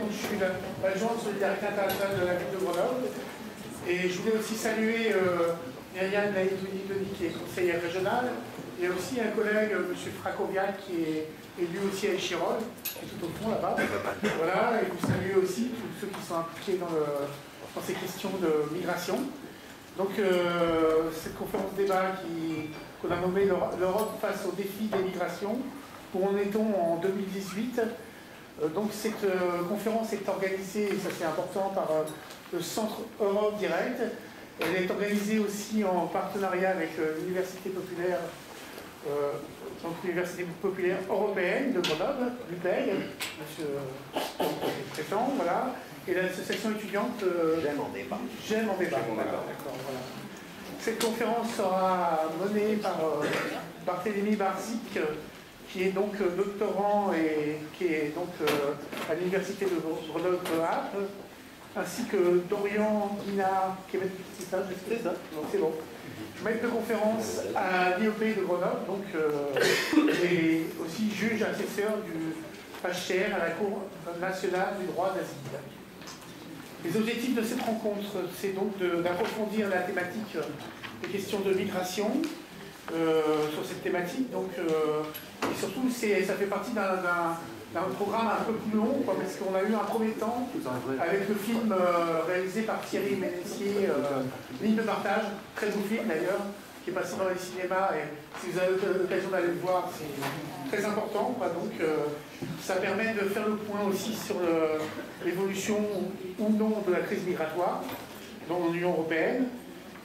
donc je suis l'adjoint de Solidarité Internationale de la ville de Grenoble. Et je voulais aussi saluer Myriam Laïdouni, qui est conseillère régionale. Il y a aussi un collègue, M. Fracoviac, qui est élu aussi à Échirol, qui est tout au fond là-bas. Voilà, et vous saluez aussi tous ceux qui sont impliqués dans ces questions de migration. Donc cette conférence débat qu'on a nommée l'Europe face aux défis des migrations, où en est-on en 2018. Donc cette conférence est organisée, et ça c'est important, par le Centre Europe Direct. Elle est organisée aussi en partenariat avec l'Université populaire, l'Université populaire européenne de Grenoble, l'UPEG, M. Prétend, voilà, et l'association étudiante J'aime en débat. J'aime en débat. D'accord, voilà. Cette conférence sera menée par Barthélémy Barzik, qui est donc doctorant et qui est donc à l'université de Grenoble-Alpes, ainsi que Dorian Guinard, qui est c'est ça, c'est bon. Maître de conférence à l'IOP de Grenoble, donc, et aussi juge assesseur du HCR à la Cour nationale du droit d'asile. Les objectifs de cette rencontre, c'est donc d'approfondir la thématique des questions de migration sur cette thématique. Donc, et surtout, ça fait partie d'un programme un peu plus long, parce qu'on a eu un premier temps avec le film réalisé par Thierry Ménessier, Ligne de partage, très beau film d'ailleurs, qui est passé dans les cinémas, et si vous avez l'occasion d'aller le voir, c'est très important. Donc ça permet de faire le point aussi sur l'évolution ou non de la crise migratoire dans l'Union européenne,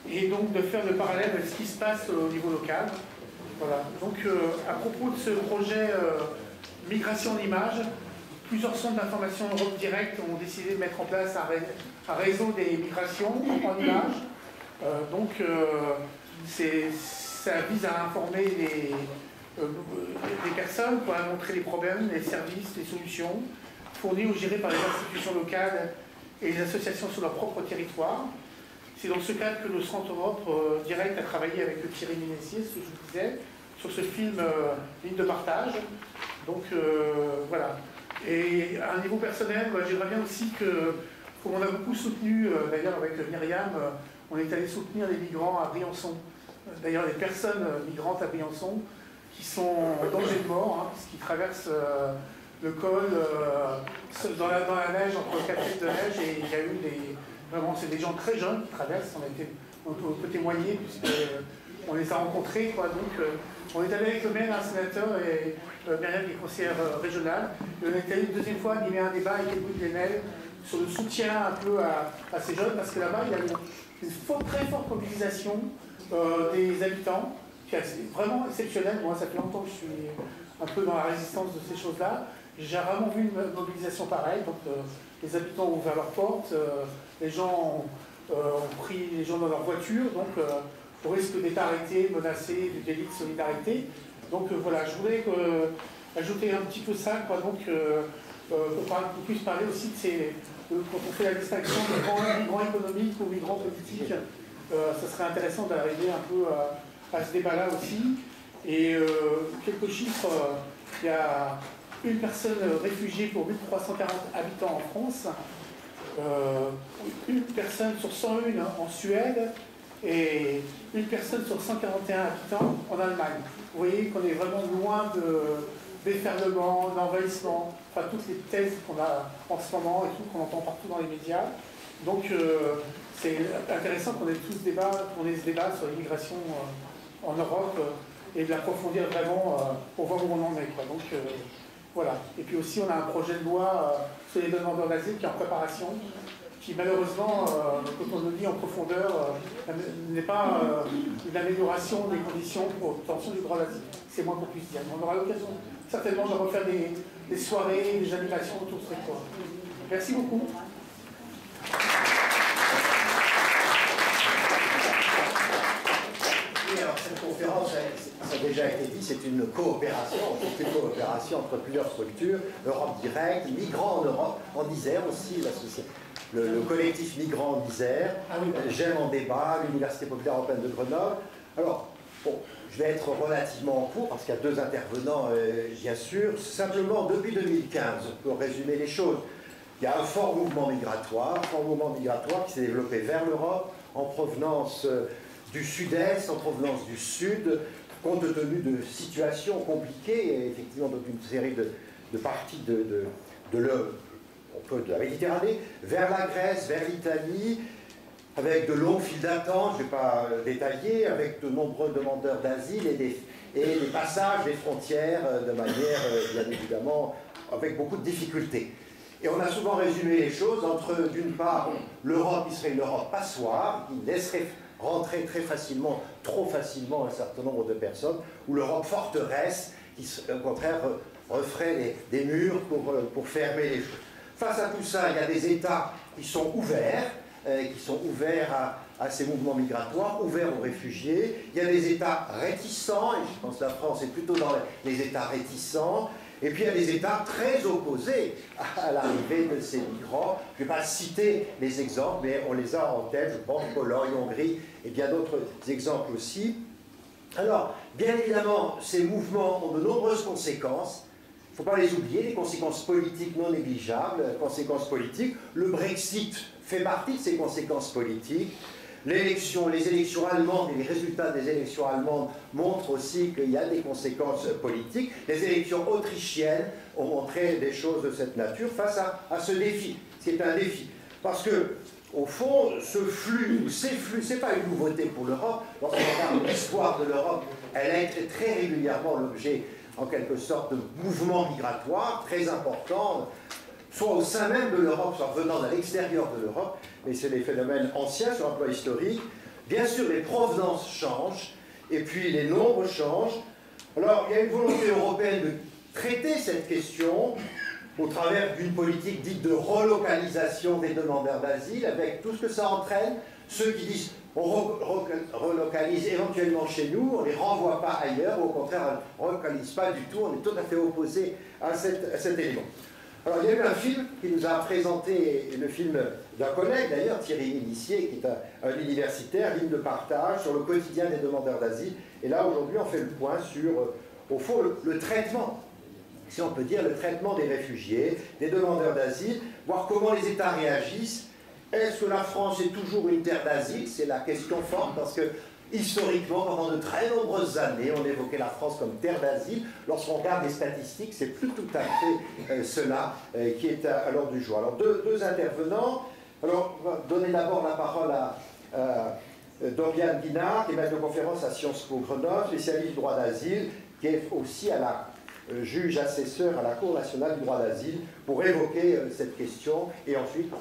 et donc de faire le parallèle avec ce qui se passe au niveau local. Voilà. Donc à propos de ce projet Migration en images, plusieurs centres d'information Europe Direct ont décidé de mettre en place un réseau des migrations en images. Donc ça vise à informer les personnes, pour montrer les problèmes, les services, les solutions fournis ou gérés par les institutions locales et les associations sur leur propre territoire. C'est dans ce cadre que le Centre Europe Direct a travaillé avec Thierry Ménessier, ce que je vous disais, sur ce film Ligne de partage. Donc voilà. Et à un niveau personnel, j'aimerais bien aussi comme on a beaucoup soutenu, d'ailleurs avec Myriam, on est allé soutenir les migrants à Briançon. D'ailleurs, les personnes migrantes à Briançon qui sont en danger de mort, puisqu'ils traversent le col dans la neige, entre 4 mètres de neige, et il y a eu vraiment, c'est des gens très jeunes qui traversent. On peut témoigner, puisqu'on les a rencontrés, donc on est allé avec le maire, un sénateur, et Myriam qui est conseillère régionale, et on est allé une deuxième fois animer un débat avec Edwin Glenel sur le soutien un peu à ces jeunes, parce que là-bas, il y a une très forte mobilisation des habitants, qui est vraiment exceptionnelle. Moi, ça fait longtemps que je suis un peu dans la résistance de ces choses-là. J'ai rarement vu une mobilisation pareille. Donc, les habitants ont ouvert leurs portes, les gens ont pris les gens dans leur voiture, donc au risque d'être arrêtés, menacés, du délit de solidarité. Donc voilà, je voulais ajouter un petit peu ça, donc qu'on puisse parler aussi de quand on fait la distinction de migrants économiques ou migrants politiques. Ça serait intéressant d'arriver un peu à ce débat-là aussi. Et quelques chiffres, il y a une personne réfugiée pour 1340 habitants en France, une personne sur 101 en Suède, et une personne sur 141 habitants en Allemagne. Vous voyez qu'on est vraiment loin de déferlement, d'envahissement, enfin toutes les thèses qu'on a en ce moment et tout, qu'on entend partout dans les médias. Donc c'est intéressant qu'on ait ce débat sur l'immigration en Europe et de l'approfondir vraiment pour voir où on en est. Donc voilà. Et puis aussi on a un projet de loi sur les demandeurs d'asile qui est en préparation, qui malheureusement, quand on le lit en profondeur, n'est pas une amélioration des conditions pour l'obtention du droit d'asile. C'est moins qu'on puisse dire. On aura l'occasion certainement de refaire des soirées, des animations autour de ce point. Merci beaucoup. Oui, alors cette conférence, ça a déjà été dit, c'est une coopération entre plusieurs structures, Europe Direct, Migrants en Europe, en Isère aussi, le collectif Migrants en Isère, J'aime en débat, l'Université populaire européenne de Grenoble. Alors, bon, je vais être relativement court parce qu'il y a deux intervenants, bien sûr. Simplement, depuis 2015, pour résumer les choses, il y a un fort mouvement migratoire qui s'est développé vers l'Europe en provenance du sud-est, en provenance du sud, compte tenu de situations compliquées, et effectivement dans une série de parties de la Méditerranée, vers la Grèce, vers l'Italie, avec de longues files d'attente, je ne vais pas détailler, avec de nombreux demandeurs d'asile et des passages des frontières de manière, bien évidemment, avec beaucoup de difficultés. Et on a souvent résumé les choses entre, d'une part, l'Europe qui serait une Europe passoire, qui laisserait rentrer très facilement, trop facilement un certain nombre de personnes, ou l'Europe forteresse, qui, au contraire, referait des murs pour fermer les choses. Face à tout ça, il y a des États qui sont ouverts à ces mouvements migratoires, ouverts aux réfugiés. Il y a des États réticents, et je pense que la France est plutôt dans les États réticents. Et puis il y a des États très opposés à l'arrivée de ces migrants. Je ne vais pas citer les exemples, mais on les a en tête, je pense, Pologne, Hongrie, et bien d'autres exemples aussi. Alors, bien évidemment, ces mouvements ont de nombreuses conséquences. Il ne faut pas les oublier, des conséquences politiques non négligeables, conséquences politiques. Le Brexit fait partie de ces conséquences politiques. Les élections allemandes et les résultats des élections allemandes montrent aussi qu'il y a des conséquences politiques. Les élections autrichiennes ont montré des choses de cette nature face à ce défi. C'est un défi. Parce que, au fond, ce flux, ou ces flux, ce n'est pas une nouveauté pour l'Europe. Lorsqu'on regarde l'histoire de l'Europe, elle a été très régulièrement l'objet, en quelque sorte, de mouvements migratoires très importants, soit au sein même de l'Europe, soit venant de l'extérieur de l'Europe, mais c'est des phénomènes anciens sur un plan historique. Bien sûr, les provenances changent, et puis les nombres changent. Alors, il y a une volonté européenne de traiter cette question au travers d'une politique dite de relocalisation des demandeurs d'asile, avec tout ce que ça entraîne. Ceux qui disent on relocalise éventuellement chez nous, on ne les renvoie pas ailleurs, ou au contraire, on ne relocalise pas du tout, on est tout à fait opposé à cet élément. Alors, il y a eu un film qui nous a présenté, le film d'un collègue d'ailleurs, Thierry Mélissier, qui est un universitaire, Ligne de partage, sur le quotidien des demandeurs d'asile. Et là, aujourd'hui, on fait le point sur, au fond, le traitement, si on peut dire, le traitement des réfugiés, des demandeurs d'asile, voir comment les États réagissent. Est-ce que la France est toujours une terre d'asile? C'est la question forte, parce que historiquement, pendant de très nombreuses années, on évoquait la France comme terre d'asile. Lorsqu'on regarde les statistiques, c'est plus tout à fait cela qui est à l'ordre du jour. Alors, deux intervenants. Alors, on va donner d'abord la parole à Doriane Guinard, qui est maître de conférence à Sciences Po Grenoble, spécialiste du droit d'asile, qui est aussi à la juge assesseur à la Cour nationale du droit d'asile, pour évoquer cette question. Et ensuite,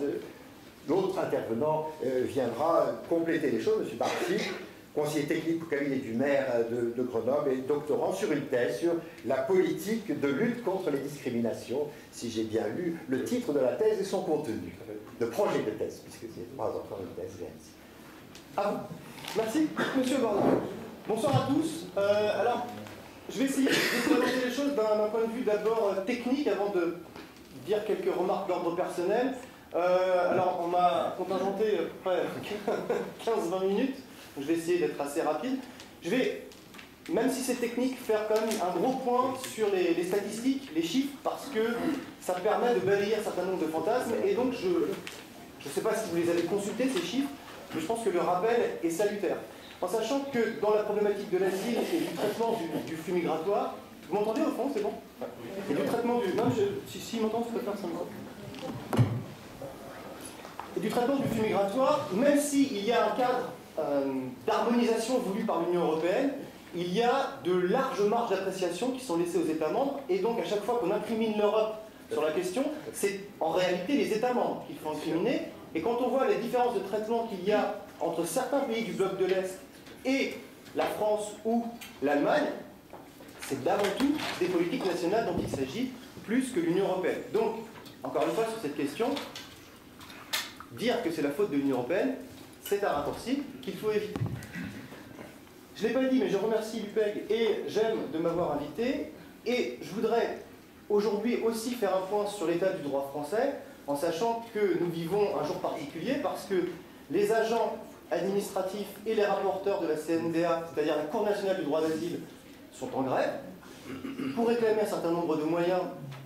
l'autre intervenant viendra compléter les choses, M. Barty, conseiller technique au cabinet du maire de Grenoble et doctorant sur une thèse sur la politique de lutte contre les discriminations, si j'ai bien lu le titre de la thèse et son contenu, le projet de thèse, puisque c'est pas encore une thèse réalisée. À vous. Merci, Monsieur Bordon. Bonsoir à tous. Alors, je vais essayer de vous présenter les choses d'un point de vue d'abord technique, avant de dire quelques remarques d'ordre personnel. Alors, on m'a contingenté à peu près 15-20 minutes. Je vais essayer d'être assez rapide. Je vais, même si c'est technique, faire quand même un gros point sur les statistiques, les chiffres, parce que ça permet de balayer un certain nombre de fantasmes. Et donc, je ne sais pas si vous les avez consultés, ces chiffres, mais je pense que le rappel est salutaire. En sachant que dans la problématique de l'asile et du traitement du flux migratoire, vous m'entendez au fond, c'est bon? Et du traitement du... Non, si m'entendent, je peux faire ça. Et du traitement du flux migratoire, même s'il y a un cadre d'harmonisation voulu par l'Union européenne, il y a de larges marges d'appréciation qui sont laissées aux États membres, et donc à chaque fois qu'on incrimine l'Europe sur la question, c'est en réalité les États membres qu'il faut incriminer. Et quand on voit les différences de traitement qu'il y a entre certains pays du bloc de l'Est et la France ou l'Allemagne, c'est d'avant tout des politiques nationales dont il s'agit, plus que l'Union européenne. Donc, encore une fois, sur cette question, dire que c'est la faute de l'Union européenne, c'est un raccourci qu'il faut éviter. Je ne l'ai pas dit, mais je remercie l'UPEG et j'aime de m'avoir invité. Et je voudrais aujourd'hui aussi faire un point sur l'état du droit français, en sachant que nous vivons un jour particulier parce que les agents administratifs et les rapporteurs de la CNDA, c'est-à-dire la Cour nationale du droit d'asile, sont en grève pour réclamer un certain nombre de moyens,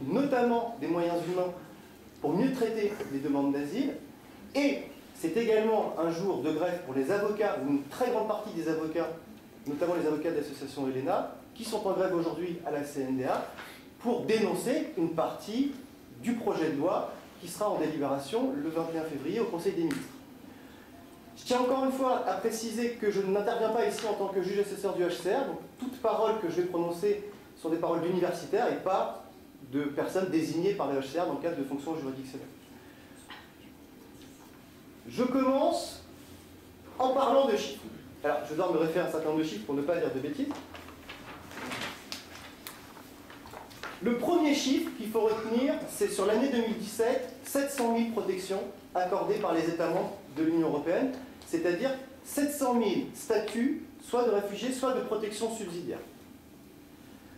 notamment des moyens humains, pour mieux traiter les demandes d'asile. Et c'est également un jour de grève pour les avocats, ou une très grande partie des avocats, notamment les avocats de l'association Elena, qui sont en grève aujourd'hui à la CNDA, pour dénoncer une partie du projet de loi qui sera en délibération le 21 février au Conseil des ministres. Je tiens encore une fois à préciser que je n'interviens pas ici en tant que juge assesseur du HCR, donc toutes paroles que je vais prononcer sont des paroles d'universitaires et pas de personnes désignées par le HCR dans le cadre de fonctions juridictionnelles. Je commence en parlant de chiffres. Alors, je dois me référer à un certain nombre de chiffres pour ne pas dire de bêtises. Le premier chiffre qu'il faut retenir, c'est sur l'année 2017, 700 000 protections accordées par les États membres de l'Union européenne, c'est-à-dire 700 000 statuts, soit de réfugiés, soit de protection subsidiaire.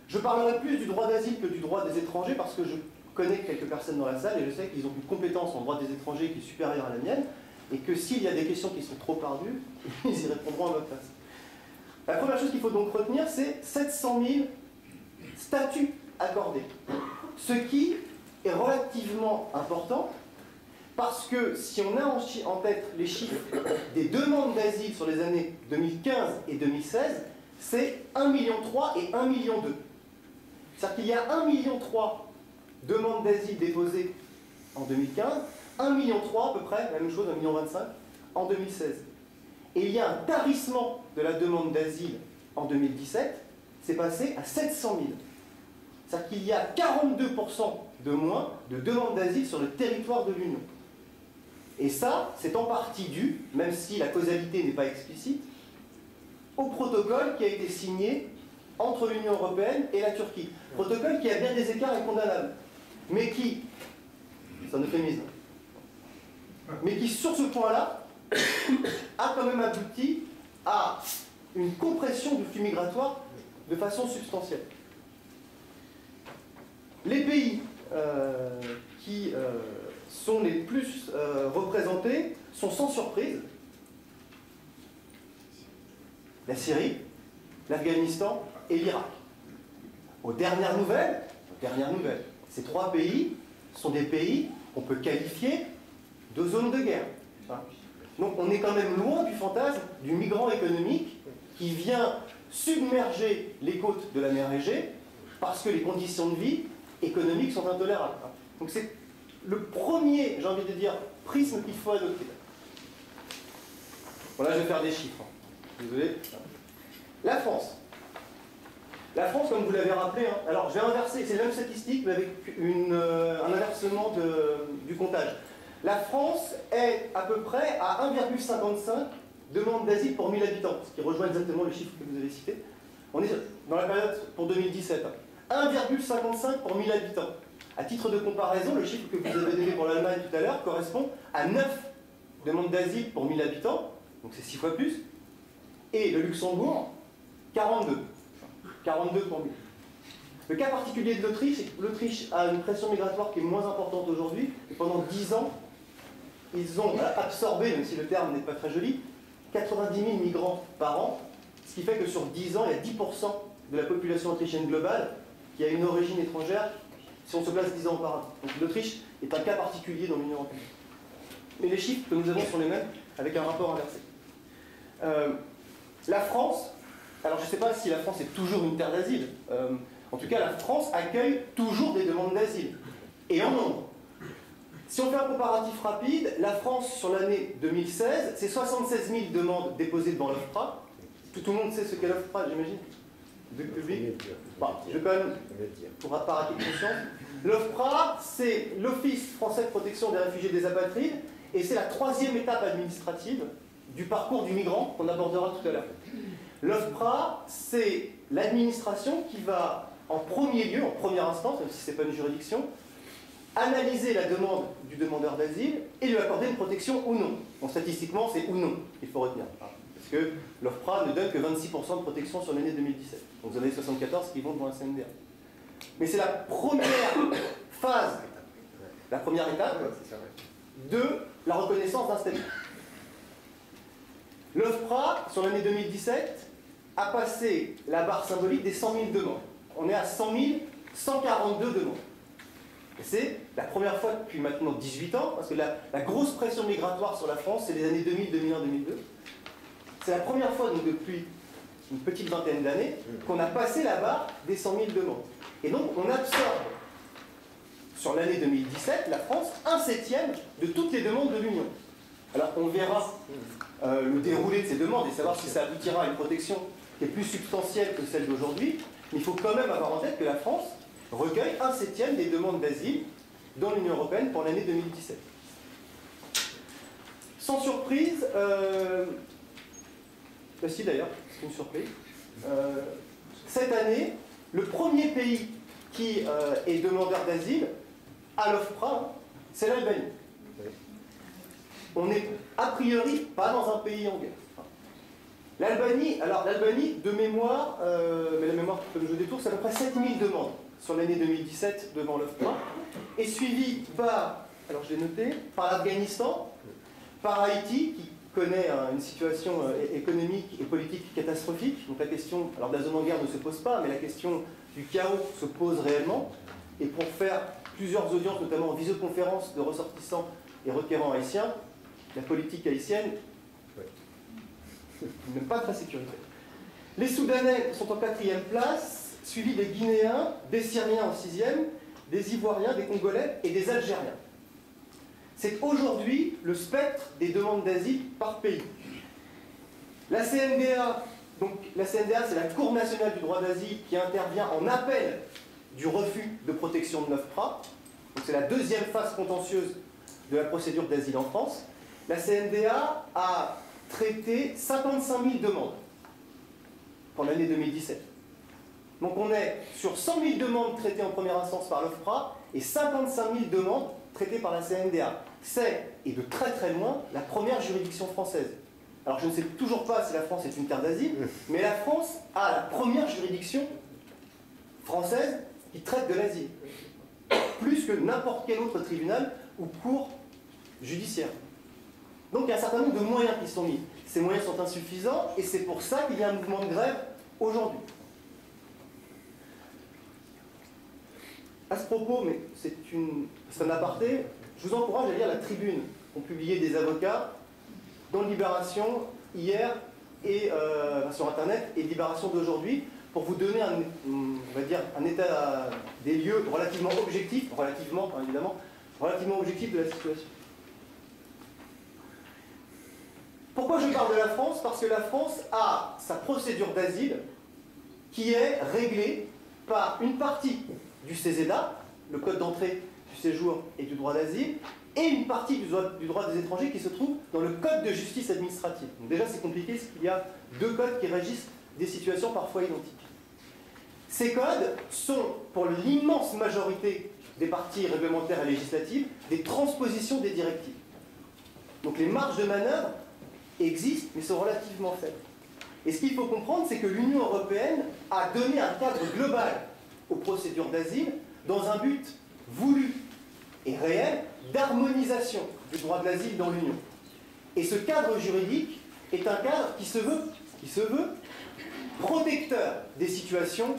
Je parlerai plus du droit d'asile que du droit des étrangers, parce que je connais quelques personnes dans la salle et je sais qu'ils ont une compétence en droit des étrangers qui est supérieure à la mienne, et que s'il y a des questions qui sont trop ardues, ils y répondront à votre place. La première chose qu'il faut donc retenir, c'est 700 000 statuts accordés. Ce qui est relativement important, parce que si on a en tête les chiffres des demandes d'asile sur les années 2015 et 2016, c'est 1,3 million et 1,2 million. C'est-à-dire qu'il y a 1,3 million de demandes d'asile déposées en 2015, 1,3 million à peu près, la même chose, 1,25 million en 2016. Et il y a un tarissement de la demande d'asile en 2017, c'est passé à 700 000. C'est-à-dire qu'il y a 42% de moins de demandes d'asile sur le territoire de l'Union. Et ça, c'est en partie dû, même si la causalité n'est pas explicite, au protocole qui a été signé entre l'Union européenne et la Turquie. Protocole qui a bien des écarts incondamnables, mais qui, c'est un euphémisme, mais qui, sur ce point-là, a quand même abouti à une compression du flux migratoire de façon substantielle. Les pays qui sont les plus représentés sont sans surprise la Syrie, l'Afghanistan et l'Irak. Aux dernières nouvelles, ces trois pays sont des pays qu'on peut qualifier de zones de guerre. Donc on est quand même loin du fantasme du migrant économique qui vient submerger les côtes de la mer Égée parce que les conditions de vie économiques sont intolérables. Donc c'est le premier, j'ai envie de dire, prisme qu'il faut adopter. Bon là je vais faire des chiffres. Désolé. La France. La France, comme vous l'avez rappelé, hein, alors je vais inverser, c'est la même statistique mais avec un inversement du comptage. La France est à peu près à 1,55 demandes d'asile pour 1000 habitants, ce qui rejoint exactement le chiffre que vous avez cité. On est dans la période pour 2017. 1,55 pour 1000 habitants. À titre de comparaison, le chiffre que vous avez donné pour l'Allemagne tout à l'heure correspond à 9 demandes d'asile pour 1000 habitants, donc c'est 6 fois plus. Et le Luxembourg, 42. 42 pour 1000. Le cas particulier de l'Autriche, c'est que l'Autriche a une pression migratoire qui est moins importante aujourd'hui, et pendant 10 ans, ils ont absorbé, même si le terme n'est pas très joli, 90 000 migrants par an, ce qui fait que sur 10 ans, il y a 10% de la population autrichienne globale qui a une origine étrangère, si on se place 10 ans auparavant. Donc l'Autriche est un cas particulier dans l'Union européenne. Mais les chiffres que nous avons sont les mêmes, avec un rapport inversé. La France, alors je ne sais pas si la France est toujours une terre d'asile, en tout cas la France accueille toujours des demandes d'asile, et en nombre. Si on fait un comparatif rapide, la France sur l'année 2016, c'est 76 000 demandes déposées devant l'OFPRA. Tout le monde sait ce qu'est l'OFPRA, j'imagine, du public. Bon, je vais quand même, pour par acquis de conscience. L'OFPRA, c'est l'Office français de protection des réfugiés et des apatrides, et c'est la troisième étape administrative du parcours du migrant qu'on abordera tout à l'heure. L'OFPRA, c'est l'administration qui va, en premier lieu, en première instance, même si ce n'est pas une juridiction, analyser la demande du demandeur d'asile et lui accorder une protection ou non. Donc statistiquement, c'est ou non, il faut retenir. Parce que l'OFPRA ne donne que 26% de protection sur l'année 2017. Donc vous en avez 74 qui vont devant la CNDA. Mais c'est la première phase, la première étape de la reconnaissance d'un statut. L'OFPRA, sur l'année 2017, a passé la barre symbolique des 100 000 demandes. On est à 100 142 demandes. C'est la première fois depuis maintenant 18 ans, parce que la grosse pression migratoire sur la France, c'est les années 2000, 2001, 2002. C'est la première fois, donc depuis une petite vingtaine d'années, qu'on a passé la barre des 100 000 demandes. Et donc, on absorbe, sur l'année 2017, la France, 1/7 de toutes les demandes de l'Union. Alors, on verra le déroulé de ces demandes et savoir si ça aboutira à une protection qui est plus substantielle que celle d'aujourd'hui. Mais il faut quand même avoir en tête que la France recueille 1/7 des demandes d'asile dans l'Union européenne pour l'année 2017. Sans surprise, si d'ailleurs, c'est une surprise, cette année, le premier pays qui est demandeur d'asile à l'OFPRA, c'est l'Albanie. On n'est a priori pas dans un pays en guerre. L'Albanie, de mémoire, mais la mémoire que je détourne, c'est à peu près 7000 demandes sur l'année 2017 devant l'OFPRA, et suivi par, alors je l'ai noté, par l'Afghanistan, par Haïti, qui connaît une situation économique et politique catastrophique. Donc la question, alors de la zone en guerre ne se pose pas, mais la question du chaos se pose réellement. Et pour faire plusieurs audiences, notamment en visioconférence de ressortissants et requérants haïtiens, la politique haïtienne n'est pas très sécuritaire. Les Soudanais sont en 4e place, suivis des Guinéens, des Syriens en 6e, des Ivoiriens, des Congolais et des Algériens. C'est aujourd'hui le spectre des demandes d'asile par pays. La CNDA, c'est la Cour nationale du droit d'asile qui intervient en appel du refus de protection de l'OFPRA. C'est la deuxième phase contentieuse de la procédure d'asile en France. La CNDA a traité 55 000 demandes pour l'année 2017. Donc on est sur 100 000 demandes traitées en première instance par l'OFPRA et 55 000 demandes traitées par la CNDA. C'est, et de très très loin, la première juridiction française. Alors je ne sais toujours pas si la France est une terre d'asile, mais la France a la première juridiction française qui traite de l'asile, plus que n'importe quel autre tribunal ou cour judiciaire. Donc il y a un certain nombre de moyens qui sont mis. Ces moyens sont insuffisants et c'est pour ça qu'il y a un mouvement de grève aujourd'hui. À ce propos, mais c'est un aparté, je vous encourage à lire la tribune qu'ont publiée des avocats dans Libération hier et sur Internet et Libération d'aujourd'hui pour vous donner on va dire, un état des lieux relativement objectif, relativement objectif de la situation. Pourquoi je parle de la France? Parce que la France a sa procédure d'asile qui est réglée par une partie du CESEDA, le code d'entrée, du séjour et du droit d'asile, et une partie du droit des étrangers qui se trouve dans le code de justice administrative. Donc déjà c'est compliqué parce qu'il y a deux codes qui régissent des situations parfois identiques. Ces codes sont, pour l'immense majorité des parties réglementaires et législatives, des transpositions des directives. Donc les marges de manœuvre existent, mais sont relativement faibles. Et ce qu'il faut comprendre, c'est que l'Union européenne a donné un cadre global aux procédures d'asile dans un but voulu et réel d'harmonisation du droit de l'asile dans l'Union. Et ce cadre juridique est un cadre qui se veut protecteur des situations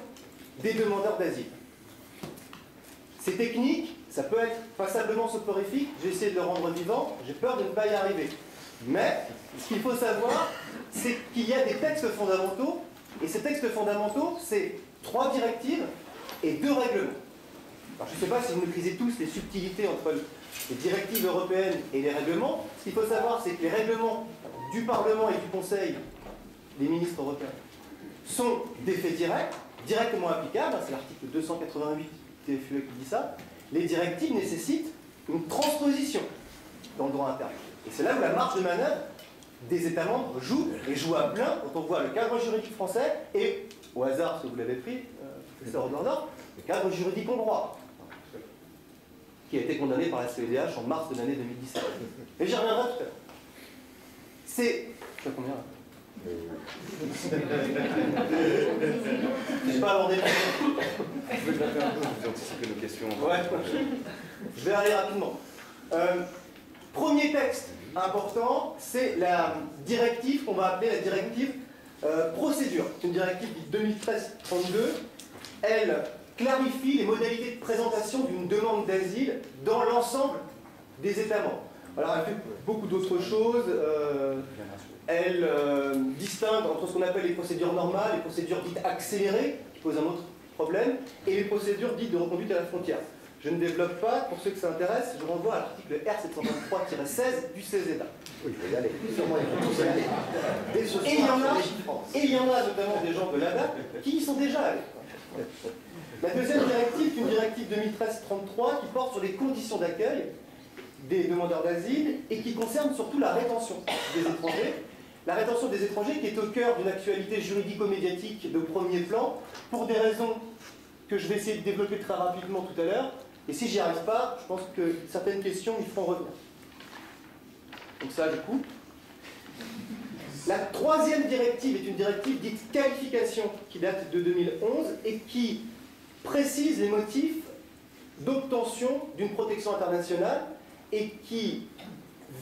des demandeurs d'asile. C'est technique, ça peut être passablement soporifique, j'ai essayé de le rendre vivant, j'ai peur de ne pas y arriver. Mais ce qu'il faut savoir, c'est qu'il y a des textes fondamentaux, et ces textes fondamentaux, c'est 3 directives et 2 règlements. Alors, je ne sais pas si vous maîtrisez tous les subtilités entre les directives européennes et les règlements. Ce qu'il faut savoir, c'est que les règlements du Parlement et du Conseil, des ministres européens, sont d'effet direct, directement applicables, c'est l'article 288 TFUE qui dit ça. Les directives nécessitent une transposition dans le droit interne. Et c'est là où la marge de manœuvre des États membres joue, et joue à plein quand on voit le cadre juridique français et, au hasard, parce que vous l'avez pris, professeur Nord, le cadre juridique hongrois, qui a été condamné par la CEDH en mars de l'année 2017. Et j'y reviendrai tout à l'heure. C'est... Je sais combien là? Je vais pas aborder le Je vais gratter un peu, vous anticipez nos questions. Ouais. Je vais aller rapidement. Premier texte important, c'est la directive qu'on va appeler la directive procédure. C'est une directive dite 2013-32. Elle clarifie les modalités de présentation d'une demande d'asile dans l'ensemble des États membres. Alors, elle fait beaucoup d'autres choses. Elle distingue entre ce qu'on appelle les procédures normales, les procédures dites accélérées, qui posent un autre problème, et les procédures dites de reconduite à la frontière. Je ne développe pas, pour ceux que ça intéresse, je renvoie à l'article R723-16 du CESEDA. Oui, il faut y aller. Sûrement, il faut tous y aller. Dès ce soir, Et il y en a notamment des gens de l'ADA qui y sont déjà allés. La deuxième directive est une directive 2013-33 qui porte sur les conditions d'accueil des demandeurs d'asile et qui concerne surtout la rétention des étrangers. La rétention des étrangers qui est au cœur d'une actualité juridico-médiatique de premier plan pour des raisons que je vais essayer de développer très rapidement tout à l'heure. Et si j'y arrive pas, je pense que certaines questions m'y feront revenir. Donc ça, je coupe. La troisième directive est une directive dite qualification qui date de 2011 et qui précise les motifs d'obtention d'une protection internationale et qui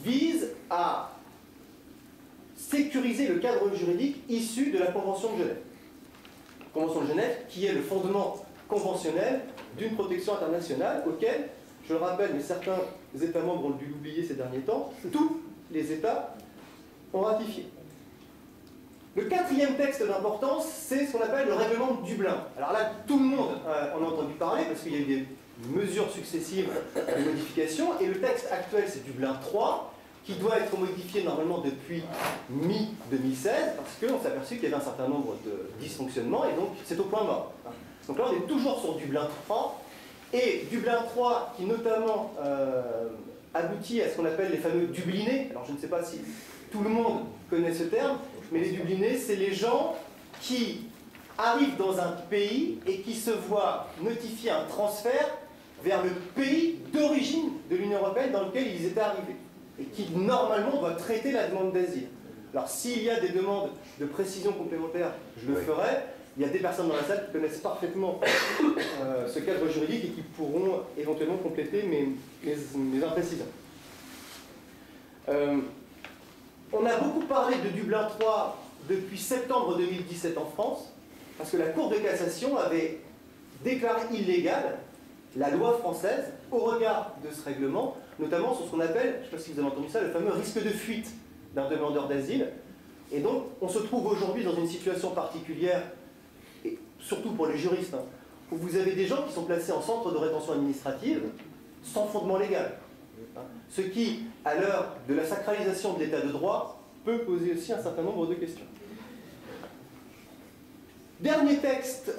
vise à sécuriser le cadre juridique issu de la Convention de Genève. Convention de Genève qui est le fondement conventionnel d'une protection internationale auquel, je le rappelle, mais certains États membres ont dû l'oublier ces derniers temps, tous les États ont ratifié. Le quatrième texte d'importance, c'est ce qu'on appelle le règlement de Dublin. Alors là, tout le monde en a entendu parler parce qu'il y a eu des mesures successives de modifications, et le texte actuel, c'est Dublin 3, qui doit être modifié normalement depuis mi-2016, parce qu'on s'est aperçu qu'il y avait un certain nombre de dysfonctionnements, et donc c'est au point mort. Donc là, on est toujours sur Dublin 3, et Dublin 3 qui notamment aboutit à ce qu'on appelle les fameux Dublinés. Alors je ne sais pas si tout le monde connaît ce terme, mais les Dublinés, c'est les gens qui arrivent dans un pays et qui se voient notifier un transfert vers le pays d'origine de l'Union européenne dans lequel ils étaient arrivés, et qui normalement doit traiter la demande d'asile. Alors s'il y a des demandes de précision complémentaire, je le ferai. Il y a des personnes dans la salle qui connaissent parfaitement ce cadre juridique et qui pourront éventuellement compléter mes imprécisions. On a beaucoup parlé de Dublin 3 depuis septembre 2017 en France, parce que la Cour de cassation avait déclaré illégale la loi française au regard de ce règlement, notamment sur ce qu'on appelle, je ne sais pas si vous avez entendu ça, le fameux risque de fuite d'un demandeur d'asile. Et donc, on se trouve aujourd'hui dans une situation particulière, et surtout pour les juristes, où vous avez des gens qui sont placés en centre de rétention administrative sans fondement légal. Ce qui, à l'heure de la sacralisation de l'état de droit, peut poser aussi un certain nombre de questions. Dernier texte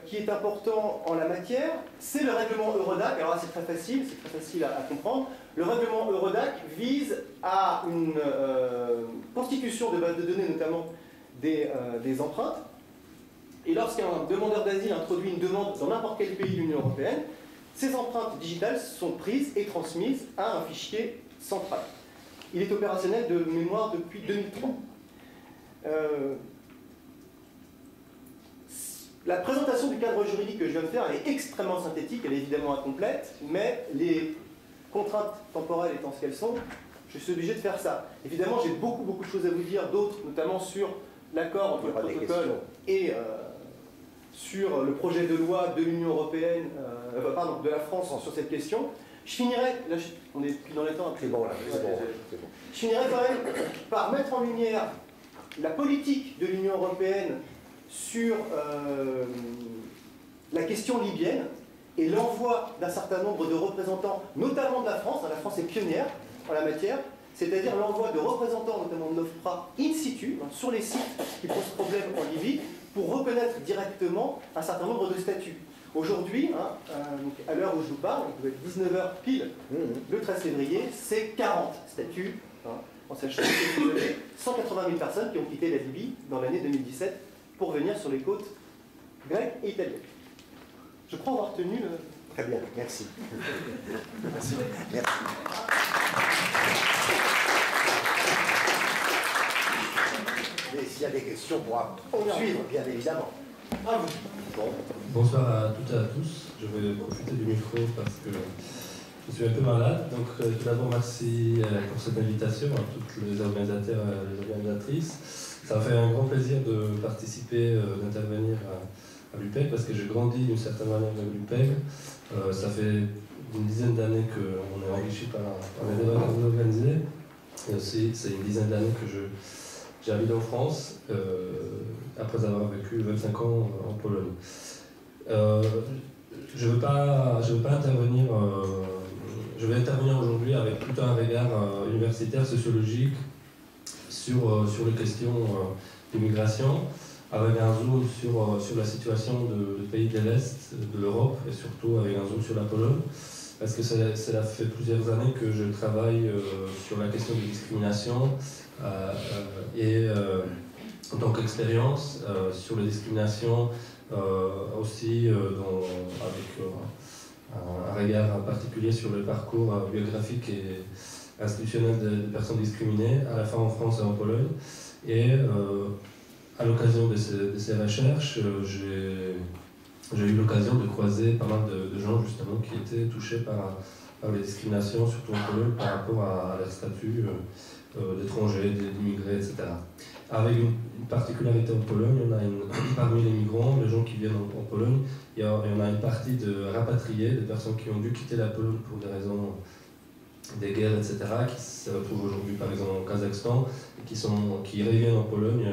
qui est important en la matière, c'est le règlement Eurodac. Alors là, c'est très facile à comprendre. Le règlement Eurodac vise à une constitution de bases de données, notamment des empreintes. Et lorsqu'un demandeur d'asile introduit une demande dans n'importe quel pays de l'Union européenne, ces empreintes digitales sont prises et transmises à un fichier central. Il est opérationnel de mémoire depuis 2003. La présentation du cadre juridique que je viens de faire, elle est extrêmement synthétique, elle est évidemment incomplète, mais les contraintes temporelles étant ce qu'elles sont, je suis obligé de faire ça. Évidemment, j'ai beaucoup de choses à vous dire, d'autres, notamment sur l'accord entre le protocole et sur le projet de loi de l'Union européenne, de la France sur cette question. Je finirai, là on est plus dans les temps. C'est bon là, c'est bon. Je finirai quand même par mettre en lumière la politique de l'Union européenne sur la question libyenne et l'envoi d'un certain nombre de représentants, notamment de la France. La France est pionnière en la matière, c'est-à-dire l'envoi de représentants, notamment de l'OFPRA, in situ, sur les sites qui posent problème en Libye, pour reconnaître directement un certain nombre de statuts. Aujourd'hui, à l'heure où je vous parle, il doit être 19h pile, le 13 février, c'est 40 statuts, en sachant qu'il y a 180 000 personnes qui ont quitté la Libye dans l'année 2017 pour venir sur les côtes grecques et italiennes. Je crois avoir tenu le... Très bien, merci. Merci. Et s'il y a des questions, on pourra suivre, bien évidemment. À vous. Bon. Bonsoir à toutes et à tous. Je vais profiter du micro parce que je suis un peu malade. Donc tout d'abord, merci pour cette invitation à tous les organisateurs et les organisatrices. Ça m'a fait un grand plaisir de participer, d'intervenir l'UPEC, parce que j'ai grandi d'une certaine manière avec l'UPEC. Ça fait une dizaine d'années qu'on est enrichi par les débats qu'on a organisés. Et aussi, c'est une dizaine d'années que j'habite en France, après avoir vécu 25 ans en Pologne. Je ne veux pas intervenir, je vais intervenir aujourd'hui avec plutôt un regard universitaire, sociologique, sur les questions d'immigration, avec un zoom sur la situation de pays de l'Est, de l'Europe, et surtout avec un zoom sur la Pologne, parce que cela fait plusieurs années que je travaille sur la question de discrimination et en tant qu'expérience sur les discriminations aussi avec un regard particulier sur le parcours biographique et institutionnel des personnes discriminées, à la fois en France et en Pologne. Et à l'occasion de ces recherches, j'ai eu l'occasion de croiser pas mal de gens justement qui étaient touchés par les discriminations, surtout en Pologne, par rapport à leur statut d'étrangers, d'immigrés, etc. Avec une particularité en Pologne, parmi les migrants, les gens qui viennent en Pologne, il y en a une partie de rapatriés, des personnes qui ont dû quitter la Pologne pour des raisons des guerres, etc., qui se retrouvent aujourd'hui par exemple au Kazakhstan, et qui reviennent en Pologne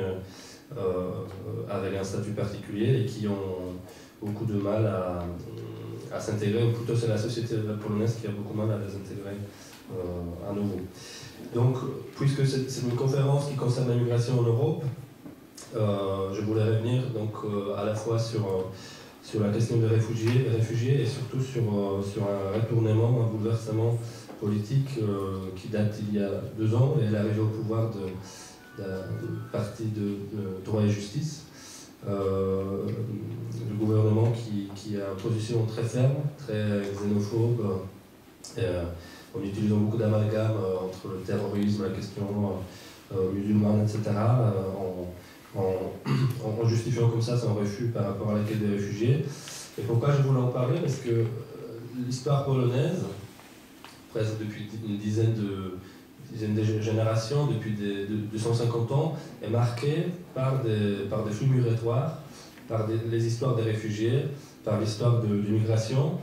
avec un statut particulier et qui ont beaucoup de mal à s'intégrer, ou plutôt c'est la société polonaise qui a beaucoup mal à les intégrer à nouveau. Donc, puisque c'est une conférence qui concerne l'immigration en Europe, je voulais revenir donc, à la fois sur la question des réfugiés et surtout sur un retournement, un bouleversement politique qui date il y a 2 ans, et l'arrivée au pouvoir de parti de droit et justice, le gouvernement qui a une position très ferme, très xénophobe, en utilisant beaucoup d'amalgame entre le terrorisme, la question musulmane, etc., en justifiant comme ça son refus par rapport à l'accueil des réfugiés. Et pourquoi je voulais en parler? Parce que l'histoire polonaise, presque depuis une dizaine de générations, depuis 250 ans, est marquée par des flux migratoires, par les histoires des réfugiés, par l'histoire de l'immigration,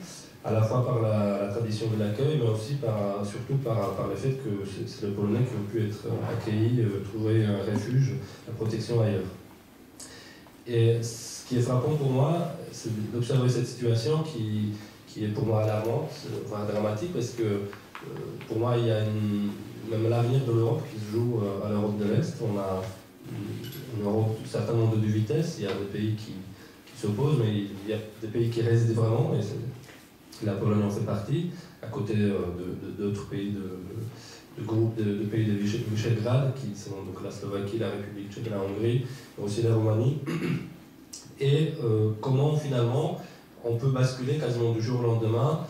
à la fois par la tradition de l'accueil, mais aussi surtout par le fait que c'est les Polonais qui ont pu être accueillis, trouver un refuge, la protection ailleurs. Et ce qui est frappant pour moi, c'est d'observer cette situation qui est pour moi alarmante, voire dramatique, parce que pour moi, il y a même l'avenir de l'Europe qui se joue à l'Europe de l'Est. On a une Europe un certain nombre de vitesses, il y a des pays qui s'opposent, mais il y a des pays qui résistent vraiment, et la Pologne en fait partie, à côté d'autres pays de groupes de pays de Visegrad, qui sont donc la Slovaquie, la République tchèque, la Hongrie, mais aussi la Roumanie. Et comment finalement on peut basculer quasiment du jour au lendemain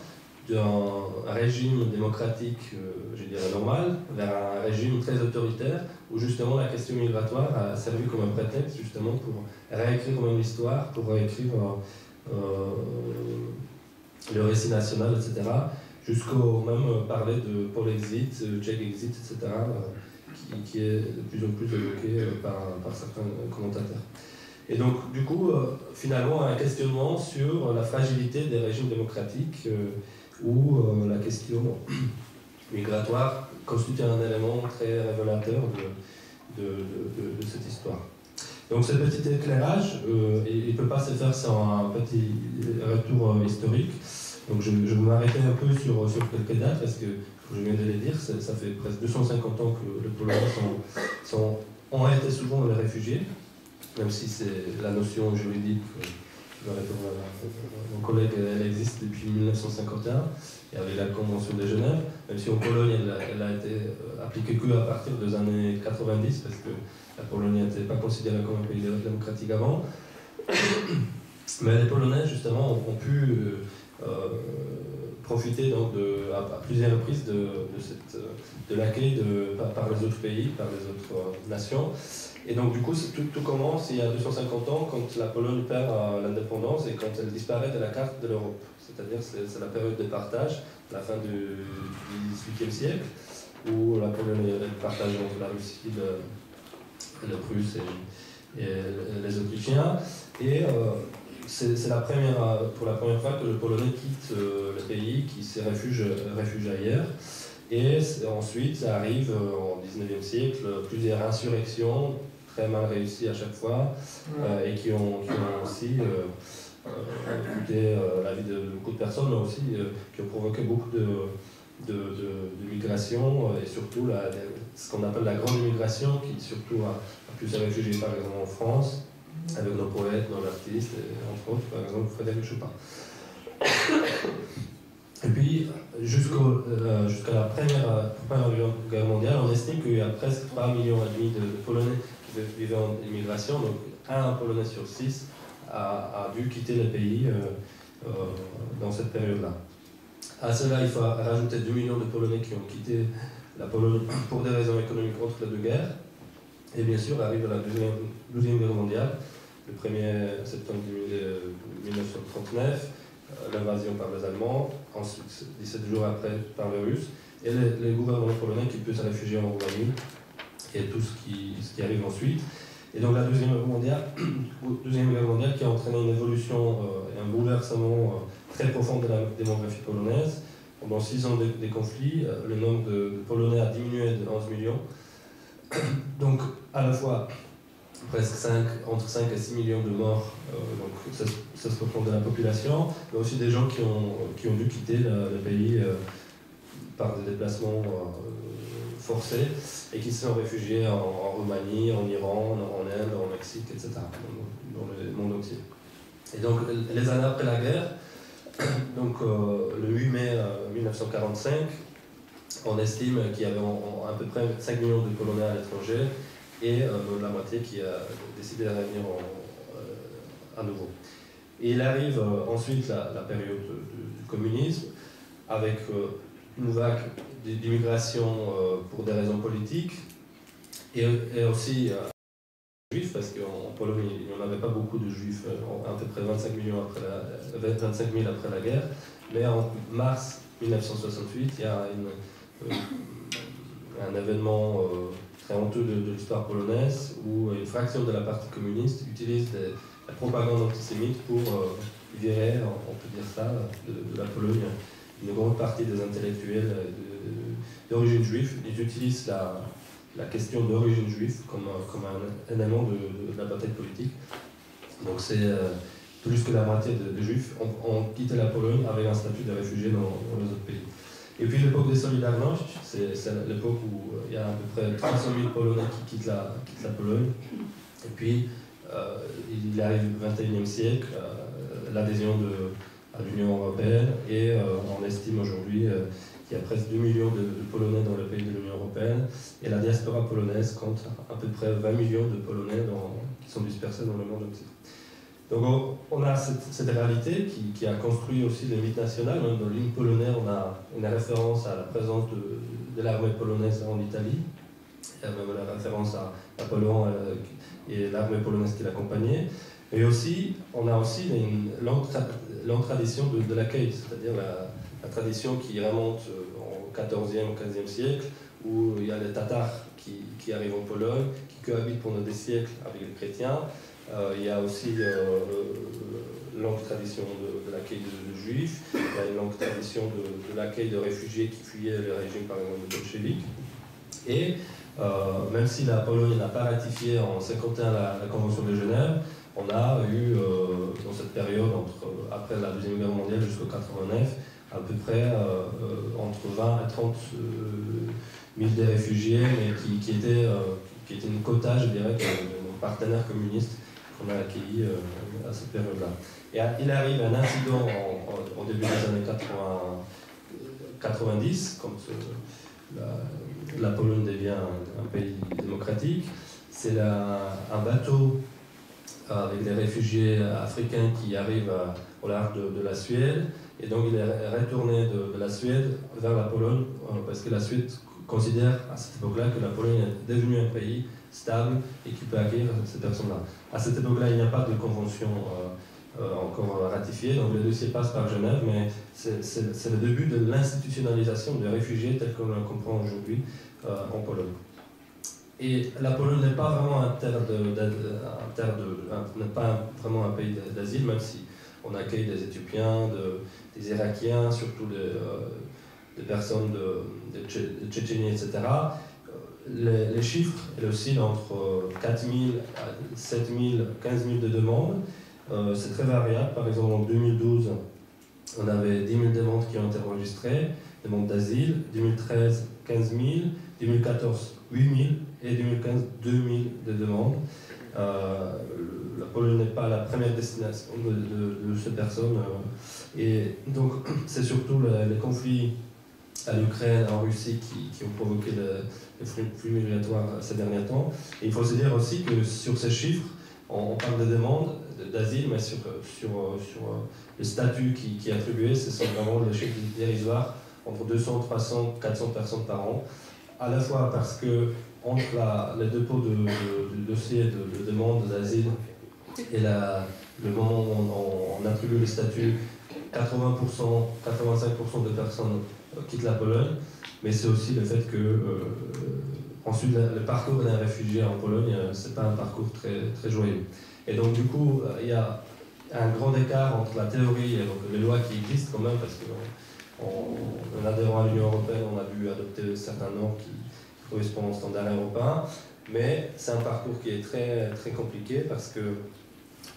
d'un régime démocratique, je dirais normal, vers un régime très autoritaire, où justement la question migratoire a servi comme un prétexte justement pour réécrire même l'histoire, pour réécrire le récit national, etc., jusqu'au même parler de Polexit, Czech Exit, etc., qui est de plus en plus évoqué par certains commentateurs. Et donc, du coup, finalement, un questionnement sur la fragilité des régimes démocratiques, où la question migratoire constitue un élément très révélateur de cette histoire. Donc ce petit éclairage, il ne peut pas se faire sans un petit retour historique. Donc je vais m'arrêter un peu sur quelques dates, parce que, comme je viens de le dire, ça fait presque 250 ans que les Polonais ont été souvent les réfugiés, même si c'est la notion juridique, je vais répondre à mon collègue, elle existe depuis 1951, et avec la Convention de Genève, même si en Pologne elle a été appliquée qu'à partir des années 90, parce que la Pologne n'était pas considérée comme un pays démocratique avant. Mais les Polonais, justement, ont pu profiter donc à plusieurs reprises de l'accueil par les autres pays, par les autres nations. Et donc, du coup, tout commence il y a 250 ans, quand la Pologne perd l'indépendance et quand elle disparaît de la carte de l'Europe. C'est-à-dire c'est la période de partage, la fin du XVIIIe siècle, où la Pologne est partagée entre la Russie, les Russes et les Autrichiens. Et c'est pour la première fois que le Polonais quitte le pays, qui se réfugie ailleurs. Et ensuite, ça arrive au XIXe siècle, plusieurs insurrections, très mal réussies à chaque fois, et qui ont aussi coûté la vie de beaucoup de personnes, mais aussi qui ont provoqué beaucoup de migration, et surtout ce qu'on appelle la grande immigration, qui surtout a pu se réfugier par exemple en France, avec nos poètes, nos artistes, entre autres, par exemple Frédéric Chopin. Et puis, jusqu'à la Première Guerre mondiale, on estime qu'il y a presque 3,5 millions de Polonais qui vivaient en immigration, donc un Polonais sur 6 a dû quitter le pays dans cette période-là. À cela, il faut rajouter 2 millions de Polonais qui ont quitté la Pologne pour des raisons économiques entre les deux guerres. Et bien sûr, arrive la Deuxième Guerre mondiale, le 1er septembre 1939, l'invasion par les Allemands, ensuite 17 jours après par les Russes, et les gouvernements polonais qui peuvent se réfugier en Roumanie, et tout ce qui arrive ensuite. Et donc la Deuxième Guerre mondiale qui a entraîné une évolution et un bouleversement très profond de la démographie polonaise. Pendant 6 ans des conflits, le nombre de Polonais a diminué de 11 millions. Donc à la fois presque entre 5 et 6 millions de morts, donc ça se reprend de la population, mais aussi des gens qui ont dû quitter le pays par des déplacements forcés et qui se sont réfugiés en Roumanie, en Iran, en Inde, en Mexique, etc., dans le monde entier. Et donc les années après la guerre, donc le 8 mai 1945, on estime qu'il y avait à peu près 5 millions de Polonais à l'étranger et la moitié qui a décidé de revenir à nouveau. Et il arrive ensuite la période du communisme avec une vague d'immigration pour des raisons politiques et aussi juifs, parce qu'en Pologne il n'y en avait pas beaucoup de juifs, à peu près 25 000 après la guerre, mais en mars 1968 il y a un événement très honteux de l'histoire polonaise où une fraction de la partie communiste utilise la propagande antisémite pour virer, on peut dire ça, de la Pologne une grande partie des intellectuels d'origine juive. Ils utilisent la question d'origine juive comme un élément de la bataille politique. Donc c'est plus que la moitié des juifs ont quitté la Pologne avec un statut de réfugié dans les autres pays. Et puis l'époque des Solidarność, c'est l'époque où il y a à peu près 300 000 Polonais qui quittent la Pologne. Et puis il arrive au XXIe siècle, l'adhésion à l'Union européenne, et on estime aujourd'hui qu'il y a presque 2 millions de Polonais dans le pays de l'Union européenne, et la diaspora polonaise compte à peu près 20 millions de Polonais qui sont dispersés dans le monde entier. Donc on a cette réalité qui a construit aussi le mythe national. Dans l'hymne polonais, on a une référence à la présence de l'armée polonaise en Italie. Il y a même la référence à Napoléon et l'armée polonaise qui l'accompagnait. Et aussi, on a aussi une longue tradition de l'accueil, c'est-à-dire la tradition qui remonte au XIVe, au XVe siècle, où il y a les Tatars qui arrivent en Pologne, qui cohabitent pendant des siècles avec les chrétiens. Il y a aussi une longue tradition de l'accueil de juifs, il y a une longue tradition de l'accueil de réfugiés qui fuyaient le régime par exemple bolchevique. Et même si la Pologne n'a pas ratifié en 1951 la Convention de Genève, on a eu dans cette période, après la Deuxième Guerre mondiale jusqu'au 1989, à peu près entre 20 et 30 000 des réfugiés, mais qui étaient une quota, je dirais, de nos partenaires communistes qu'on a accueillis à cette période-là. Et il arrive un incident au début des années 90, quand la Pologne devient un pays démocratique. C'est un bateau avec des réfugiés africains qui arrivent au large de la Suède, et donc il est retourné de la Suède vers la Pologne, parce que la Suède considère à cette époque-là que la Pologne est devenue un pays stable et qui peut accueillir ces personnes-là. À cette époque-là, il n'y a pas de convention encore ratifiée, donc le dossier passe par Genève, mais c'est le début de l'institutionnalisation des réfugiés tels qu'on le comprend aujourd'hui en Pologne. Et la Pologne n'est pas vraiment n'est pas vraiment un pays d'asile, même si on accueille des Éthiopiens, des Irakiens, surtout des personnes de Tchétchénie, etc. Les chiffres, elles oscillent entre 4 000 à 7 000, 15 000 de demandes. C'est très variable. Par exemple, en 2012, on avait 10 000 demandes qui ont été enregistrées, demandes d'asile. 2013, 15 000. 2014, 8 000. Et 2015, 2 000 de demandes. La Pologne n'est pas la première destination de ces personnes. Et donc, c'est surtout les conflits à l'Ukraine, en Russie, qui ont provoqué les flux migratoires ces derniers temps. Et il faut se dire aussi que sur ces chiffres, on parle de demandes d'asile, mais sur le statut qui est attribué, ce sont vraiment des chiffres dérisoires, entre 200, 300, 400 personnes par an, à la fois parce que entre les dépôts de dossiers de demande d'asile et le moment où on attribue le statut, 80%, 85% de personnes quittent la Pologne, mais c'est aussi le fait que ensuite le parcours d'un réfugié en Pologne, c'est pas un parcours très, très joyeux. Et donc du coup, il y a un grand écart entre la théorie et donc, les lois qui existent quand même, parce qu'en adhérant à l'Union européenne, on a dû adopter certains normes qui correspondent aux standards européens, mais c'est un parcours qui est très, très compliqué parce que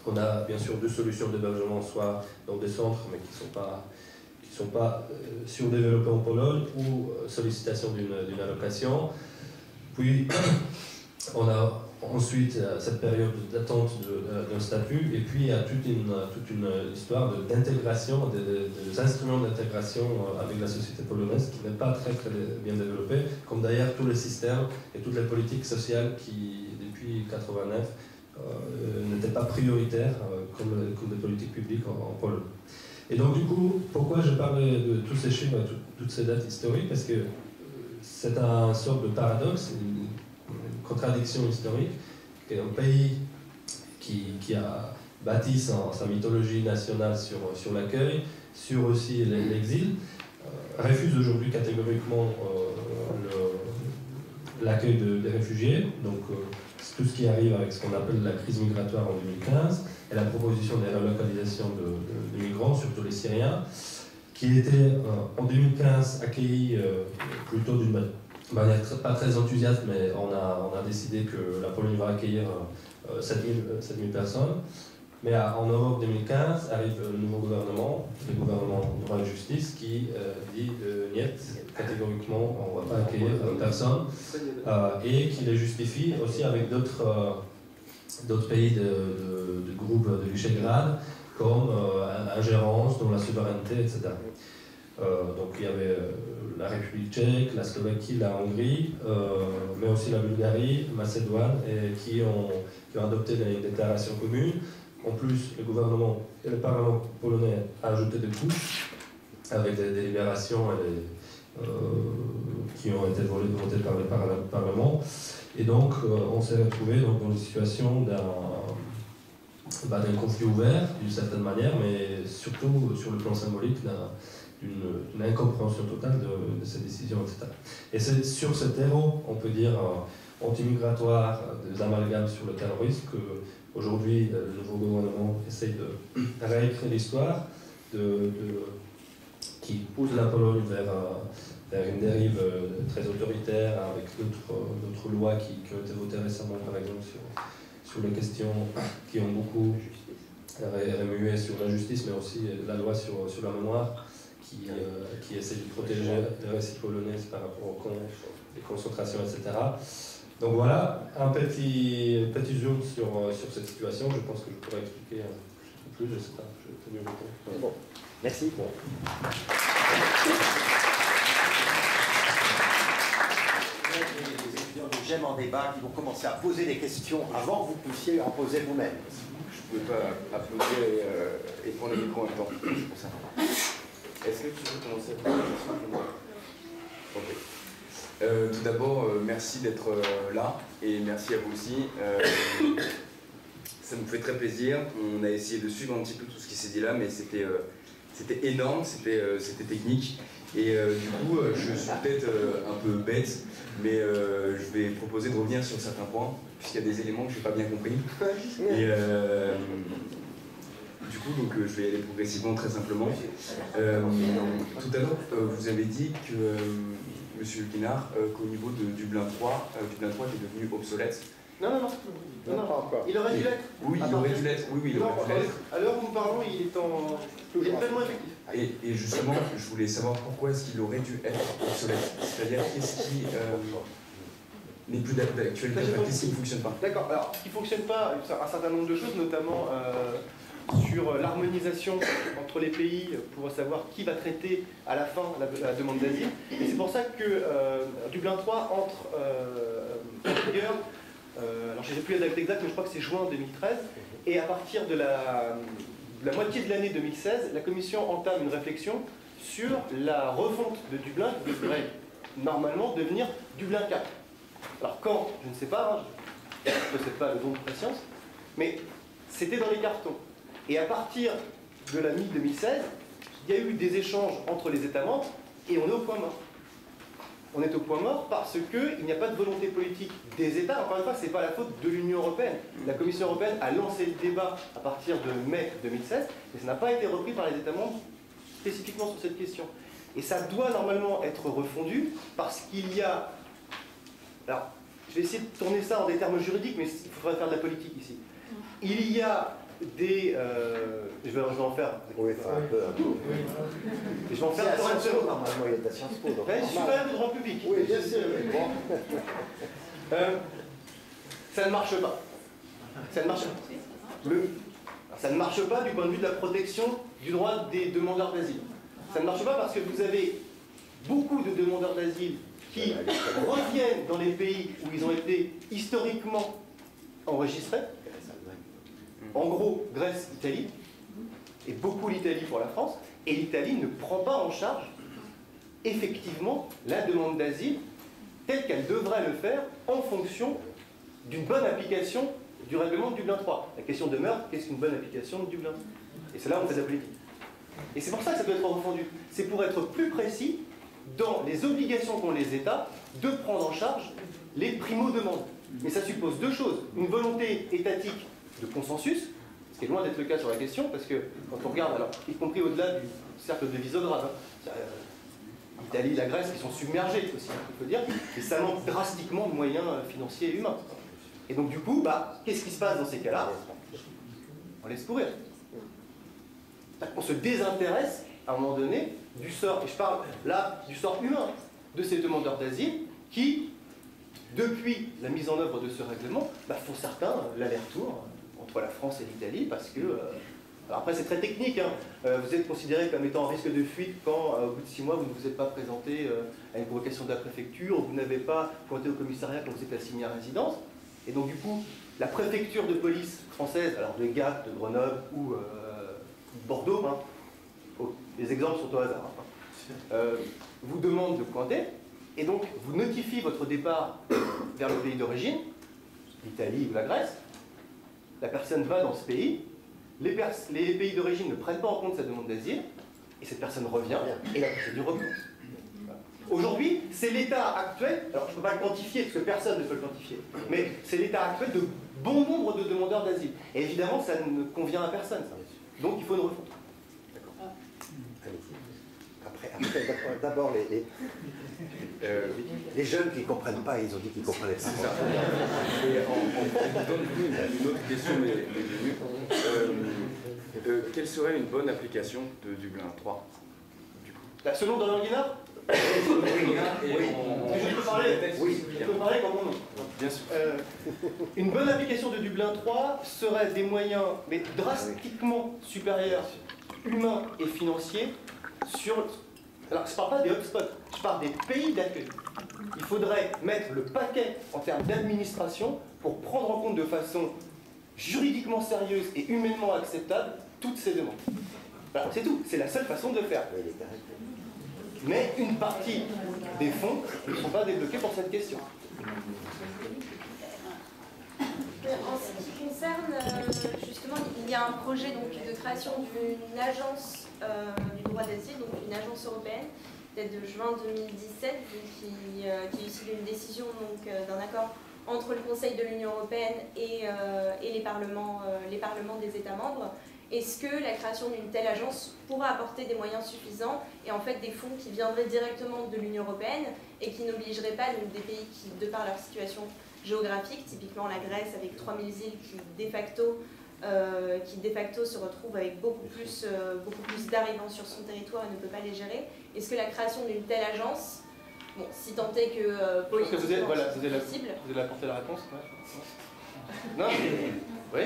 on a bien sûr deux solutions d'hébergement, soit dans des centres, mais qui ne sont pas surdéveloppés en Pologne, ou sollicitation d'une allocation. Puis on a ensuite cette période d'attente d'un statut, et puis il y a toute une histoire d'intégration, des instruments d'intégration avec la société polonaise qui n'est pas très, très bien développée, comme d'ailleurs tous les systèmes et toutes les politiques sociales qui, depuis 1989, n'étaient pas prioritaires comme des politiques publiques en Pologne. Et donc du coup, pourquoi je parlais de tous ces chiffres, toutes ces dates historiques? Parce que c'est un sorte de paradoxe, une contradiction historique, qu'un pays qui a bâti sa mythologie nationale sur l'accueil, sur aussi l'exil, refuse aujourd'hui catégoriquement l'accueil des réfugiés. Donc tout ce qui arrive avec ce qu'on appelle la crise migratoire en 2015 et la proposition des relocalisations de migrants, surtout les Syriens, qui étaient en 2015 accueillis plutôt d'une manière pas très enthousiaste, mais on a décidé que la Pologne va accueillir 7000 personnes. Mais en novembre 2015 arrive le nouveau gouvernement, le gouvernement droit et justice, qui dit niet, catégoriquement on ne va pas accueillir personne, et qui les justifie aussi avec d'autres pays de groupe de Visegrad, comme ingérence dans la souveraineté, etc. Donc il y avait la République tchèque, la Slovaquie, la Hongrie, mais aussi la Bulgarie, Macédoine, et qui ont adopté des déclarations communes. En plus, le gouvernement et le Parlement polonais ont ajouté des couches avec des délibérations qui ont été votées par le Parlement. Et donc, on s'est retrouvé dans une situation d'un conflit ouvert, d'une certaine manière, mais surtout sur le plan symbolique, d'une incompréhension totale de ces décisions, etc. Et c'est sur ce terreau, on peut dire, anti-migratoire, des amalgames sur le terrorisme, qu'aujourd'hui, le nouveau gouvernement essaye de réécrire l'histoire, qui pousse la Pologne vers une dérive très autoritaire, avec d'autres lois qui ont été votées récemment, par exemple, sur les questions qui ont beaucoup remué sur la justice, mais aussi la loi sur la mémoire, qui essaie de protéger les récits polonais par rapport aux camps, les concentrations, etc. Donc voilà, un petit zoom sur cette situation. Je pense que je pourrais expliquer un peu plus, je ne sais pas, je vais mieux répondre. Bon, merci. Bon. Les étudiants de GEM en débat qui vont commencer à poser des questions avant que vous puissiez en poser vous-même. Je ne pouvais pas applaudir et prendre le micro en même temps. C'est pour ça. Est-ce que tu veux commencer à poser des questions? Ok. Tout d'abord, merci d'être là et merci à vous aussi. Ça nous fait très plaisir. On a essayé de suivre un petit peu tout ce qui s'est dit là, mais c'était énorme, c'était technique. Et du coup, je suis peut-être un peu bête, mais je vais proposer de revenir sur certains points, puisqu'il y a des éléments que je n'ai pas bien compris. Et du coup, donc, je vais y aller progressivement, très simplement. Tout à l'heure, vous avez dit que, Monsieur Guinard, qu'au niveau de Dublin 3, Dublin 3 était devenu obsolète. Non, pas encore. Il aurait dû l'être. Oui, il aurait dû l'être. Oui, il aurait dû l'être. À l'heure où nous parlons, il est pleinement effectif. Et justement, je voulais savoir pourquoi est-ce qu'il aurait dû être obsolète. C'est-à-dire, qu'est-ce qui n'est plus d'actualité, qu'est-ce qui ne fonctionne pas? D'accord. Alors, ce qui ne fonctionne pas, un certain nombre de choses, notamment sur l'harmonisation entre les pays pour savoir qui va traiter à la fin la demande d'asile. Et c'est pour ça que Dublin 3 entre en vigueur. Alors je ne sais plus la date exacte, mais je crois que c'est juin 2013. Et à partir de la moitié de l'année 2016, la Commission entame une réflexion sur la refonte de Dublin, qui devrait normalement devenir Dublin 4. Alors quand, je ne sais pas, je ne possède pas le don de patience, mais c'était dans les cartons. Et à partir de la mi-2016, il y a eu des échanges entre les États membres et on est au point mort. On est au point mort parce qu'il n'y a pas de volonté politique des États. Encore une fois, ce n'est pas la faute de l'Union européenne. La Commission européenne a lancé le débat à partir de mai 2016, mais ça n'a pas été repris par les États membres spécifiquement sur cette question. Et ça doit normalement être refondu parce qu'il y a... Alors, je vais essayer de tourner ça en des termes juridiques, mais il faudrait faire de la politique ici. Il y a des... je vais en faire... Oui, enfin, un peu. Je vais en faire c'est Sciences Po, normalement, il est à Sciences Po. Je suis quand même de droit public. Oui, bien sûr. Bon. Ça ne marche pas. Ça ne marche pas. Ça ne marche pas du point de vue de la protection du droit des demandeurs d'asile. Ça ne marche pas parce que vous avez beaucoup de demandeurs d'asile qui reviennent dans les pays où ils ont été historiquement enregistrés. En gros, Grèce, Italie, et beaucoup l'Italie pour la France, et l'Italie ne prend pas en charge effectivement la demande d'asile telle qu'elle devrait le faire en fonction d'une bonne application du règlement de Dublin 3. La question demeure, qu'est-ce qu'une bonne application de Dublin 3? Et c'est là où on fait de la politique. Et c'est pour ça que ça doit être refondu. C'est pour être plus précis dans les obligations qu'ont les États de prendre en charge les primo-demandes. Mais ça suppose deux choses. Une volonté étatique de consensus, ce qui est loin d'être le cas sur la question, parce que quand on regarde, alors, y compris au-delà du cercle de Visegrad, l'Italie, la Grèce, qui sont submergés aussi, il faut dire, et ça manque drastiquement de moyens financiers et humains. Et donc du coup, qu'est-ce qui se passe dans ces cas-là? On laisse courir. On se désintéresse, à un moment donné, du sort, et je parle là du sort humain, de ces demandeurs d'asile qui, depuis la mise en œuvre de ce règlement, font certains l'aller-retour entre la France et l'Italie, parce que... alors après, c'est très technique, hein. Vous êtes considéré comme étant en risque de fuite quand, au bout de 6 mois, vous ne vous êtes pas présenté à une convocation de la préfecture, vous n'avez pas pointé au commissariat quand vous êtes assigné à résidence. Et donc, du coup, la préfecture de police française, alors de Gap, de Grenoble ou Bordeaux, les exemples sont au hasard, vous demande de pointer, et donc vous notifie votre départ vers le pays d'origine, l'Italie ou la Grèce. La personne va dans ce pays, les pays d'origine ne prennent pas en compte sa demande d'asile, et cette personne revient, et la procédure recommence. Aujourd'hui, c'est l'état actuel, alors je ne peux pas le quantifier, parce que personne ne peut le quantifier, mais c'est l'état actuel de bon nombre de demandeurs d'asile. Et évidemment, ça ne convient à personne, ça. Donc il faut une refonte. D'accord. Après, d'abord, les jeunes qui ne comprennent pas, ils ont dit qu'ils ne comprenaient pas. C'est ça. Et en donne une autre question, mais quelle serait une bonne application de Dublin 3 du coup? Selon Donald Guinard, Oui. je peux parler comme mon nom. Bien sûr. Une bonne application de Dublin 3 serait des moyens, mais drastiquement supérieurs, humains et financiers, sur... Alors, je ne parle pas des hotspots, je parle des pays d'accueil. Il faudrait mettre le paquet en termes d'administration pour prendre en compte de façon juridiquement sérieuse et humainement acceptable toutes ces demandes. Alors, c'est tout, c'est la seule façon de le faire. Mais une partie des fonds ne sont pas débloqués pour cette question. En ce qui concerne, justement, il y a un projet donc, de création d'une agence du droit d'asile, donc une agence européenne, date de juin 2017, qui est issue d'une décision d'un accord entre le Conseil de l'Union européenne et les parlements des États membres. Est-ce que la création d'une telle agence pourra apporter des moyens suffisants et en fait des fonds qui viendraient directement de l'Union européenne et qui n'obligeraient pas des pays qui, de par leur situation géographique, typiquement la Grèce avec 3000 îles qui de facto se retrouve avec beaucoup plus d'arrivants sur son territoire et ne peut pas les gérer. Est-ce que la création d'une telle agence, bon, si tant est que politiquement vous avez possible... Vous avez apporté la réponse? Non. Oui.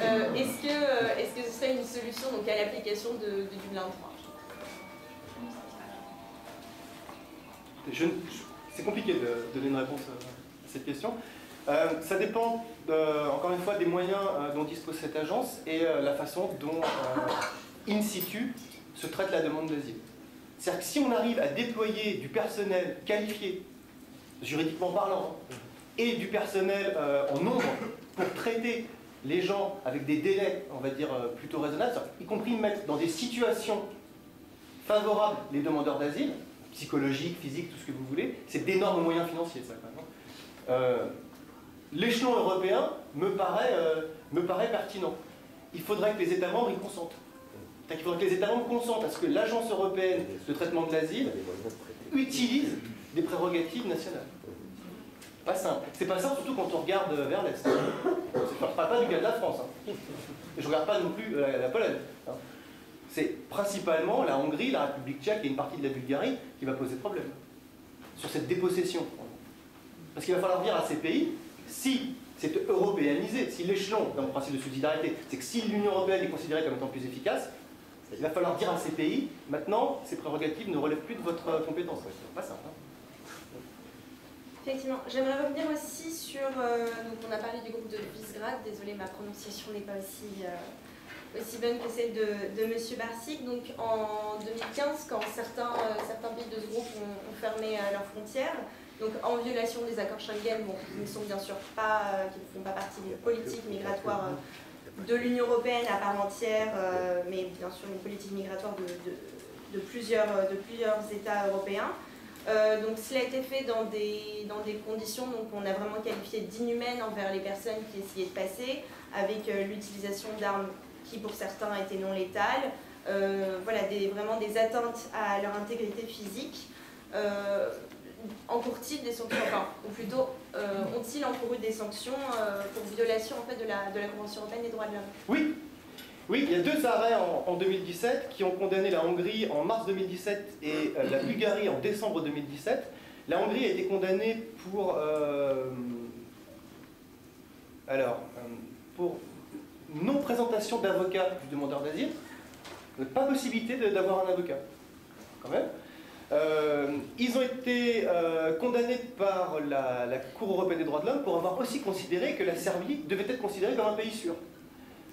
Est-ce que ce serait une solution donc, à l'application de Dublin 3? C'est compliqué de donner une réponse à cette question. Ça dépend, encore une fois, des moyens dont dispose cette agence et la façon dont, in situ, se traite la demande d'asile. C'est-à-dire que si on arrive à déployer du personnel qualifié, juridiquement parlant, et du personnel en nombre pour traiter les gens avec des délais, on va dire, plutôt raisonnables, y compris mettre dans des situations favorables les demandeurs d'asile, psychologiques, physiques, tout ce que vous voulez, c'est d'énormes moyens financiers, ça, quand même. L'échelon européen me paraît pertinent. Il faudrait que les États membres y consentent. Il faudrait que les États membres consentent à ce que l'Agence européenne de traitement de l'asile utilise des prérogatives nationales. Pas simple. C'est pas simple, surtout quand on regarde vers l'Est. Je ne parle pas du cas de la France. Et je ne regarde pas non plus la Pologne. C'est principalement la Hongrie, la République tchèque et une partie de la Bulgarie qui va poser problème sur cette dépossession. Parce qu'il va falloir dire à ces pays, si c'est européanisé, si l'échelon, dans le principe de subsidiarité, c'est que si l'Union européenne est considérée comme étant plus efficace, il va falloir dire à ces pays, maintenant, ces prérogatives ne relèvent plus de votre compétence. C'est pas simple. Effectivement. J'aimerais revenir aussi sur... donc on a parlé du groupe de Visegrad. Désolée, ma prononciation n'est pas aussi bonne que celle de M. Barsic. Donc en 2015, quand certains pays de ce groupe ont fermé leurs frontières, donc en violation des accords Schengen, bon, qui ne sont bien sûr pas, qui ne font pas partie de politique migratoire de l'Union européenne à part entière, mais bien sûr une politique migratoire de plusieurs États européens. Donc cela a été fait dans des conditions donc on a vraiment qualifié d'inhumaines envers les personnes qui essayaient de passer, avec l'utilisation d'armes qui pour certains étaient non létales, voilà, vraiment des atteintes à leur intégrité physique. Encourent-ils des sanctions, enfin, ou plutôt ont-ils encouru des sanctions pour violation en fait, de la Convention européenne des droits de l'homme? Oui, il y a deux arrêts en 2017 qui ont condamné la Hongrie en mars 2017 et la Bulgarie en décembre 2017. La Hongrie a été condamnée pour non-présentation d'avocat du demandeur d'asile, pas possibilité d'avoir un avocat, quand même. Ils ont été condamnés par la Cour européenne des droits de l'homme pour avoir aussi considéré que la Serbie devait être considérée comme un pays sûr.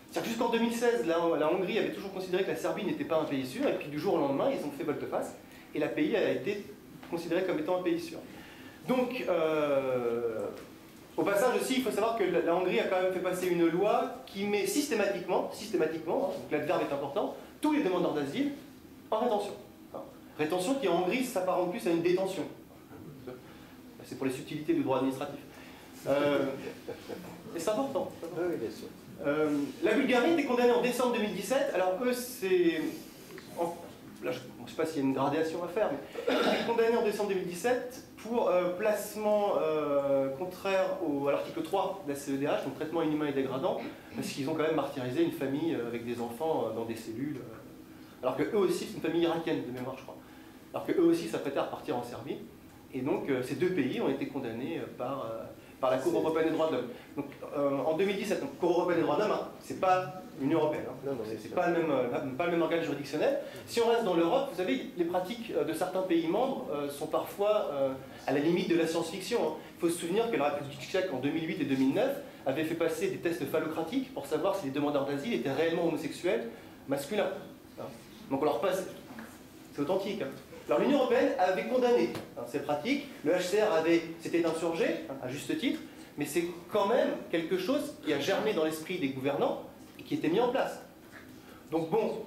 C'est-à-dire que jusqu'en 2016, la Hongrie avait toujours considéré que la Serbie n'était pas un pays sûr, et puis du jour au lendemain, ils ont fait volte-face, et la pays a été considérée comme étant un pays sûr. Donc, au passage aussi, il faut savoir que la Hongrie a quand même fait passer une loi qui met systématiquement, donc l'adverbe est important, tous les demandeurs d'asile en rétention. Rétention qui en Hongrie s'apparente plus à une détention. C'est pour les subtilités du droit administratif. Et c'est important. Oui, bien sûr. La Bulgarie était condamnée en décembre 2017, alors eux c'est... Là, je ne sais pas s'il y a une gradation à faire, mais ils étaient condamnés en décembre 2017 pour placement contraire à l'article 3 de la CEDH, donc traitement inhumain et dégradant, parce qu'ils ont quand même martyrisé une famille avec des enfants dans des cellules, alors que eux aussi, c'est une famille irakienne de mémoire je crois, alors que eux aussi s'apprêtaient à repartir en Serbie, et donc ces deux pays ont été condamnés par la Cour européenne des droits de l'homme. Donc en 2017, donc Cour européenne des droits de l'homme, c'est pas l'Union européenne, c'est pas le même organe juridictionnel. Si on reste dans l'Europe, vous savez, les pratiques de certains pays membres sont parfois à la limite de la science-fiction. Il faut se souvenir que la République tchèque en 2008 et 2009 avait fait passer des tests phallocratiques pour savoir si les demandeurs d'asile étaient réellement homosexuels masculins. Donc on leur passe, c'est authentique. Alors l'Union européenne avait condamné ces pratiques, le HCR s'était insurgé, à juste titre, mais c'est quand même quelque chose qui a germé dans l'esprit des gouvernants et qui était mis en place. Donc bon,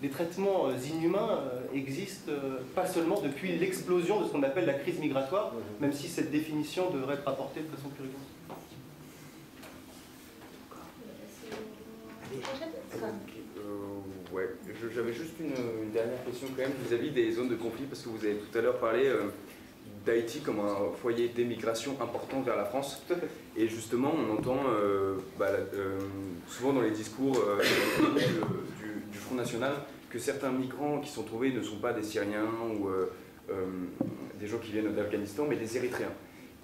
des traitements inhumains existent pas seulement depuis l'explosion de ce qu'on appelle la crise migratoire, même si cette définition devrait être apportée de façon plus rigoureuse. Ouais, j'avais juste une dernière question quand même vis-à-vis des zones de conflit, parce que vous avez tout à l'heure parlé d'Haïti comme un foyer d'émigration important vers la France. Et justement, on entend souvent dans les discours du Front National que certains migrants qui sont trouvés ne sont pas des Syriens ou des gens qui viennent d'Afghanistan, mais des Érythréens.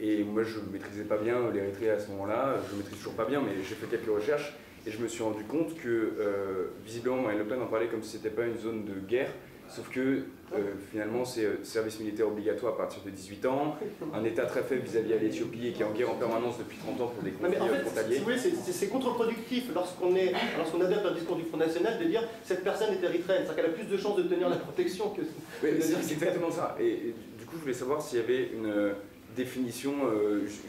Et moi, je ne maîtrisais pas bien l'Érythrée à ce moment-là, je ne maîtrise toujours pas bien, mais j'ai fait quelques recherches. Et je me suis rendu compte que, visiblement, Marine Le Pen en parlait comme si ce n'était pas une zone de guerre, sauf que, finalement, c'est service militaire obligatoire à partir de 18 ans, un État très faible vis-à-vis à l'Éthiopie et qui est en guerre en permanence depuis 30 ans pour des conflits frontaliers. Si vous voulez, c'est contre-productif lorsqu'on adopte un discours du Front National de dire cette personne est érythréenne, c'est-à-dire qu'elle a plus de chances d'obtenir la protection que... Oui, c'est exactement ça. Et du coup, je voulais savoir s'il y avait une définition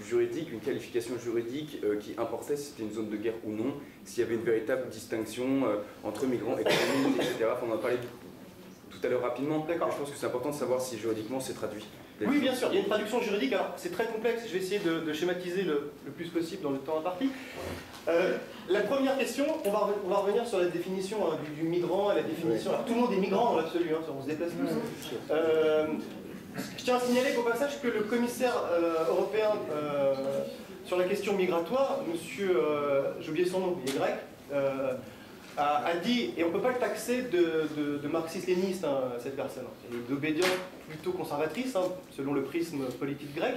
juridique, une qualification juridique qui importait si c'était une zone de guerre ou non, s'il y avait une véritable distinction entre migrants économiques, etc. Enfin, on en a parlé tout à l'heure rapidement, mais je pense que c'est important de savoir si juridiquement c'est traduit. Oui, bien sûr, il y a une traduction juridique, alors c'est très complexe, je vais essayer de schématiser le plus possible dans le temps imparti. La première question, on va revenir sur la définition du migrant, la définition... Alors tout le monde est migrant dans l'absolu, on se déplace tous. Je tiens à signaler au passage que le commissaire européen sur la question migratoire, monsieur, j'ai oublié son nom, il est grec, a dit, et on ne peut pas le taxer de marxiste-léniniste, cette personne, d'obédience plutôt conservatrice, selon le prisme politique grec,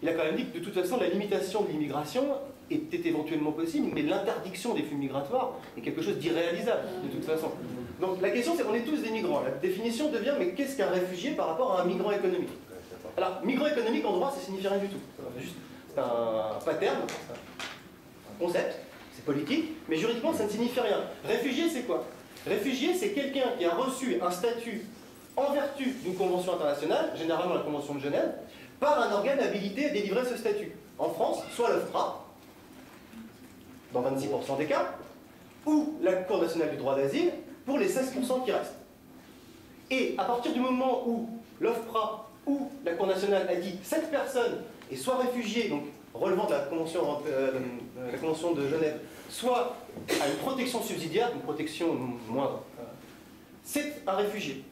il a quand même dit que de toute façon la limitation de l'immigration était éventuellement possible, mais l'interdiction des flux migratoires est quelque chose d'irréalisable, de toute façon. Donc la question c'est qu'on est tous des migrants. La définition devient, mais qu'est-ce qu'un réfugié par rapport à un migrant économique? Alors, migrant économique en droit, ça ne signifie rien du tout. C'est un pattern, un concept, c'est politique, mais juridiquement ça ne signifie rien. Réfugié c'est quoi? Réfugié c'est quelqu'un qui a reçu un statut en vertu d'une convention internationale, généralement la convention de Genève, par un organe habilité à délivrer ce statut. En France, soit l'OFPRA, dans 26% des cas, ou la Cour nationale du droit d'asile, pour les 16% qui restent. Et à partir du moment où l'OFPRA ou la Cour nationale a dit cette personne est soit réfugiée, donc relevant de la convention de Genève, soit à une protection subsidiaire, une protection moindre, c'est un réfugié.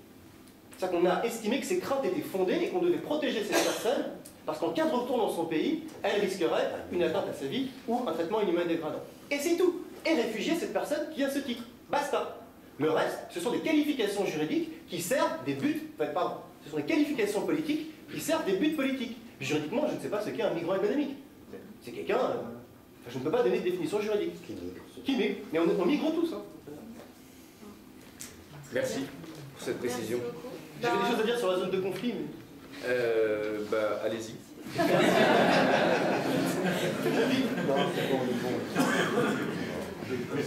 C'est-à-dire qu'on a estimé que ces craintes étaient fondées et qu'on devait protéger cette personne parce qu'en cas de retour dans son pays, elle risquerait une atteinte à sa vie ou un traitement inhumain dégradant. Et c'est tout. Et réfugié, cette personne qui a ce titre. Basta. Le reste, ce sont des qualifications juridiques qui servent des buts, pardon, ce sont des qualifications politiques qui servent des buts politiques. Juridiquement, je ne sais pas ce qu'est un migrant économique. C'est quelqu'un, je ne peux pas donner de définition juridique. Qui migre. Mais on migre tous. Merci pour cette précision. J'avais des choses à dire sur la zone de conflit, mais... allez-y.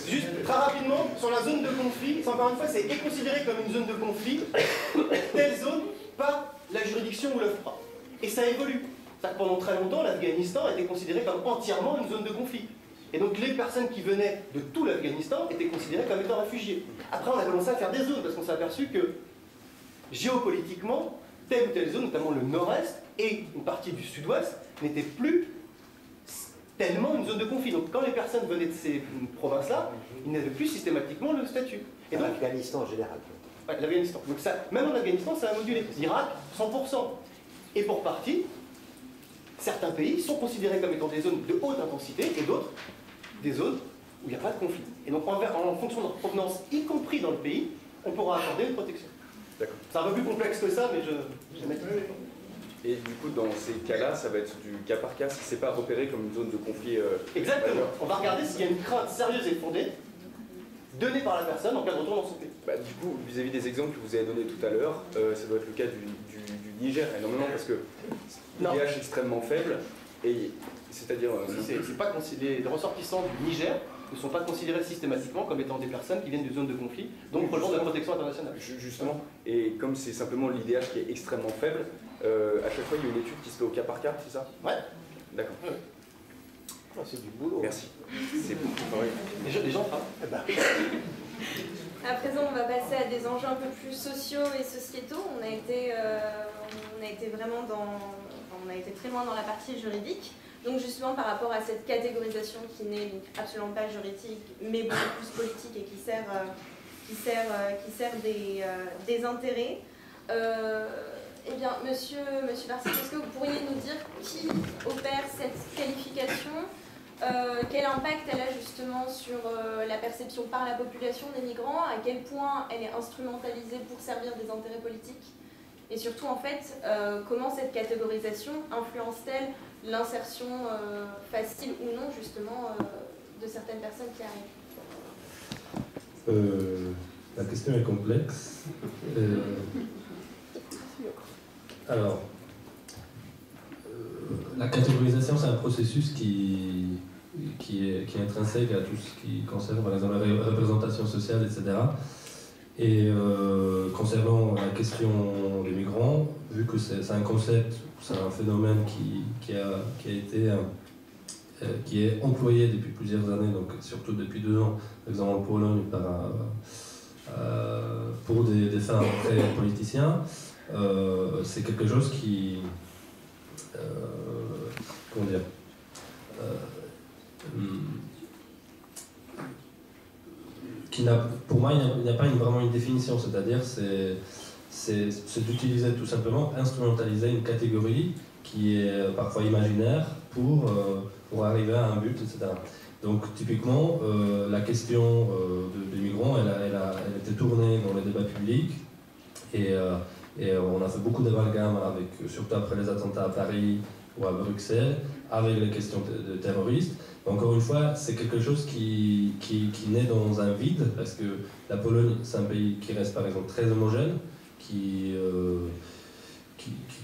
Juste très rapidement, sur la zone de conflit, encore une fois, c'est considéré comme une zone de conflit, telle zone par la juridiction ou l'OFPRA. Et ça évolue. Pendant très longtemps, l'Afghanistan était considéré comme entièrement une zone de conflit. Et donc les personnes qui venaient de tout l'Afghanistan étaient considérées comme étant réfugiés. Après, on a commencé à faire des zones, parce qu'on s'est aperçu que, géopolitiquement, telle ou telle zone, notamment le nord-est et une partie du sud-ouest, n'était plus tellement une zone de conflit. Donc quand les personnes venaient de ces provinces-là, ils n'avaient plus systématiquement le statut. Et donc l'Afghanistan en général. Ouais, l'Afghanistan. Donc ça, même en Afghanistan, ça a modulé. L'Irak, 100%. Et pour partie, certains pays sont considérés comme étant des zones de haute intensité et d'autres des zones où il n'y a pas de conflit. Et donc en fonction de leur provenance, y compris dans le pays, on pourra accorder une protection. D'accord. C'est un peu plus complexe que ça, mais je vais mettre... Et du coup, dans ces cas-là, ça va être du cas par cas, si c'est pas repéré comme une zone de conflit. Exactement. On va regarder s'il y a une crainte sérieuse et fondée donnée par la personne en cas de retour dans son pays. Du coup, vis-à-vis des exemples que vous avez donnés tout à l'heure, ça doit être le cas du Niger, énormément, parce que l'IDH est extrêmement faible, et c'est-à-dire... les ressortissants du Niger ne sont pas considérés systématiquement comme étant des personnes qui viennent d'une zone de conflit, donc relevant de la protection internationale. Justement, et comme c'est simplement l'IDH qui est extrêmement faible, à chaque fois il y a une étude qui se fait au cas par cas, c'est ça? Ouais. D'accord. Ouais. C'est du boulot. Merci. C'est beaucoup pareil. Les gens travaillent. À présent, on va passer à des enjeux un peu plus sociaux et sociétaux. On a été vraiment on a été très loin dans la partie juridique. Donc justement par rapport à cette catégorisation qui n'est donc absolument pas juridique, mais beaucoup plus politique et qui sert des intérêts. Eh bien, Monsieur Barsic, est-ce que vous pourriez nous dire qui opère cette qualification? Quel impact elle a justement sur la perception par la population des migrants? À quel point elle est instrumentalisée pour servir des intérêts politiques? Et surtout, en fait, comment cette catégorisation influence-t-elle l'insertion facile ou non, justement, de certaines personnes qui arrivent? La question est complexe. Alors, la catégorisation, c'est un processus qui est intrinsèque à tout ce qui concerne, par exemple, la représentation sociale, etc. Et concernant la question des migrants, vu que c'est un concept, c'est un phénomène qui est employé depuis plusieurs années, donc surtout depuis 2 ans, par exemple en Pologne, pour des fins très politiciens, c'est quelque chose qui... comment dire, pour moi, il n'y a pas vraiment une définition, c'est-à-dire c'est d'utiliser tout simplement, instrumentaliser une catégorie qui est parfois imaginaire pour arriver à un but, etc. Donc typiquement, la question des migrants, elle était tournée dans les débats publics et on a fait beaucoup d'amalgames, surtout après les attentats à Paris ou à Bruxelles, avec les questions de terroristes. Encore une fois, c'est quelque chose qui naît dans un vide, parce que la Pologne, c'est un pays qui reste par exemple très homogène, qui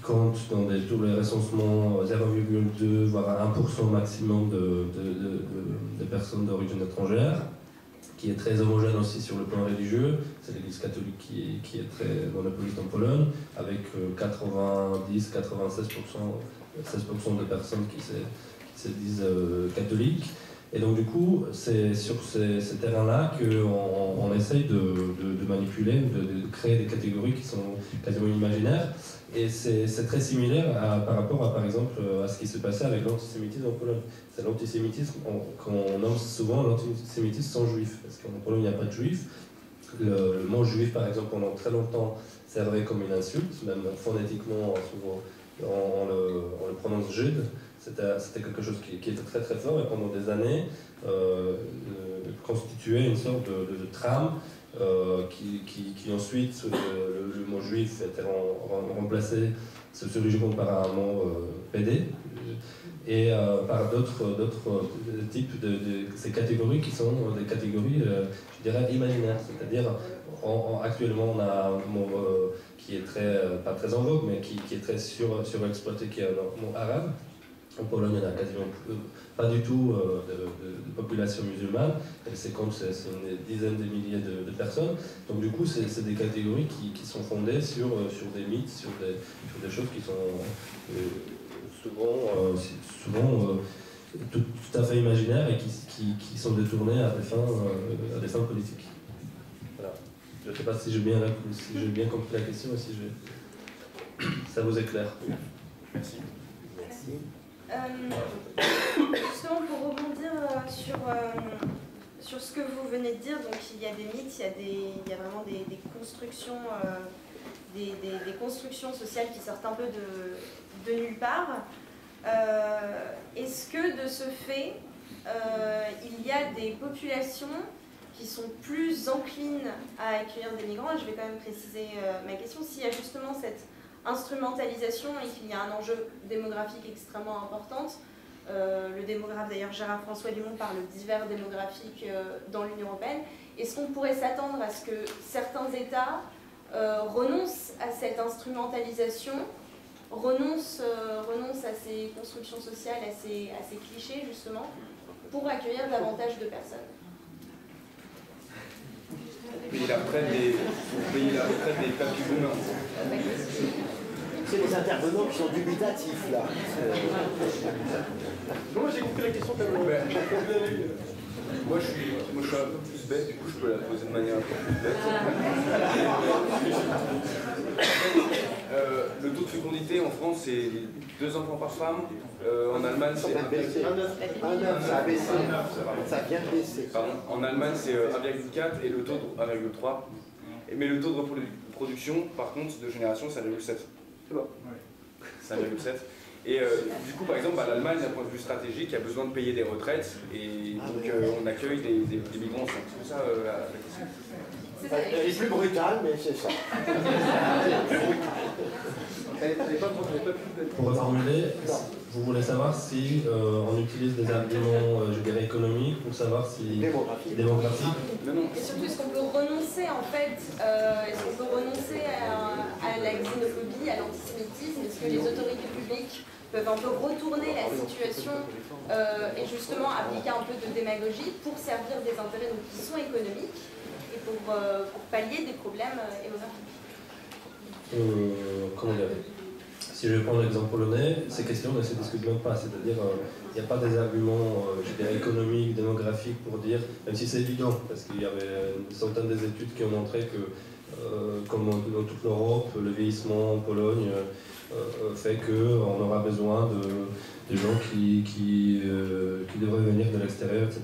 compte dans tous les recensements 0,2 voire 1% maximum de personnes d'origine étrangère, qui est très homogène aussi sur le plan religieux. C'est l'Église catholique qui est très monopoliste en Pologne, avec 16% de personnes qui se disent catholiques. Et donc du coup, c'est sur ces terrains-là qu'on essaye de manipuler, de créer des catégories qui sont quasiment imaginaires. Et c'est très similaire par rapport à, par exemple, à ce qui se passait avec l'antisémitisme en Pologne. C'est l'antisémitisme qu'on nomme souvent l'antisémitisme sans juif, parce qu'en Pologne il n'y a pas de juifs. Le mot juif, par exemple, pendant très longtemps servait comme une insulte, même phonétiquement, souvent on le prononce jude. C'était quelque chose qui était très très fort et pendant des années constituait une sorte de trame qui ensuite, le mot juif était remplacé sociologiquement par un mot PD et par d'autres types de ces catégories qui sont des catégories, je dirais, imaginaires. C'est-à-dire, actuellement, on a un mot qui est pas très en vogue, mais qui est très surexploité, qui est un mot arabe. En Pologne, il n'y en a quasiment pas du tout de population musulmane. C'est une dizaine de milliers de personnes. Donc du coup, c'est des catégories qui sont fondées sur des mythes, sur des choses qui sont souvent tout à fait imaginaires et qui sont détournées à des fins politiques. Voilà. Je ne sais pas si j'ai bien compris la question et si ça vous éclaire. Merci. Merci. Justement, pour rebondir sur ce que vous venez de dire, donc il y a des mythes, il y a vraiment des constructions, des constructions sociales qui sortent un peu de nulle part. Est-ce que de ce fait, il y a des populations qui sont plus enclines à accueillir des migrants? Je vais quand même préciser ma question. S'il y a justement cette instrumentalisation et qu'il y a un enjeu démographique extrêmement important. Le démographe d'ailleurs Gérard François Dumont parle de divers démographiques dans l'Union européenne. Est-ce qu'on pourrait s'attendre à ce que certains États renoncent à cette instrumentalisation, renoncent à ces constructions sociales, à ces clichés justement, pour accueillir davantage de personnes? Payer la retraite des papy boomers. C'est les intervenants qui sont dubitatifs là. Moi j'ai compris la question comme Moi je suis un peu plus bête, du coup je peux la poser de manière un peu plus bête. Le taux de fécondité en France c'est 2 enfants par femme. En Allemagne c'est 1,9. Ça a baissé. Ça vient de baisser. Pardon. En Allemagne c'est 1,4 et le taux de 1,3. Mais le taux de reproduction par contre de génération c'est 1,7. C'est bon. C'est 1,7. Et du coup, par exemple, l'Allemagne, d'un point de vue stratégique, a besoin de payer des retraites et donc on accueille des migrants. C'est ça la question. Elle est plus brutale, mais c'est ça. Pour reformuler, vous voulez savoir si on utilise des arguments, je dirais, économiques pour savoir si... Démographiques. Et surtout, est-ce qu'on peut renoncer, en fait, est-ce qu'on peut renoncer à la xénophobie, à l'antisémitisme? Est-ce que les autorités publiques peuvent un peu retourner la situation et justement appliquer un peu de démagogie pour servir des intérêts qui sont économiques et pour pallier des problèmes démographiques? Comment dire? Si je vais prendre l'exemple polonais, ces questions ne se discutent même pas. C'est-à-dire, il n'y a pas des arguments, je dirais, économiques, démographiques pour dire, même si c'est évident, parce qu'il y avait une centaine d'études qui ont montré que, comme dans toute l'Europe, le vieillissement en Pologne fait qu'on aura besoin de gens qui devraient venir de l'extérieur, etc.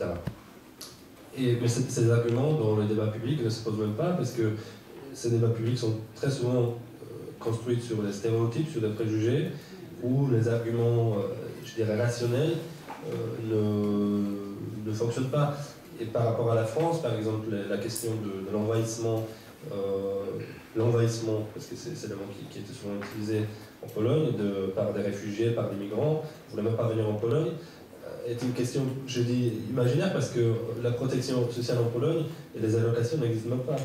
Mais ces arguments dans le débat public ne se posent même pas, parce que ces débats publics sont très souvent construits sur des stéréotypes, sur des préjugés, où les arguments, je dirais, rationnels ne fonctionnent pas. Et par rapport à la France, par exemple, la question de l'envahissement, parce que c'est le mot qui était souvent utilisé en Pologne, par des réfugiés, par des migrants, ne voulaient même pas venir en Pologne, est une question, je dis, imaginaire, parce que la protection sociale en Pologne et les allocations n'existent même pas.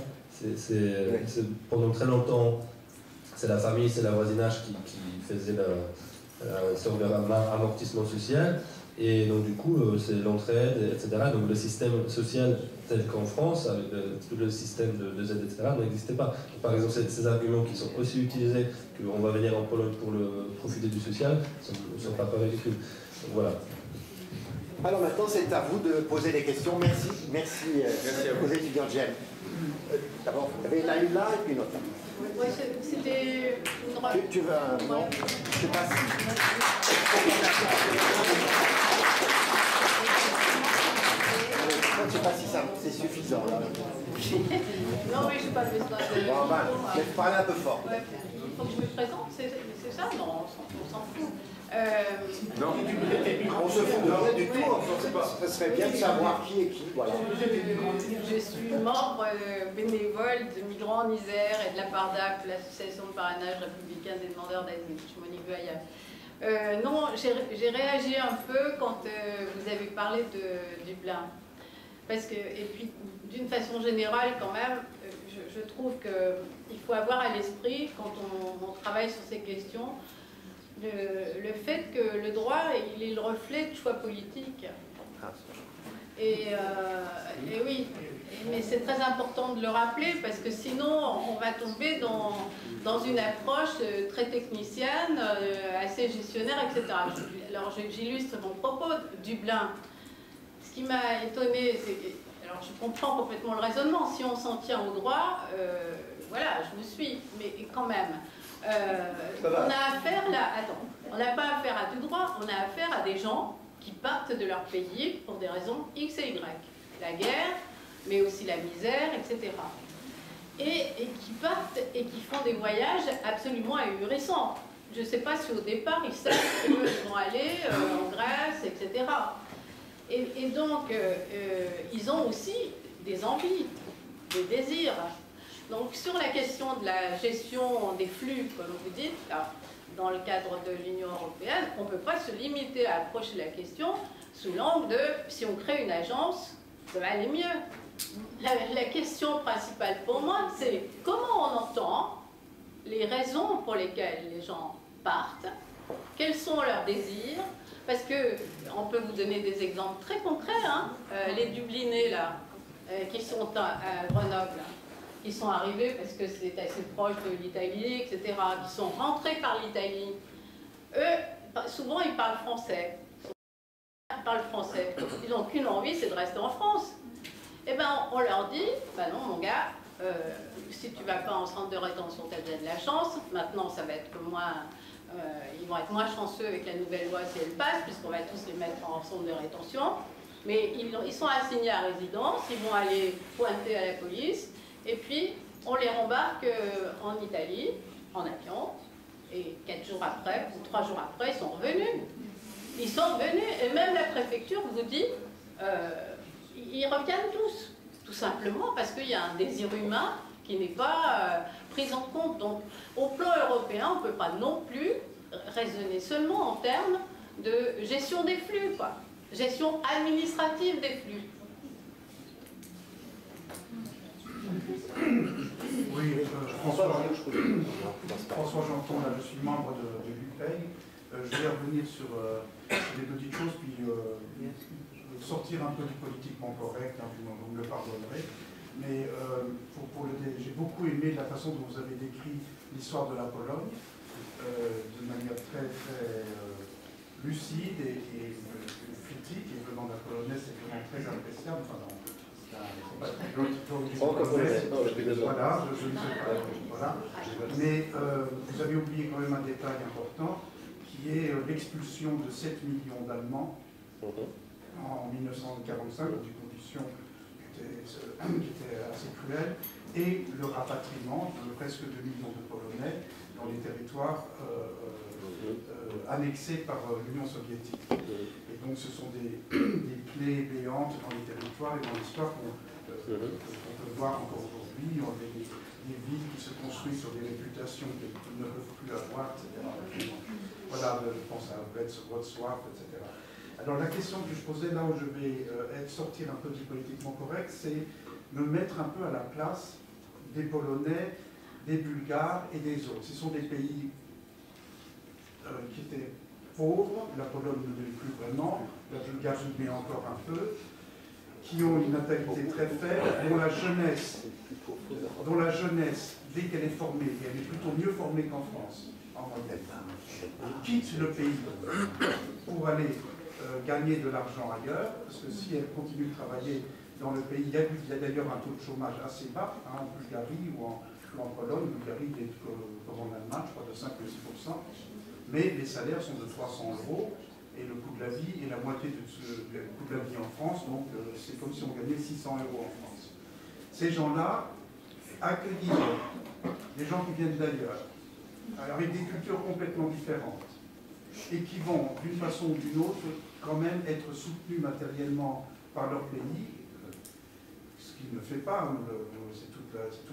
Pendant très longtemps, c'est la famille, c'est le voisinage qui faisait la sorte d'amortissement social. Et donc du coup, c'est l'entraide, etc. Donc le système social tel qu'en France, avec tout le système de Z, etc., n'existait pas. Donc, par exemple, ces arguments qui sont aussi utilisés, qu'on va venir en Pologne pour profiter du social, ne sont pas véhiculés. Donc voilà. Alors maintenant, c'est à vous de poser des questions. Merci aux étudiants de GEM. D'abord, il y en a une là et puis une autre là. Oui, c'était une... Tu veux un... Non, je sais pas si... Je ne sais pas si c'est suffisant là. Non, mais je n'ai pas besoin de... Bon, ben, je vais parler un peu fort. Ouais. Il faut que je me présente, c'est ça? Non, on s'en fout. Non, on se fout de rien du tout. Ça serait bien de savoir qui est qui. Voilà. Je suis membre bénévole de Migrants en Isère et de la PARDAP, l'association de parrainage républicain des demandeurs d'asile. Je suis Monique Veilla. Non, j'ai réagi un peu quand vous avez parlé de Dublin. Parce que, et puis, d'une façon générale, quand même, je trouve qu'il faut avoir à l'esprit, quand on travaille sur ces questions, le fait que le droit, il est le reflet de choix politiques. Et oui, mais c'est très important de le rappeler, parce que sinon, on va tomber dans une approche très technicienne, assez gestionnaire, etc. Alors, j'illustre mon propos. Dublin. Ce qui m'a étonnée, c'est que, alors je comprends complètement le raisonnement, si on s'en tient au droit, voilà, je me suis, mais quand même, on a affaire là, attends, on n'a pas affaire à du droit, on a affaire à des gens qui partent de leur pays pour des raisons X et Y, la guerre, mais aussi la misère, etc. Et qui partent et qui font des voyages absolument ahurissants. Je ne sais pas si au départ ils savent qu'ils vont aller en Grèce, etc. Et donc, ils ont aussi des envies, des désirs. Donc, sur la question de la gestion des flux, comme vous dites, là, dans le cadre de l'Union européenne, on ne peut pas se limiter à approcher la question sous l'angle de si on crée une agence, ça va aller mieux. La question principale pour moi, c'est comment on entend les raisons pour lesquelles les gens partent, quels sont leurs désirs. Parce qu'on peut vous donner des exemples très concrets, hein. Les Dublinés, là, qui sont à Grenoble, qui sont arrivés parce que c'est assez proche de l'Italie, etc., qui sont rentrés par l'Italie. Eux, souvent, ils parlent français. parlent français. Ils n'ont qu'une envie, c'est de rester en France. Eh bien, on leur dit, ben non, mon gars, si tu ne vas pas en centre de rétention, tu as déjà de la chance. Maintenant, ça va être moins... ils vont être moins chanceux avec la nouvelle loi si elle passe, puisqu'on va tous les mettre en centre de rétention. Mais ils sont assignés à résidence, ils vont aller pointer à la police, et puis on les rembarque en Italie, en avion, et 4 jours après, ou 3 jours après, ils sont revenus. Ils sont revenus, et même la préfecture vous dit, ils reviennent tous, tout simplement parce qu'il y a un désir humain qui n'est pas pris en compte. Donc, au plan européen, on ne peut pas non plus raisonner seulement en termes de gestion des flux, quoi. Gestion administrative des flux. Oui, François Janton, là, je suis membre de l'UPEI. Je vais revenir sur des petites choses, puis sortir un peu du politiquement correct, hein, vous me le pardonnerez. Mais j'ai beaucoup aimé la façon dont vous avez décrit l'histoire de la Pologne, de manière très, très lucide et critique, et venant de la polonaise, c'est vraiment très appréciable. Enfin, non, voilà, je ne sais pas. Voilà. Mais vous avez oublié quand même un détail important, qui est l'expulsion de 7 millions d'Allemands en 1945, dans des conditions qui étaient assez cruelles, et le rapatriement de presque 2 millions de Polonais dans les territoires annexés par l'Union soviétique. Et donc ce sont des plaies béantes dans les territoires et dans l'histoire qu'on peut voir encore aujourd'hui. On a des villes qui se construisent sur des réputations qu'elles ne peuvent plus avoir, etc. Voilà, je pense à Wrocław, etc. Alors la question que je posais là où je vais sortir un peu du politiquement correct, c'est me mettre un peu à la place des Polonais, des Bulgares et des autres. Ce sont des pays qui étaient pauvres, la Pologne ne l'est plus vraiment, la Bulgarie l'est encore un peu, qui ont une natalité très faible, dont la jeunesse, dès qu'elle est formée, et elle est plutôt mieux formée qu'en France, en moyenne, quitte le pays pour aller gagner de l'argent ailleurs, parce que si elle continue de travailler dans le pays, il y a d'ailleurs un taux de chômage assez bas, hein, en Bulgarie ou en Pologne. Bulgarie est comme en Allemagne, je crois, de 5 ou 6%, mais les salaires sont de 300 €, et le coût de la vie est la moitié du coût de la vie en France, donc c'est comme si on gagnait 600 € en France. Ces gens-là accueillir des gens qui viennent d'ailleurs, avec des cultures complètement différentes, et qui vont, d'une façon ou d'une autre, quand même être soutenus matériellement par leur pays, ce qu'il ne fait pas, hein, c'est tout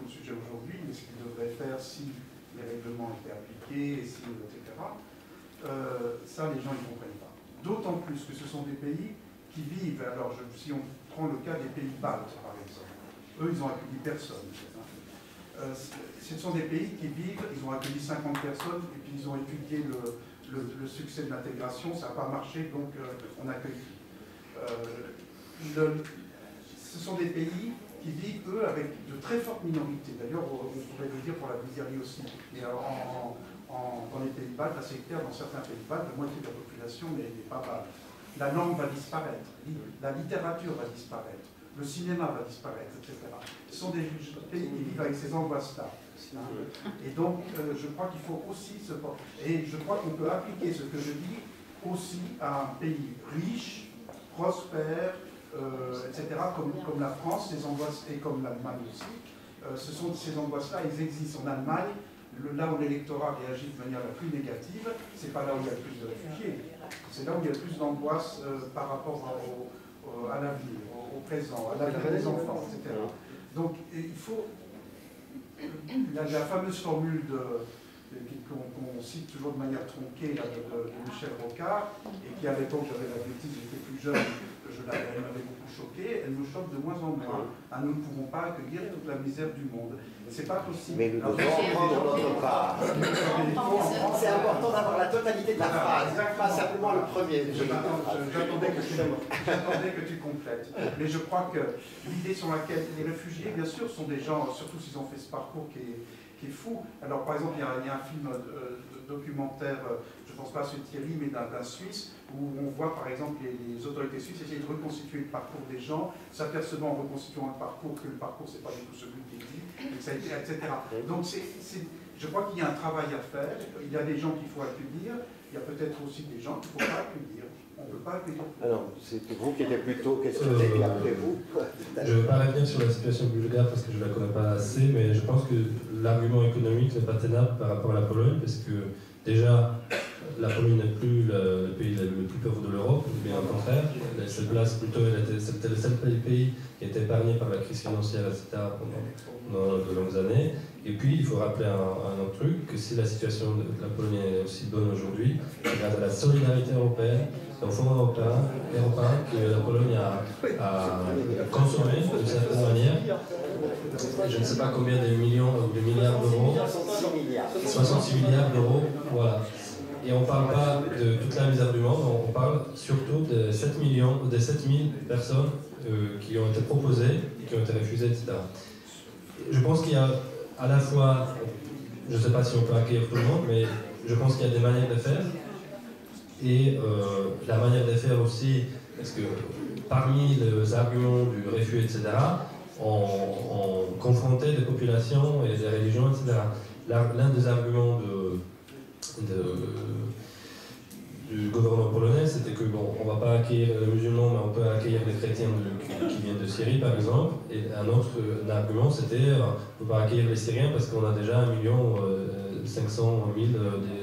le sujet aujourd'hui, mais ce qu'il devrait faire si les règlements étaient appliqués, etc. Ça, les gens ne comprennent pas. D'autant plus que ce sont des pays qui vivent, alors si on prend le cas des pays baltes, par exemple, eux, ils ont accueilli personne. Ce sont des pays qui vivent, ils ont accueilli 50 personnes, et puis ils ont étudié le succès de l'intégration, ça n'a pas marché, donc on accueille. Ce sont des pays qui vivent, eux, avec de très fortes minorités. D'ailleurs, on pourrait le dire pour la Bulgarie aussi. Et dans les pays baltes, assez clair, dans certains pays baltes, la moitié de la population n'est pas balte. La langue va disparaître, la littérature va disparaître, le cinéma va disparaître, etc. Ce sont des pays qui vivent avec ces angoisses-là. Et donc, je crois qu'il faut aussi se... Et je crois qu'on peut appliquer ce que je dis aussi à un pays riche, prospère, etc., comme la France, ces angoisses, et comme l'Allemagne aussi. Ces angoisses-là, elles existent en Allemagne. Là où l'électorat réagit de manière la plus négative, c'est pas là où il y a le plus de réfugiés. C'est là où il y a le plus d'angoisse par rapport à l'avenir, au présent, à l'avenir des enfants, etc. Donc, il faut... La fameuse formule qu'on cite toujours de manière tronquée là, de Michel Rocard, et qui à l'époque, j'avais la bêtise, j'étais plus jeune, elle m'avait beaucoup choqué, elle nous choque de moins en moins. Nous ne pouvons pas accueillir toute la misère du monde. C'est pas possible. Mais nous devons prendre notre part. C'est important d'avoir la totalité de la phrase, pas simplement le premier. J'attendais que tu complètes. Mais je crois que l'idée sur laquelle les réfugiés, bien sûr, sont des gens, surtout s'ils ont fait ce parcours qui qui est fou. Alors par exemple, il y a un film documentaire, je ne pense pas à celui de Thierry, mais d'un Suisse, où on voit par exemple les autorités suisses essayer de reconstituer le parcours des gens, s'apercevant en reconstituant le parcours que le parcours c'est pas du tout celui qui dit, etc. Donc je crois qu'il y a un travail à faire, il y a des gens qu'il faut accueillir, il y a peut-être aussi des gens qu'il ne faut pas accueillir. On ne peut pas accueillir. Alors, c'était vous qui étiez plutôt questionné, et après vous. Je ne vais pas revenir sur la situation bulgare parce que je ne la connais pas assez, mais je pense que l'argument économique n'est pas tenable par rapport à la Pologne, parce que déjà, la Pologne n'est plus le pays le plus pauvre de l'Europe, bien au contraire. Elle se place plutôt, c'était le seul pays qui était épargné par la crise financière, etc. pendant de longues années. Et puis, il faut rappeler un autre truc, que si la situation de la Pologne est aussi bonne aujourd'hui, c'est grâce à la solidarité européenne, au Fonds européen que la Pologne a consommé d'une certaine manière. Je ne sais pas combien de millions ou de milliards d'euros. 66 milliards d'euros, voilà. Et on ne parle pas de toute la misère du monde, on parle surtout de 7 000 personnes qui ont été proposées, qui ont été refusées, etc. Je pense qu'il y a à la fois, je ne sais pas si on peut accueillir tout le monde, mais je pense qu'il y a des manières de faire. Et la manière de faire aussi, parce que parmi les arguments du refus, etc., on confrontait des populations et des religions, etc. L'un des arguments du gouvernement polonais, c'était que bon, on ne va pas accueillir les musulmans, mais on peut accueillir les chrétiens qui viennent de Syrie, par exemple. Et un autre argument, c'était on ne peut pas accueillir les Syriens parce qu'on a déjà 1 500 000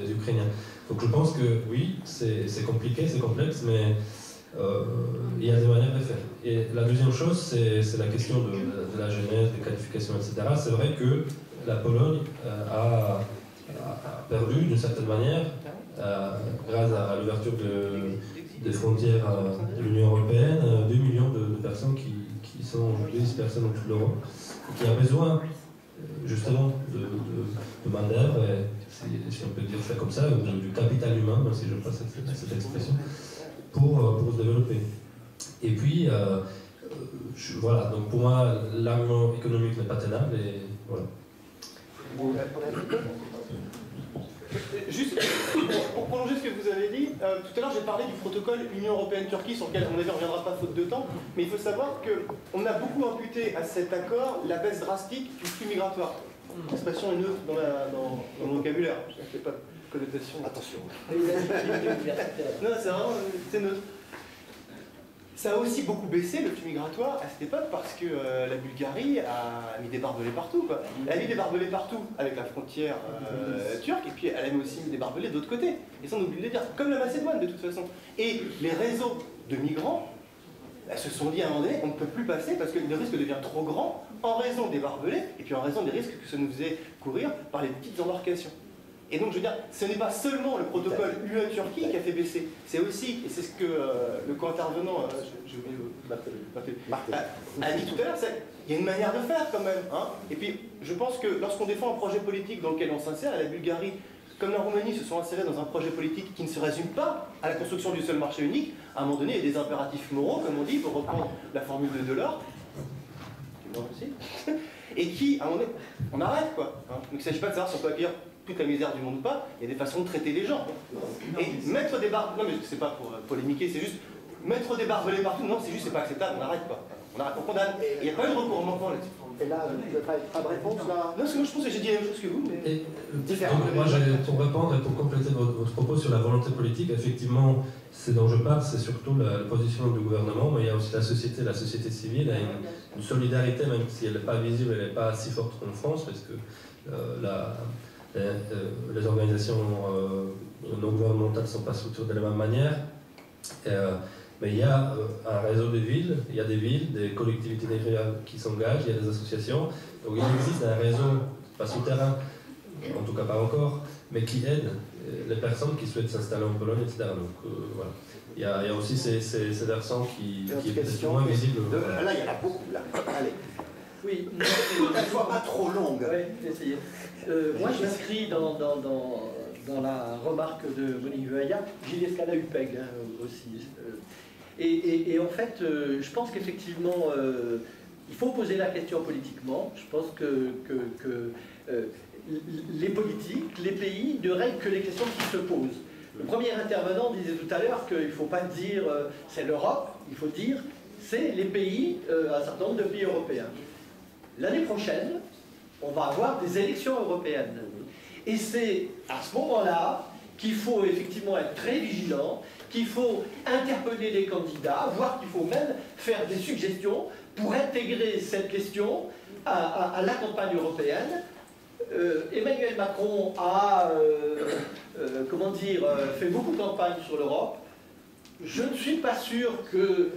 des Ukrainiens. Donc je pense que oui, c'est compliqué, c'est complexe, mais il y a des manières de faire. Et la deuxième chose, c'est la question de la jeunesse, des qualifications, etc. C'est vrai que la Pologne a perdu d'une certaine manière, grâce à l'ouverture des frontières de l'Union européenne, 2 millions de personnes qui sont aujourd'hui dispersées dans toute l'Europe, et qui a besoin justement de main-d'œuvre, si on peut dire ça comme ça, du capital humain, si je passe cette expression, pour se développer. Et puis, voilà, donc pour moi, l'argument économique n'est pas tenable, et voilà. Juste pour prolonger ce que vous avez dit, tout à l'heure j'ai parlé du protocole Union Européenne-Turquie sur lequel, à mon avis, on ne reviendra pas faute de temps, mais il faut savoir qu'on a beaucoup imputé à cet accord la baisse drastique du flux migratoire. L'expression est neutre dans le vocabulaire, je ne fais pas de connotation. Attention. Non, c'est vraiment, c'est neutre. Ça a aussi beaucoup baissé le flux migratoire à cette époque parce que la Bulgarie a mis des barbelés partout, quoi. Elle a mis des barbelés partout avec la frontière turque, et puis elle a aussi mis des barbelés de l'autre côté. Et ça on oublie de le dire, comme la Macédoine de toute façon. Et les réseaux de migrants se sont dit à un moment donné, on ne peut plus passer parce que le risque devient trop grand en raison des barbelés et puis en raison des risques que ça nous faisait courir par les petites embarcations. Et donc, je veux dire, ce n'est pas seulement le protocole UE-Turquie qui a fait baisser, c'est aussi, et c'est ce que le co-intervenant, a dit tout à l'heure, il y a une manière de faire quand même. Hein. Et puis, je pense que lorsqu'on défend un projet politique dans lequel on s'insère, la Bulgarie, comme la Roumanie, se sont insérés dans un projet politique qui ne se résume pas à la construction du seul marché unique, à un moment donné, il y a des impératifs moraux, comme on dit, pour reprendre la formule de Delors, et qui, à un moment donné, on arrête, quoi. Hein. Donc, il ne s'agit pas de savoir si on peut accueillir toute la misère du monde ou pas, il y a des façons de traiter les gens. Et mettre des barbelés, non mais c'est pas pour polémiquer, c'est juste mettre des barbelés partout, non c'est juste, c'est pas acceptable, on arrête pas. On arrête, on condamne. Il n'y a pas eu de recours manquant là-dessus. Et là, vous n'avez pas de réponse là? Non, parce que moi je pense que j'ai dit la même chose que vous, mais différemment. Moi, pour répondre et pour compléter votre propos sur la volonté politique, effectivement, ce dont je parle, c'est surtout le positionnement du gouvernement, mais il y a aussi la société civile a une solidarité, même si elle n'est pas visible, elle n'est pas si forte qu'en France, parce que les organisations non gouvernementales ne sont pas structurées de la même manière. Mais il y a un réseau de villes, il y a des villes, des collectivités territoriales qui s'engagent, il y a des associations. Donc il existe un réseau, pas souterrain, en tout cas pas encore, mais qui aide les personnes qui souhaitent s'installer en Pologne, etc. Donc voilà. Il y a aussi ces versants qui est moins visible. Là, il y en a beaucoup. Là. Allez. Oui. Une fois pas trop longue. Oui, essayez. Moi, je m'inscris dans la remarque de Monique Veilla, Gilles Escala-Upeg aussi. Et en fait, je pense qu'effectivement, il faut poser la question politiquement. Je pense que les politiques, les pays ne règlent que les questions qui se posent. Le premier intervenant disait tout à l'heure qu'il ne faut pas dire c'est l'Europe, il faut dire c'est les pays, un certain nombre de pays européens. L'année prochaine, on va avoir des élections européennes. Et c'est à ce moment-là qu'il faut effectivement être très vigilant, qu'il faut interpeller les candidats, voire qu'il faut même faire des suggestions pour intégrer cette question à la campagne européenne. Emmanuel Macron a fait beaucoup de campagne sur l'Europe. Je ne suis pas sûr que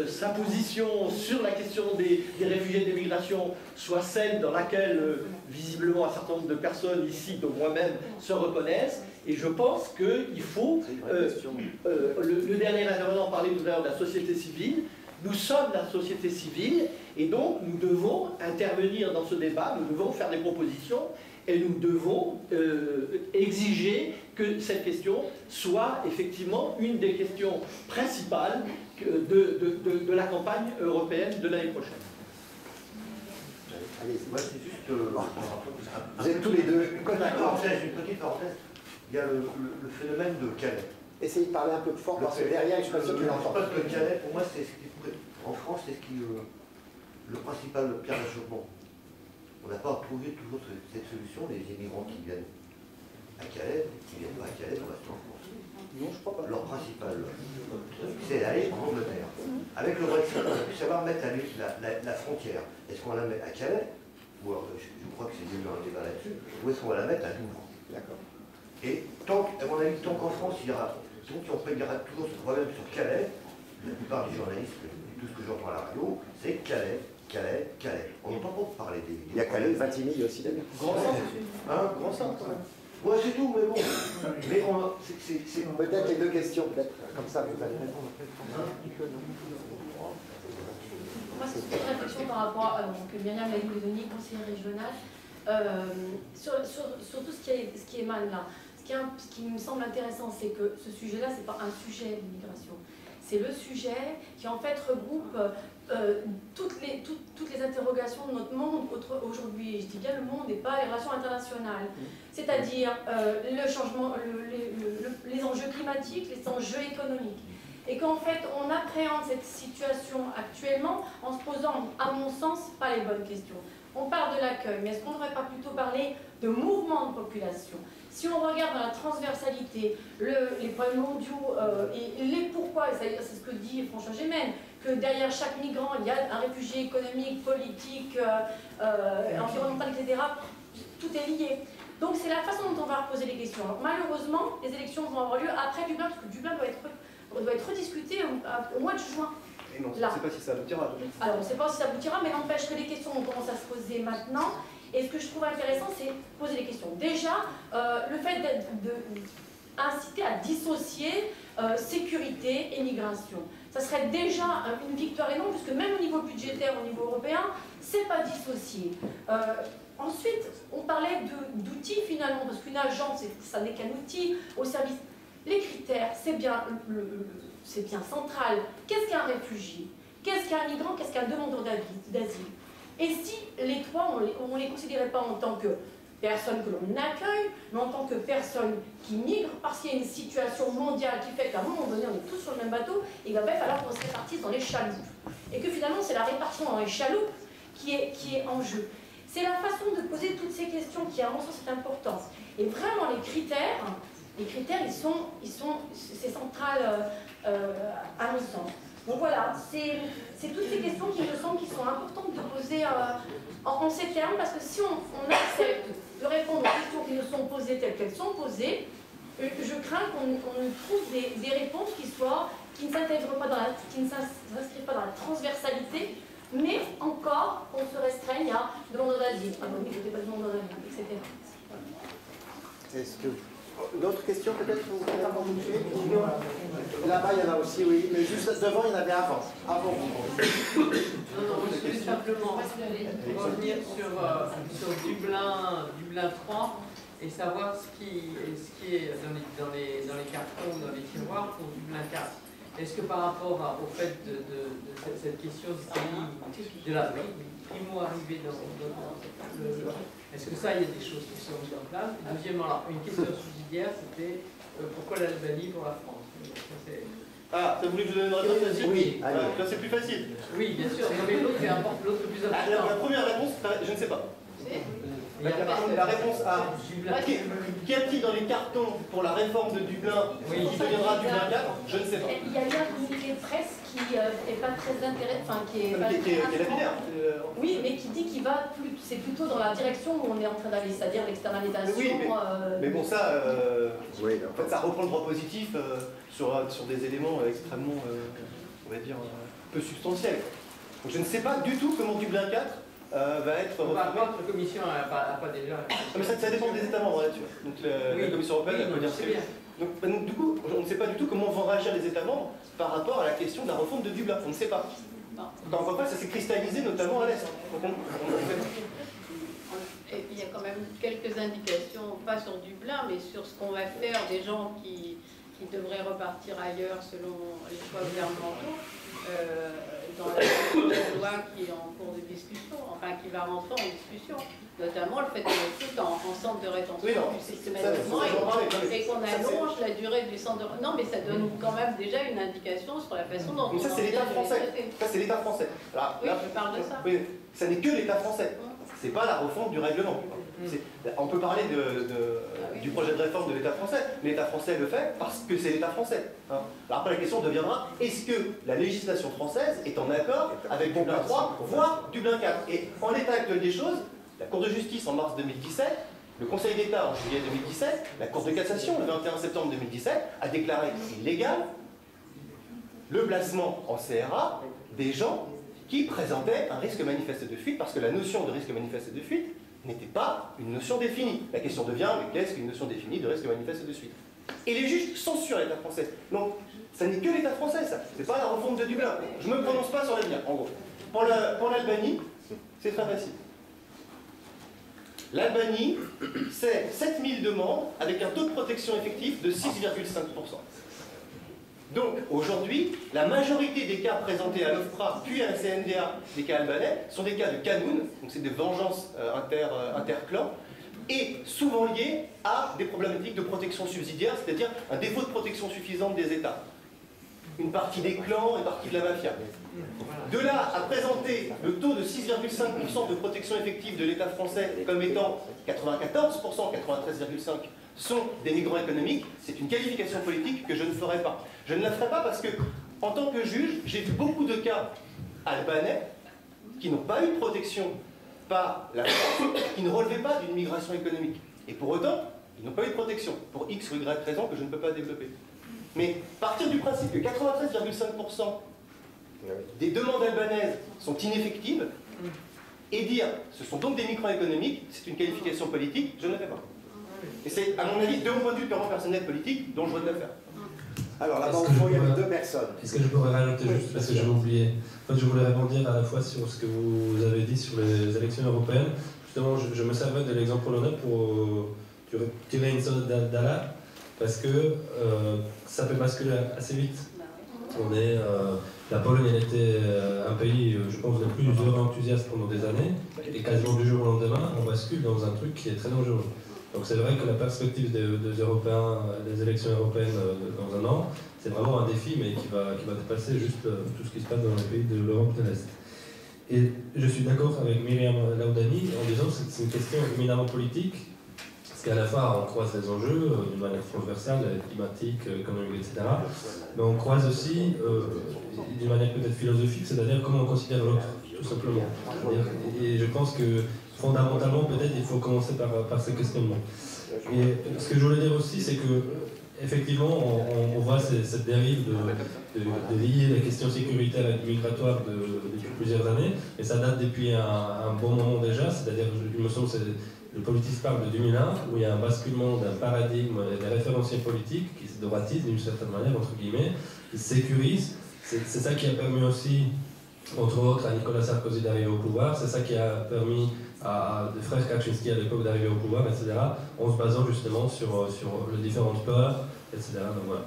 sa position sur la question des réfugiés et des migrations soit celle dans laquelle visiblement un certain nombre de personnes ici, dont moi-même, se reconnaissent. Et je pense qu'il faut... le dernier intervenant parlait tout à l'heure de la société civile. Nous sommes la société civile et donc nous devons intervenir dans ce débat, nous devons faire des propositions et nous devons exiger que cette question soit effectivement une des questions principales de la campagne européenne de l'année prochaine. Allez, moi c'est juste... vous êtes tous les deux. Une petite parenthèse. Il y a le phénomène de Calais. Essayez de parler un peu fort parce que derrière, je ne suis pas sûr que tu l'entends. Parce que Calais, pour moi, c'est ce qui pourrait... En France, c'est ce qui le principal pierre d'achoppement. On n'a pas trouvé toujours cette solution, les immigrants qui viennent à Calais, qui ne viennent pas à Calais, pour rester en France. Non, je crois pas. Leur principal truc, c'est d'aller en Angleterre. Avec le Brexit, on a pu savoir mettre la frontière. Est-ce qu'on la met à Calais, ou alors, je crois que c'est déjà un débat là-dessus, ou est-ce qu'on va la mettre à Douvres? D'accord. Et à mon avis, tant qu'en France, il y aura toujours ce problème sur Calais, la plupart des journalistes, tout ce que j'entends à la radio, c'est Calais, Calais, Calais. On n'entend pas parler des... Il y a Calais, Vintimille aussi d'ailleurs. Grand centre. Hein? Grand centre quand même. Ouais, c'est tout, mais bon. Mais c'est... Peut-être les deux questions, peut-être comme ça vous allez répondre. Moi, c'est une réflexion par rapport à que Myriam Laïc-Maisonnier, conseillère régionale, sur tout ce qui émane là. Ce qui me semble intéressant, c'est que ce sujet-là, ce n'est pas un sujet d'immigration. C'est le sujet qui en fait regroupe toutes les interrogations de notre monde aujourd'hui. Je dis bien le monde et pas les relations internationales. C'est-à-dire le changement, les enjeux climatiques, les enjeux économiques. Et qu'en fait, on appréhende cette situation actuellement en se posant, à mon sens, pas les bonnes questions. On parle de l'accueil, mais est-ce qu'on ne devrait pas plutôt parler de mouvement de population? Si on regarde dans la transversalité, les problèmes mondiaux et les pourquoi, c'est ce que dit François Gémen, que derrière chaque migrant, il y a un réfugié économique, politique, environnemental, etc. Tout est lié. Donc c'est la façon dont on va reposer les questions. Alors, malheureusement, les élections vont avoir lieu après Dublin, parce que Dublin doit être rediscuté au mois de juin. Et non, on ne sait pas si ça aboutira. Alors, on ne sait pas si ça aboutira, mais n'empêche que les questions vont commencer à se poser maintenant. Et ce que je trouve intéressant, c'est poser les questions. Déjà, le fait d'inciter à dissocier sécurité et migration. Ça serait déjà une victoire énorme, puisque même au niveau budgétaire, au niveau européen, c'est pas dissocié. Ensuite, on parlait d'outils finalement, parce qu'une agence, ça n'est qu'un outil au service. Les critères, c'est bien central. Qu'est-ce qu'un réfugié? Qu'est-ce qu'un migrant? Qu'est-ce qu'un demandeur d'asile? Et si les trois, on ne les considérait pas en tant que personnes que l'on accueille, mais en tant que personnes qui migrent, parce qu'il y a une situation mondiale qui fait qu'à un moment donné, on est tous sur le même bateau, et il va falloir qu'on se répartisse dans les chaloupes. Et que finalement, c'est la répartition dans les chaloupes qui est en jeu. C'est la façon de poser toutes ces questions qui, à mon sens, est importante. Et vraiment, les critères, c'est central à mon sens. Donc voilà, c'est toutes ces questions qui me semblent qui sont importantes de poser en ces termes, parce que si on accepte de répondre aux questions qui nous sont posées telles qu'elles sont posées, je crains qu'on trouve des réponses qui ne s'inscrivent pas dans la transversalité, mais encore qu'on se restreigne à demandeur d'asile. Ah non, oui, je n'étais pas demandeur d'asile, etc. Est-ce que... D'autres questions peut-être que vous voulez avoir continué? Là-bas, il y en a aussi, oui. Mais juste devant, il y en avait avant. Avant. Non, je voulais simplement revenir sur Dublin 3 et savoir ce qui est dans les cartons ou dans les tiroirs pour Dublin 4. est-ce que par rapport au fait de cette question de la primo-arrivée dans est-ce que ça, il y a des choses qui sont mises en place? Et deuxièmement, alors, une question subsidiaire, c'était pourquoi l'Albanie pour la France? Ah, ça voulait que je donne une réponse facile? Oui, là c'est plus facile. Oui, bien sûr, mais l'autre le plus important. La première réponse, je ne sais pas. La réponse A. Qu'y a-t-il dans les cartons pour la réforme de Dublin qui deviendra Dublin 4? Je ne sais pas. Il y a eu un communiqué de presse qui n'est pas très intéressant, enfin qui est lapidaire. Oui, mais qui dit qu'il va plus, c'est plutôt dans la direction où on est en train d'aller, c'est-à-dire l'externalisation. Oui, mais bon, ça, en fait, ça reprend le droit positif sur des éléments extrêmement, on va dire, peu substantiels. Donc je ne sais pas du tout comment Dublin 4 va être reformé. Par contre, la Commission n'a pas déjà... Mais ça dépend des États membres là-dessus. Donc la Commission européenne, elle peut dire c'est bien. Donc du coup, on ne sait pas du tout comment vont réagir les États membres par rapport à la question de la refonte de Dublin. On ne sait pas. Encore une fois, ça s'est cristallisé notamment à l'Est. Et il y a quand même quelques indications, pas sur Dublin, mais sur ce qu'on va faire des gens qui devraient repartir ailleurs selon les choix gouvernementaux. Dans la loi qui est en cours de discussion, enfin qui va rentrer en discussion, notamment le fait qu'on est tout en centre de rétention systématiquement et qu'on allonge la durée du centre de... Non, mais ça donne quand même déjà une indication sur la façon dont... Mais ça, c'est l'État français. Ça, c'est l'État français. Alors, oui, je parle de ça. Oui, ça n'est que l'État français. C'est pas la refonte du règlement. On peut parler du projet de réforme de l'État français. L'État français le fait parce que c'est l'État français. Alors après, la question deviendra, est-ce que la législation française est en accord avec Dublin 3, voire Dublin 4? Et en l'état actuel des choses, la Cour de justice en mars 2017, le Conseil d'État en juillet 2017, la Cour de cassation le 21 septembre 2017 a déclaré illégal le placement en CRA des gens qui présentaient un risque manifeste de fuite, parce que la notion de risque manifeste de fuite n'était pas une notion définie. La question devient, mais qu'est-ce qu'une notion définie de risque manifeste de fuite? Et les juges censurent l'État français. Donc, ça n'est que l'État français, ça. C'est pas la refonte de Dublin. Je ne me prononce pas sur l'avenir, en gros. Pour l'Albanie, c'est très facile. L'Albanie, c'est 7000 demandes avec un taux de protection effectif de 6,5%. Donc, aujourd'hui, la majorité des cas présentés à l'OFPRA puis à la CNDA, des cas albanais, sont des cas de canoun, donc c'est des vengeances interclans, et souvent liés à des problématiques de protection subsidiaire, c'est-à-dire un défaut de protection suffisante des États. Une partie des clans, une partie de la mafia. De là à présenter le taux de 6,5% de protection effective de l'État français comme étant 94%, 93,5% sont des migrants économiques, c'est une qualification politique que je ne ferai pas. Je ne la ferai pas parce que, en tant que juge, j'ai vu beaucoup de cas albanais qui n'ont pas eu de protection par la France, qui ne relevaient pas d'une migration économique. Et pour autant, ils n'ont pas eu de protection, pour X ou Y raison que je ne peux pas développer. Mais partir du principe que 93,5% des demandes albanaises sont ineffectives, et dire ce sont donc des migrants économiques, c'est une qualification politique, je ne la fais pas. Et c'est, à mon avis, de mon point de vue purement personnel politique, dont je voudrais le faire. Alors là-bas, il y avait deux personnes. Est-ce que je pourrais rajouter juste, parce que j'avais oublié. En fait, je voulais rebondir à la fois sur ce que vous avez dit sur les élections européennes. Justement, je me servais de l'exemple polonais pour tirer une sonnette d'alarme, parce que ça peut basculer assez vite. La Pologne, elle était un pays, je pense, le plus euro-enthousiaste pendant des années, et quasiment du jour au lendemain, on bascule dans un truc qui est très dangereux. Donc c'est vrai que la perspective des Européens, des élections européennes dans un an, c'est vraiment un défi, mais qui va dépasser juste tout ce qui se passe dans les pays de l'Europe de l'Est. Et je suis d'accord avec Myriam Laudani en disant que c'est une question éminemment politique, parce qu'à la fois on croise les enjeux d'une manière transversale, climatique, économique, etc. Mais on croise aussi d'une manière peut-être philosophique, c'est-à-dire comment on considère l'autre, tout simplement. Et je pense que fondamentalement, peut-être, il faut commencer par ces questionnements. Et ce que je voulais dire aussi, c'est que effectivement, on voit cette dérive de lier les questions sécuritaires et migratoires depuis plusieurs années, et ça date depuis un bon moment déjà, c'est-à-dire, il me semble, le politisme parle de 2001, où il y a un basculement d'un paradigme des référentiels politiques qui se droitisent d'une certaine manière, entre guillemets, qui se sécurisent. C'est ça qui a permis aussi, entre autres, à Nicolas Sarkozy d'arriver au pouvoir, c'est ça qui a permis à des frères Kaczynski à l'époque d'arriver au pouvoir, etc., en se basant justement sur les différentes peurs, etc. Donc voilà.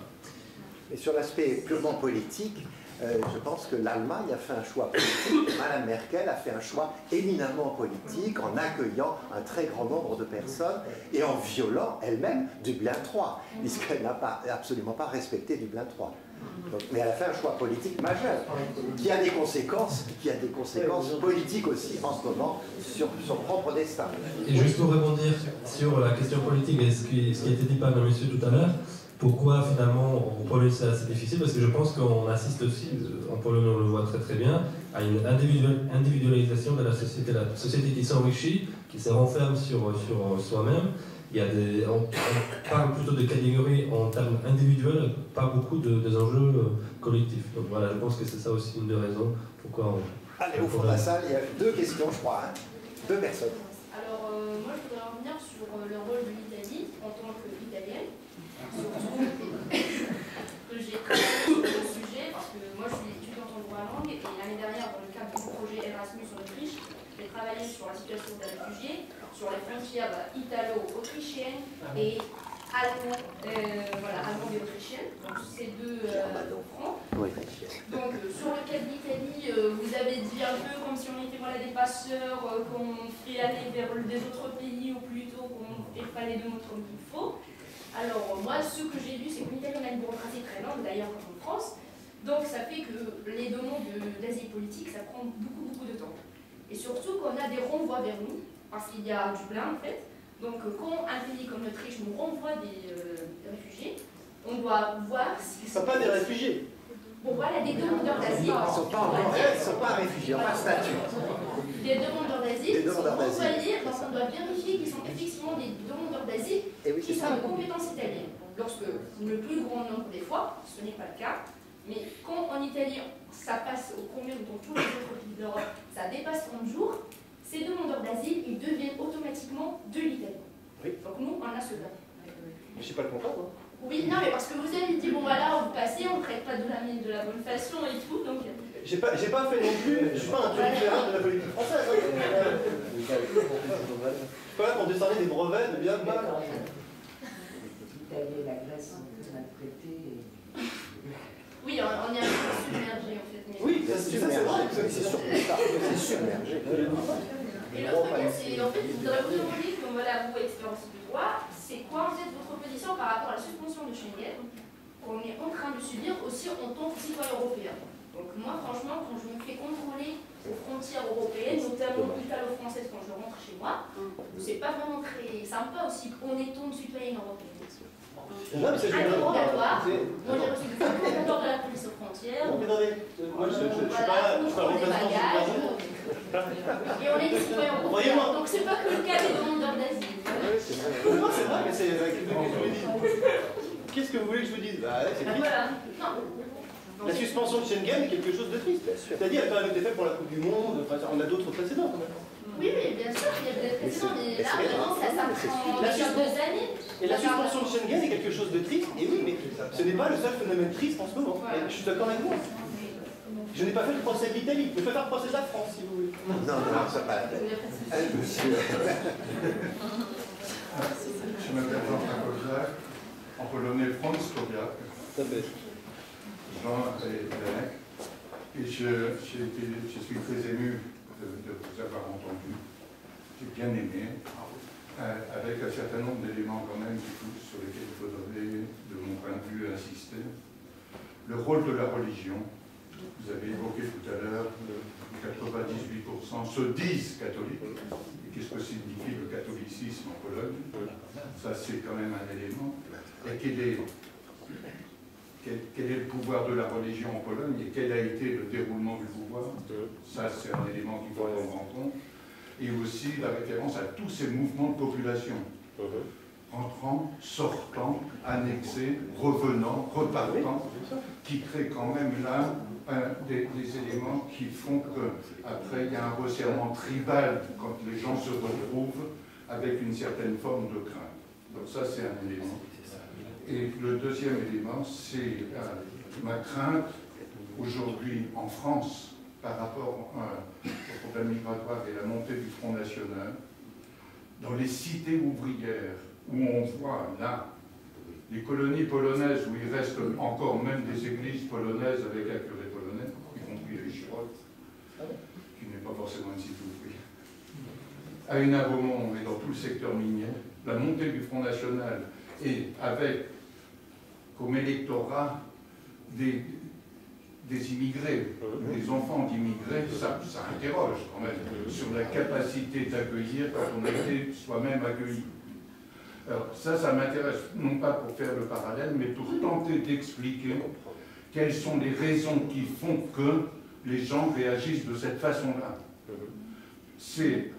Mais sur l'aspect purement politique, je pense que l'Allemagne a fait un choix politique. Madame Merkel a fait un choix éminemment politique en accueillant un très grand nombre de personnes et en violant elle-même Dublin III, puisqu'elle n'a absolument pas respecté Dublin III. Donc, mais elle a fait un choix politique majeur qui a des conséquences, politiques aussi en ce moment sur son propre destin. Et juste pour rebondir sur la question politique et ce qui a été dit par le monsieur tout à l'heure, pourquoi finalement en Pologne c'est assez difficile? Parce que je pense qu'on assiste aussi, en Pologne on le voit très très bien, à une individualisation de la société qui s'enrichit, qui se renferme sur soi-même. On parle plutôt de catégories en termes individuels, pas beaucoup des enjeux collectifs. Donc voilà, je pense que c'est ça aussi une des raisons pourquoi on... Allez, au fond de la salle, il y a 2 questions, je crois, hein. 2 personnes. Alors, moi, je voudrais revenir sur le rôle de l'Italie en tant qu'Italienne. Surtout que j'ai travaillé sur le sujet, parce que moi, je suis étudiante en droit langue, et l'année dernière, dans le cadre du projet Erasmus en Autriche, j'ai travaillé sur la situation des réfugiés, sur les frontières italo-autrichiennes et allemandes et autrichiennes, donc ces 2 fronts. Donc sur le cas de l'Italie, vous avez dit un peu comme si on était des passeurs, qu'on ferait aller vers des autres pays, ou plutôt qu'on ferait les 2 mots comme il faut. Alors moi, ce que j'ai vu, c'est qu'en Italie, on a une bureaucratie très longue, d'ailleurs comme en France, donc ça fait que les demandes d'asile politique, ça prend beaucoup de temps. Et surtout qu'on a des renvois vers nous, parce qu'il y a Dublin en fait. Donc quand un pays comme l'Autriche nous renvoie des réfugiés, on doit voir s'ils sont... pas des réfugiés. Bon voilà, des demandeurs d'asile. Ils ne sont pas réfugiés, ils n'ont pas de statut. Des demandeurs d'asile qui sont envoyés, donc on doit vérifier qu'ils sont effectivement des demandeurs d'asile qui sont de compétences italiennes. Lorsque le plus grand nombre des fois, ce n'est pas le cas, mais quand en Italie, ça passe au combien dans tous les autres pays d'Europe, ça dépasse 30 jours, ces demandeurs d'asile, ils deviennent automatiquement de l'Italie. Donc nous, on a cela. Mais c'est pas le contraire, non? Oui, non, mais parce que vous avez dit, bon voilà, vous passez, on ne traite pas de la mine de la bonne façon et tout, donc... J'ai pas fait non plus, je suis pas un théoricien de la politique française. Je suis pas là pour décerner des brevets de bien de mal. L'Italie et la Grèce sont mal traitées. Oui, on est un peu submergé en fait. Mais... Oui, c'est vrai, c'est surtout ça, c'est submergé. Et l'autre cas, c'est en fait, je voudrais vous demander, comme voilà, vous, expérience du droit, c'est quoi en fait votre position par rapport à la suspension de Schengen qu'on est en train de subir aussi en tant que citoyen européen. Donc moi, franchement, quand je me fais contrôler aux frontières européennes, notamment italo-françaises quand je rentre chez moi, c'est pas vraiment très sympa aussi en étant citoyenne européenne. Interrogatoire. Moi, j'ai reçu des interrogatoires de la police aux frontières. Non, mais moi, je suis pas des bagages. Et on est des citoyens européens. Donc c'est pas que le cas des demandeurs d'asile. Non, c'est vrai, mais c'est... Qu'est-ce que vous voulez que je vous dise? C'est triste. La suspension de Schengen est quelque chose de triste. C'est-à-dire qu'elle a quand même été faite pour la Coupe du Monde, on a d'autres précédents quand même. Oui, bien sûr, il y a des précédents, mais là, vraiment, ça prend 2 années. Et la suspension de Schengen est quelque chose de triste, et oui, mais ce n'est pas le seul phénomène triste en ce moment. Et je suis d'accord avec vous. Je n'ai pas fait le procès de l'Italie, je peux faire le procès de la France, si vous voulez. Non, c'est pas la peine. Monsieur. Je m'appelle Jean-François Kozak, en polonais Franz Kowiak. Jean et Benek. Et je suis très ému de vous avoir entendu. J'ai bien aimé, avec un certain nombre d'éléments quand même sur lesquels il faudrait, de mon point de vue, insister. Le rôle de la religion. Vous avez évoqué tout à l'heure, 98% se disent catholiques. Et qu'est-ce que signifie le catholicisme en Pologne? Ça, c'est quand même un élément. Et quel est le pouvoir de la religion en Pologne et quel a été le déroulement du pouvoir? Ça, c'est un élément qu'il faut prendre en compte. Et aussi la référence à tous ces mouvements de population. Entrant, sortant, annexés, revenant, repartant, qui créent quand même là des éléments qui font qu'après il y a un resserrement tribal quand les gens se retrouvent avec une certaine forme de crainte. Donc ça, c'est un élément. Et le deuxième élément, c'est ma crainte aujourd'hui en France par rapport au problème migratoire et la montée du Front National, dans les cités ouvrières, où on voit là les colonies polonaises où il reste encore même des églises polonaises avec un curé polonais, y compris les Chirotes, qui n'est pas forcément une cité ouvrière, à Hénin Beaumont et dans tout le secteur minier, la montée du Front National et avec comme électorat des immigrés, des enfants d'immigrés, ça interroge quand même sur la capacité d'accueillir quand on a été soi-même accueilli. Alors ça m'intéresse, non pas pour faire le parallèle, mais pour tenter d'expliquer quelles sont les raisons qui font que les gens réagissent de cette façon-là. Il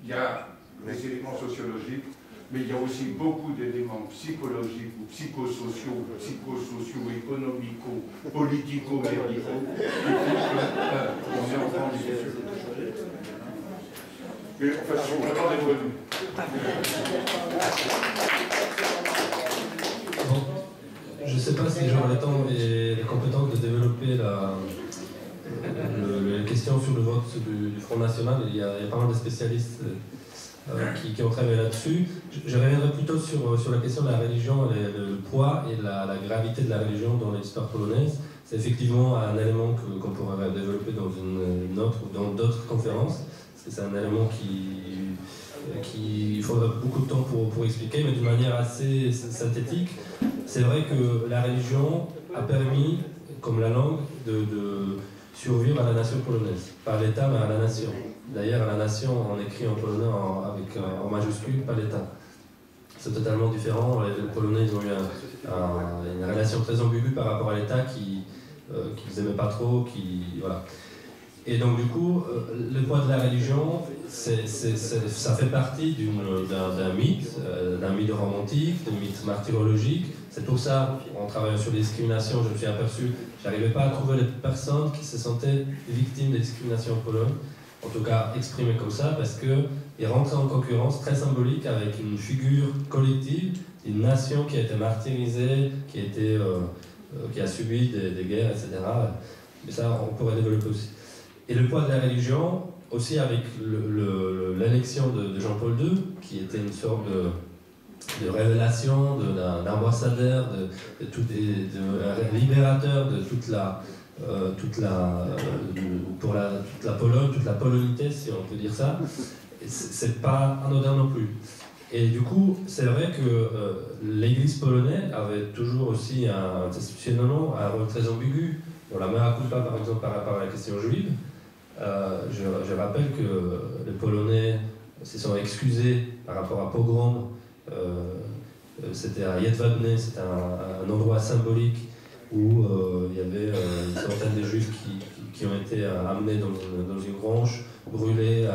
y a des éléments sociologiques, mais il y a aussi beaucoup d'éléments psychologiques ou psychosociaux, psychosocio-économico, politico-médicaux, on est en train de discussion. Mais enfin, je suis content d'être venu. Bon, je ne sais pas si j'aurai le temps et les compétences de développer les questions sur le vote du Front National. Il y a pas mal de spécialistes qui ont travaillé là-dessus. Je reviendrai plutôt sur la question de la religion, le poids et la gravité de la religion dans l'histoire polonaise. C'est effectivement un élément qu'on pourrait développer dans une autre ou dans d'autres conférences. C'est un élément qu'il faudra beaucoup de temps pour expliquer, mais d'une manière assez synthétique. C'est vrai que la religion a permis, comme la langue, de survivre à la nation polonaise. Pas l'État, mais à la nation. D'ailleurs, à la nation, on écrit en polonais en majuscule, pas l'État. C'est totalement différent. Les Polonais ils ont eu une relation très ambiguë par rapport à l'État qu'ils n'aimaient pas trop. Voilà. Et donc, du coup, le poids de la religion, ça fait partie d'un mythe romantique, d'un mythe martyrologique. C'est pour ça, en travaillant sur les discriminations, je me suis aperçu, je n'arrivais pas à trouver les personnes qui se sentaient victimes de discrimination en Pologne, en tout cas exprimées comme ça, parce qu'ils rentraient en concurrence très symbolique avec une figure collective, une nation qui a été martyrisée, qui a subi des guerres, etc. Mais ça, on pourrait développer aussi. Et le poids de la religion, aussi avec l'élection de Jean-Paul II, qui était une sorte de révélation, d'ambassadeur, de libérateur de toute la Pologne, toute la polonité, si on peut dire ça. C'est pas anodin non plus. Et du coup, c'est vrai que l'Église polonaise avait toujours aussi institutionnellement un rôle très ambigu. Bon, la mea culpa, par exemple, par rapport à la question juive. Je rappelle que les Polonais se sont excusés par rapport à pogrom. C'était à Jedwabne, c'était un endroit symbolique où il y avait une centaine de juifs qui ont été amenés dans une grange, brûlés,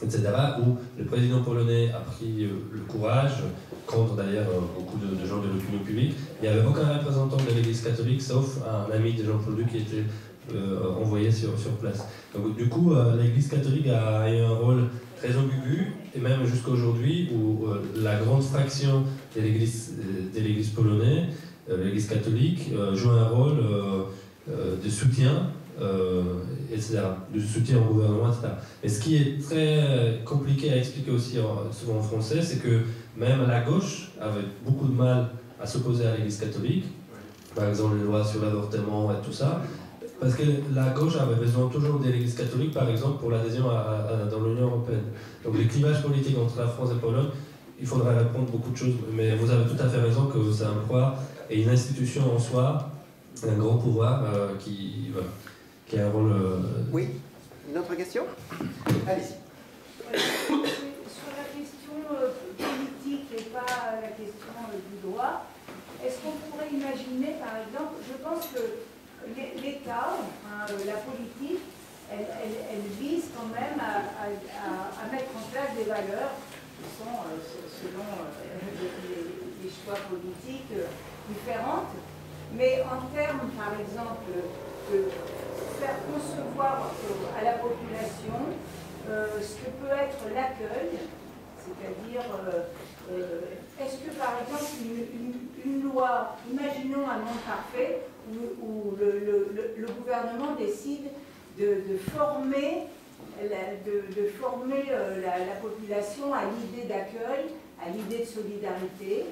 etc. Où le président polonais a pris le courage, contre d'ailleurs beaucoup de gens de l'opinion publique. Il n'y avait aucun représentant de l'Église catholique, sauf un ami de Jean-Paul II qui était envoyé sur place. Donc du coup, l'Église catholique a eu un rôle très ambigu, et même jusqu'à aujourd'hui, où la grande fraction de l'Église polonaise, l'Église catholique, joue un rôle de soutien, etc., de soutien au gouvernement, etc. Et ce qui est très compliqué à expliquer aussi, souvent en français, c'est que même la gauche avait beaucoup de mal à s'opposer à l'Église catholique, par exemple les lois sur l'avortement et tout ça, parce que la gauche avait besoin toujours de l'Église catholique, par exemple, pour l'adhésion dans l'Union européenne. Donc les clivages politiques entre la France et la Pologne, il faudrait répondre beaucoup de choses, mais vous avez tout à fait raison que c'est un poids et une institution en soi, un grand pouvoir qui a un rôle... Oui, une autre question? Allez-y. Sur la question politique et pas la question du droit, est-ce qu'on pourrait imaginer, par exemple, je pense que l'État, la politique, elle vise quand même à mettre en place des valeurs qui sont, selon les choix politiques, différentes. Mais en termes, par exemple, de faire concevoir à la population ce que peut être l'accueil, c'est-à-dire, est-ce que par exemple une loi, imaginons un monde parfait, où le gouvernement décide de former la population à l'idée d'accueil, à l'idée de solidarité,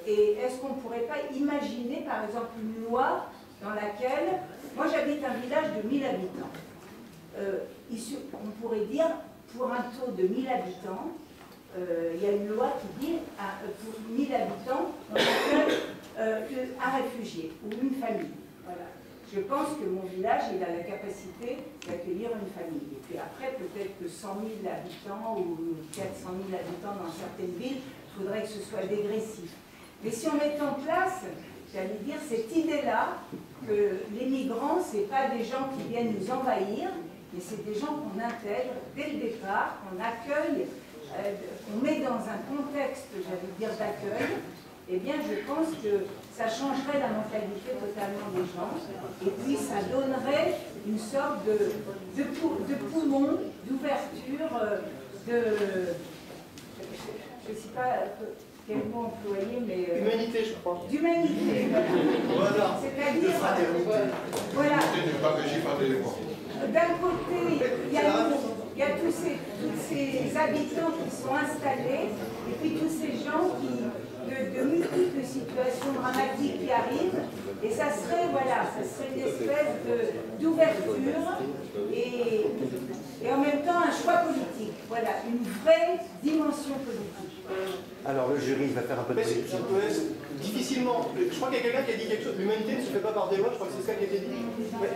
Et est-ce qu'on ne pourrait pas imaginer, par exemple, une loi dans laquelle... Moi, j'habite un village de 1000 habitants. On pourrait dire, pour un taux de 1000 habitants, il y a une loi qui dit, pour 1000 habitants, on accueille un réfugié ou une famille. Voilà. Je pense que mon village, il a la capacité d'accueillir une famille. Et puis après, peut-être que 100 000 habitants ou 400 000 habitants dans certaines villes, il faudrait que ce soit dégressif. Mais si on met en place, j'allais dire, cette idée-là, que les migrants, ce n'est pas des gens qui viennent nous envahir, mais c'est des gens qu'on intègre dès le départ, qu'on accueille, qu'on met dans un contexte, j'allais dire, d'accueil, eh bien, je pense que ça changerait la mentalité totalement des gens, et puis ça donnerait une sorte de poumon, d'ouverture, je ne sais pas quel mot employer, mais... Humanité, je crois. D'humanité, voilà. C'est-à-dire... Voilà. D'un côté, il y a tous ces habitants qui sont installés, et puis tous ces gens de multiples situations dramatiques qui arrivent, et ça serait, voilà, ça serait une espèce d'ouverture et en même temps un choix politique, voilà, une vraie dimension politique. Alors le jury va faire un peu de politique. Difficilement. Je crois qu'il y a quelqu'un qui a dit quelque chose. L'humanité ne se fait pas par des lois, je crois que c'est ça qui a été dit. Moi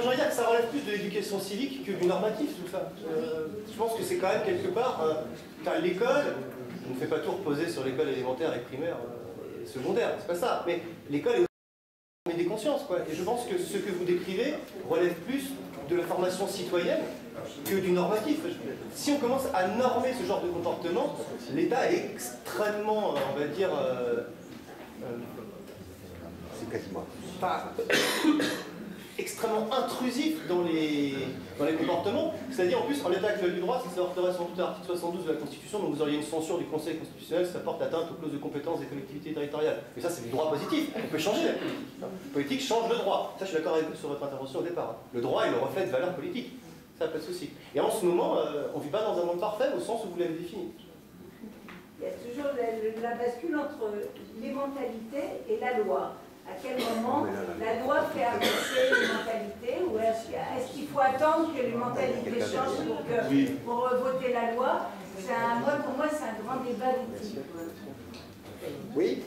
j'aimerais dire que ça relève plus de l'éducation civique que du normatif, tout ça. Je pense que c'est quand même quelque part, l'école, je ne fais pas tout reposer sur l'école élémentaire et primaire et secondaire, c'est pas ça. Mais l'école est met des consciences, quoi. Et je pense que ce que vous décrivez relève plus de la formation citoyenne que du normatif. Si on commence à normer ce genre de comportement, l'État est extrêmement, on va dire... c'est quasiment... extrêmement intrusif dans les comportements, c'est-à-dire en plus en l'état actuel du droit, ça heurterait sans doute à l'article 72 de la Constitution, donc vous auriez une censure du Conseil constitutionnel si ça porte atteinte aux clauses de compétence des collectivités territoriales. Mais ça c'est du droit positif, on peut changer la politique. La politique change le droit, ça je suis d'accord avec vous sur votre intervention au départ. Le droit est le reflet de valeurs politiques, ça pas de souci. Et en ce moment, on ne vit pas dans un monde parfait au sens où vous l'avez défini. Il y a toujours la bascule entre les mentalités et la loi. À quel moment la loi fait avancer les mentalités, ou est-ce qu'il faut attendre que les mentalités changent pour voter la loi? Pour moi, c'est un grand débat d'éthique. Oui.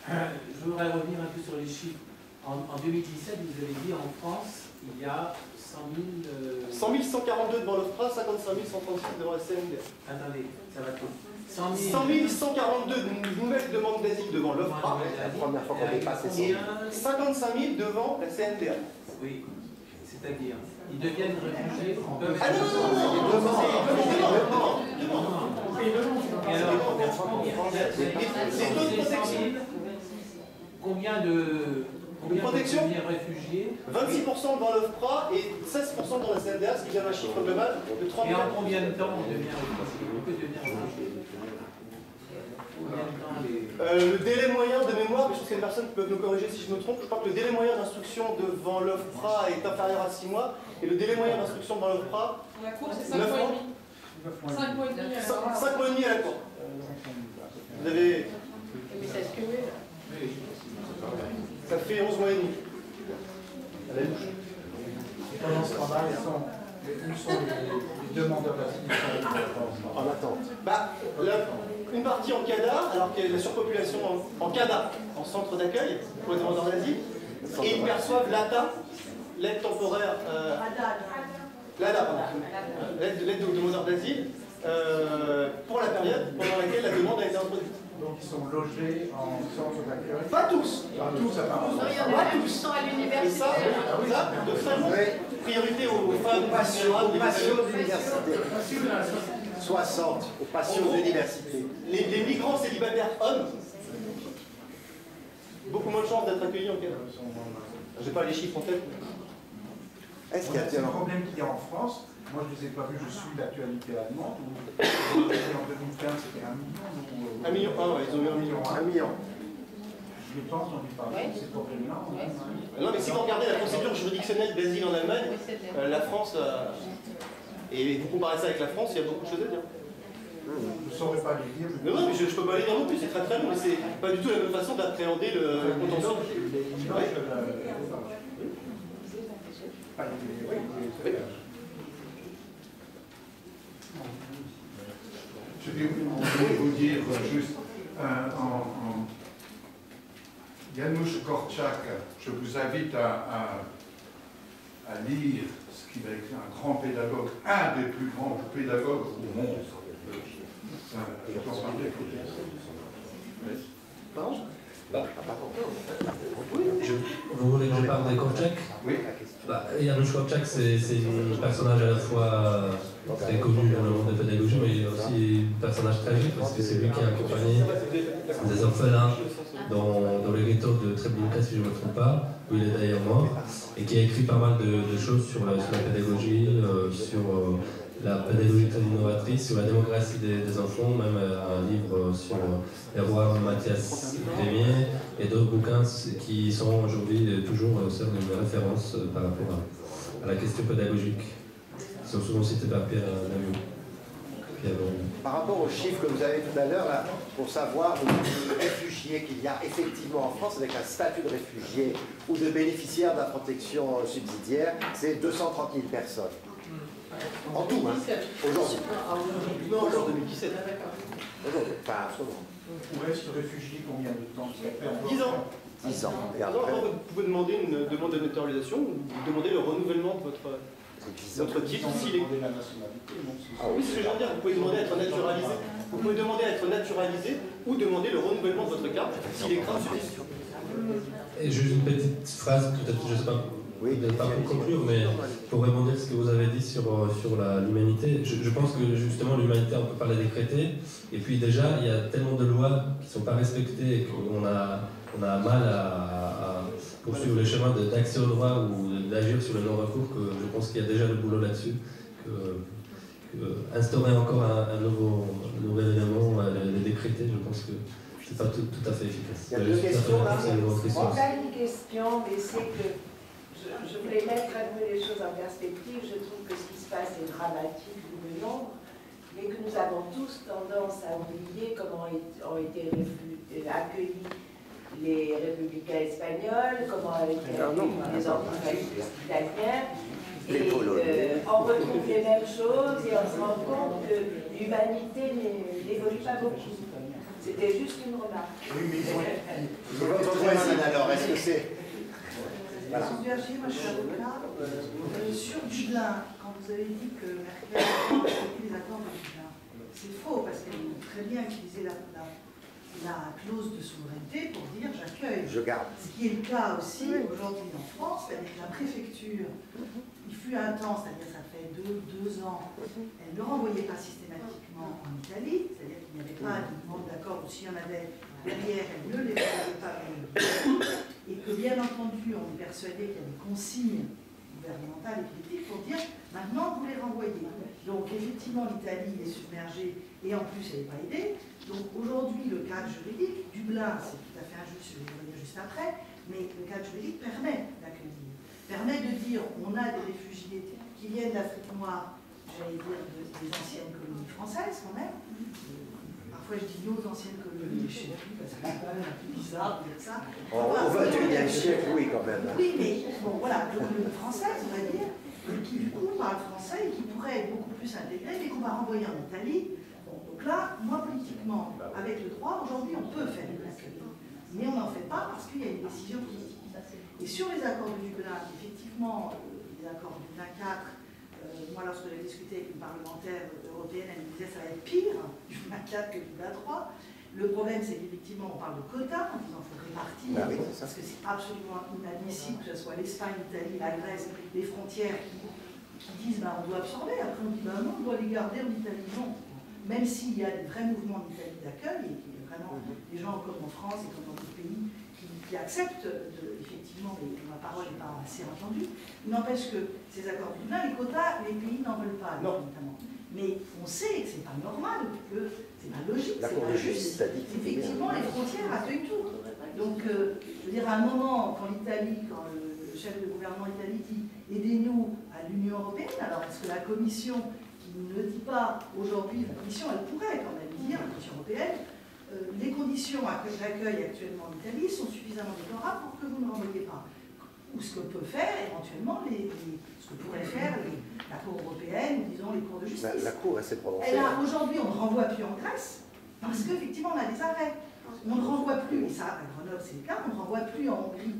Je voudrais revenir un peu sur les chiffres. En 2017, vous avez dit en France, il y a 100 000... 100 142 devant l'OFPRA, 55 136 devant la CNDA. Attendez, ça va tout. 100 142 nouvelles demandes d'asile devant l'OFPRA, la première fois qu'on dépasse les 55 000 devant la CNDA. Oui, c'est-à-dire, ils deviennent réfugiés. Ah non, combien de protection réfugiés? 26% dans l'OFPRA et 16% dans la CNDA, ce qui vient d'un chiffre global de 30 000. Et en combien de temps on devient réfugié? On peut devenir réfugié. Le délai moyen de mémoire, mais je pense que les personnes peuvent nous corriger si je me trompe, je crois que le délai moyen d'instruction devant l'OFPRA est inférieur à 6 mois, et le délai moyen d'instruction devant l'OFPRA, la cour, c'est 5 mois et demi. 5 mois et demi à la cour. 5 mois et demi à la cour. Vous avez... Mais ça se cumule. Ça fait 11 mois et demi. À la louche. Et pendant ce temps-là, où sont les demandeurs d'asile en attente? Une partie en CADA, alors qu'il y a la surpopulation en CADA, en centre d'accueil pour les demandeurs d'asile, et ils perçoivent l'ATA, l'aide temporaire, l'aide aux demandeurs d'asile, pour la période pendant laquelle la demande a été introduite. Donc ils sont logés en centre d'accueil? Pas tous. Pas tous, apparemment. Il y en a même qui sont à l'université. Et ça, de famille, priorité aux femmes aux passions d'université. 60 aux passions d'université. Les migrants célibataires hommes, beaucoup moins de chances d'être accueillis en Canada. Je n'ai pas les chiffres en tête. Est-ce qu'il y a un problème qu'il y a en France? Moi, je ne les ai pas vus, je suis l'actualité allemande. En 2015, c'était 1 million. 1 million, ouais, ils ont eu 1 million. 1 million. Je pense qu'on dit pas de ces problèmes-là. Non, mais si vous regardez la procédure juridictionnelle d'asile en Allemagne, la France, et vous comparez ça avec la France, il y a beaucoup de choses à dire. Je ne saurais pas les dire. Mais non, mais je ne peux pas les dire non plus, c'est très très long, mais c'est pas du tout la même façon d'appréhender le contentieux. Je voulais vous dire juste, Janusz Korczak, je vous invite à lire ce qu'il a écrit, un grand pédagogue, un des plus grands pédagogues au monde. Je t'en parlais. Pardon ? Vous voulez que je parle de Korczak? Oui. Janusz Korczak, c'est un personnage à la fois très connu dans le monde de la pédagogie, mais aussi un personnage tragique, parce que c'est lui qui a accompagné des orphelins dans le ghetto de Treblinka, si je ne me trompe pas, où il est d'ailleurs mort, et qui a écrit pas mal de choses sur la pédagogie, sur la pédagogie très innovatrice, sur la démocratie des enfants, même un livre sur les rois Mathias Grémier et d'autres bouquins qui sont aujourd'hui toujours servent de référence par rapport à la question pédagogique, qui sont souvent cités par Pierre Lamieux. Par rapport aux chiffres que vous avez tout à l'heure, pour savoir le nombre de réfugiés qu'il y a effectivement en France avec un statut de réfugié ou de bénéficiaire de la protection subsidiaire, c'est 230 000 personnes. En tout, hein. Aujourd'hui. Non, en 2017. Aujourd'hui, pas absolument. On reste réfugié combien de temps? 10 ans. 10 ans. Et après, après, vous pouvez demander une demande de naturalisation ou demander le renouvellement de votre titre s'il est. Ah oui, c'est ce que je veux dire. Vous pouvez demander à être naturalisé. Vous pouvez demander à être naturalisé ou demander le renouvellement de votre carte si les craintes subsistent. Et juste une petite phrase, peut-être, je ne sais pas. Oui, pas pour conclure, mais pour répondre à ce que vous avez dit sur l'humanité, je pense que justement l'humanité, on ne peut pas la décréter. Et puis déjà, il y a tellement de lois qui ne sont pas respectées et qu'on a mal à poursuivre le chemin d'accès au droit ou d'agir sur le non-recours, que je pense qu'il y a déjà le boulot là-dessus. Instaurer encore un nouvel élément, le décréter, je pense que ce n'est pas tout à fait efficace. Il y a deux questions là. On a une question, mais c'est que je voulais mettre un peu les choses en perspective. Je trouve que ce qui se passe est dramatique, le nombre, mais que nous avons tous tendance à oublier comment ont été accueillis les républicains espagnols, comment ont été accueillis les antifascistes italiens. Et on retrouve les mêmes choses et on se rend compte que l'humanité n'évolue pas beaucoup. C'était juste une remarque. Oui, mais votre voisine alors, est-ce que c'est... Voilà. Moi je suis avocat. Sur Dublin, quand vous avez dit que Merkel a respecté les accords de Dublin, c'est faux parce qu'elle a très bien utilisé la clause de souveraineté pour dire j'accueille. Je garde. Ce qui est le cas aussi aujourd'hui en France, avec la préfecture. Il fut un temps, c'est-à-dire ça fait deux ans, elle ne renvoyait pas systématiquement en Italie, c'est-à-dire qu'il n'y avait pas de demande d'accord, ou s'il y en avait derrière, elle ne les renvoyait pas. Et que bien entendu, on est persuadé qu'il y a des consignes gouvernementales et politiques pour dire maintenant vous les renvoyez. Donc effectivement l'Italie est submergée et en plus elle n'est pas aidée. Donc aujourd'hui le cadre juridique, Dublin c'est tout à fait injuste, je vais y revenir juste après, mais le cadre juridique permet d'accueillir. Permet de dire on a des réfugiés qui viennent d'Afrique noire, j'allais dire des anciennes colonies françaises quand même. Parfois je dis nos anciennes colonies, je ne sais plus parce que c'est quand même un peu bizarre de dire ça. Au XXIe siècle, oui quand même. Oui, mais bon voilà, colonies françaises on va dire, qui du coup parlent français et qui pourraient être beaucoup plus intégrés, mais qu'on va renvoyer en Italie. Bon, donc là, moi politiquement, avec le droit, aujourd'hui on peut faire une accueil. Mais on n'en fait pas parce qu'il y a une décision politique. Et sur les accords de Dublin, effectivement, les accords de Dublin 4, moi lorsque j'ai discuté avec une parlementaire européenne, elle me disait ça va être pire, Dublin 4 que Dublin 3. Le problème c'est qu'effectivement on parle de quotas, en disant qu'il faut répartir, parce que c'est absolument inadmissible que ce soit l'Espagne, l'Italie, la Grèce, les frontières qui disent on doit absorber, après on dit non, on doit les garder en Italie. Non. Même s'il y a des vrais mouvements d'Italie d'accueil, et qu'il y a vraiment des gens comme en France et comme dans d'autres pays qui acceptent effectivement, mais ma parole n'est pas assez entendue, il n'empêche que ces accords de Dublin, les quotas, les pays n'en veulent pas, notamment. Mais on sait que ce n'est pas normal, que c'est pas logique, c'est pas juste. Effectivement, les frontières accueillent tout. Donc, je veux dire, à un moment, quand l'Italie, quand le chef de gouvernement italien dit aidez-nous à l'Union européenne, alors est-ce que la Commission, qui qui ne dit pas aujourd'hui, la Commission, elle pourrait quand même dire, la Commission européenne, les conditions d'accueil actuellement en Italie sont suffisamment déplorables pour que vous ne renvoyiez pas. Ou ce que peut faire éventuellement, ce que pourrait faire la Cour européenne, ou disons les cours de justice. La Cour, elle s'est prononcée. Aujourd'hui, on ne renvoie plus en Grèce, parce qu'effectivement, on a des arrêts. On ne renvoie plus, et ça, à Grenoble, c'est le cas, on ne renvoie plus en Hongrie,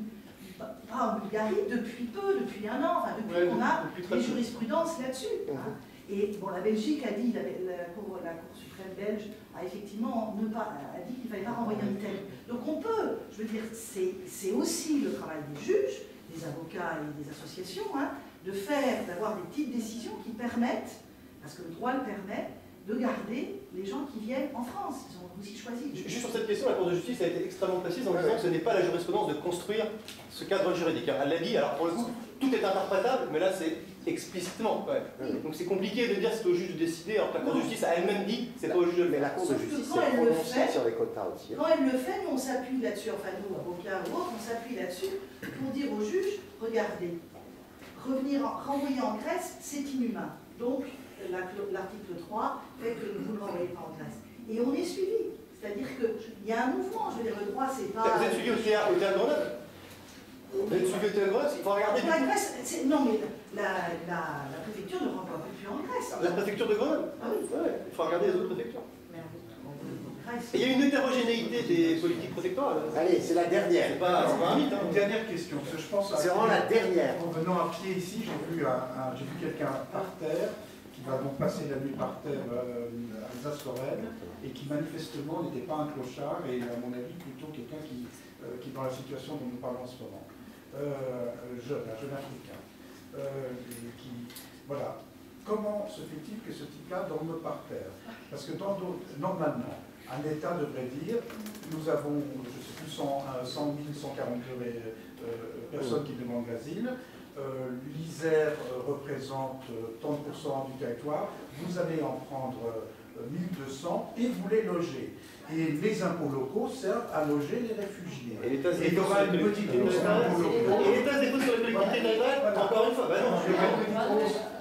pas en Bulgarie, depuis peu, depuis un an, enfin, depuis qu'on a des jurisprudences là-dessus. Hein. Et bon, la Belgique a dit, la Cour suprême belge a effectivement a dit qu'il ne fallait pas renvoyer en Italie. Donc on peut, je veux dire, c'est aussi le travail des juges, des avocats et des associations, hein, d'avoir des petites décisions qui permettent, parce que le droit le permet, de garder les gens qui viennent en France. Ils ont aussi choisi. Juste sur cette question, la Cour de justice a été extrêmement précise en disant que ce n'est pas la jurisprudence de construire ce cadre juridique. Elle l'a dit, alors pour le coup, tout est interprétable, mais là c'est explicitement. Ouais. Donc c'est compliqué de dire c'est au juge de décider, alors que la Cour de justice a elle-même dit c'est pas au juge de le faire. Mais la Cour de justice s'est prononcée sur les quotas aussi. Quand elle le fait, nous on s'appuie là-dessus, enfin nous, avocats ou autres, on s'appuie là-dessus pour dire au juge, regardez, renvoyer en Grèce, c'est inhumain. Donc, l'article 3 fait que vous ne renvoyez pas en Grèce. Et on est suivi. C'est-à-dire qu'il y a un mouvement, je veux dire, le droit, c'est pas... Vous êtes suivi au théâtre Grenoble? Vous êtes suivi au théâtre Grenoble? Il faut regarder... La Grèce, non, mais la préfecture ne renvoie plus en Grèce. La préfecture de Grenoble? Ah oui. Ouais, il faut regarder les autres préfectures. Il y a une hétérogénéité des politiques préfectorales. Allez, c'est la dernière. C'est pas un mythe. Une dernière question, parce que je pense... C'est vraiment la dernière. En venant à pied ici, j'ai vu quelqu'un par terre, qui va donc passer la nuit par terre à Alsace-Lorraine, et qui manifestement n'était pas un clochard, et à mon avis plutôt quelqu'un qui est dans la situation dont nous parlons en ce moment. Un jeune africain. Voilà. Comment se fait-il que ce type-là dorme par terre? Parce que normalement, un État devrait dire, nous avons, je ne sais plus, 100 000, 140 personnes qui demandent l'asile, l'Isère représente 30% du territoire, vous allez en prendre 1200 et vous les logez. Et les impôts locaux servent à loger les réfugiés. Et l'État il y aura une petite hausse d'impôts locaux. Et l'État se dépose sur les collectivités nationales, encore une fois, ben non.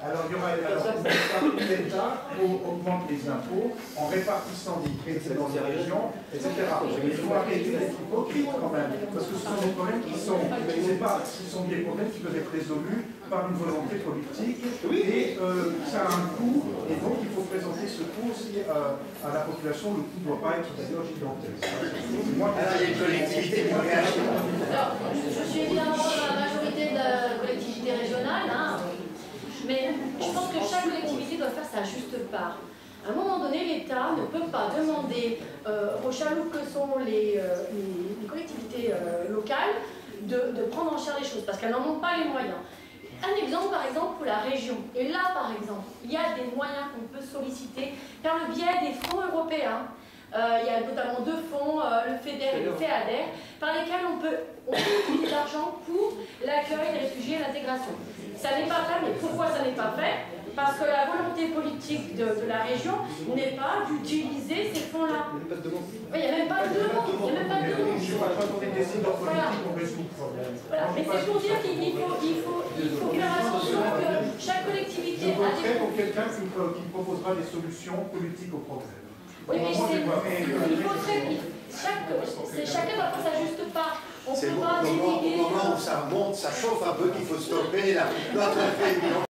Alors il y aura l'État augmente les impôts en répartissant des crédits dans les régions, etc. Il faut arrêter d'être hypocrite quand même, parce que ce sont des problèmes qui sont des problèmes qui peuvent être résolus par une volonté politique, et ça a un coût, et donc il faut présenter ce coût aussi à la population. Le coût ne doit pas être d'ailleurs gigantesque. Les collectivités alors, je suis évidemment dans la majorité de la collectivité régionale, hein, mais je pense que chaque collectivité doit faire sa juste part. À un moment donné, l'État ne peut pas demander aux chaloups que sont les collectivités locales de prendre en charge les choses, parce qu'elles n'en ont pas les moyens. Un exemple, par exemple, pour la région. Et là, par exemple, il y a des moyens qu'on peut solliciter par le biais des fonds européens. Il y a notamment deux fonds, le FEDER et le FEADER, par lesquels on peut utiliser l'argent pour l'accueil des réfugiés et l'intégration. Ça n'est pas fait, mais pourquoi ça n'est pas fait? Parce que la volonté politique de la région n'est pas d'utiliser ces fonds-là. Il n'y a même pas de demande. Il n'y a même pas de demande. Voilà. Mais c'est pour dire qu'il faut faire attention que chaque collectivité a des... pour quelqu'un qui proposera des solutions politiques au problème. Oui, mais chacun va faire sa juste part. On peut pas déléguer. Au moment où ça monte, ça chauffe un peu, qu'il faut stopper. Là,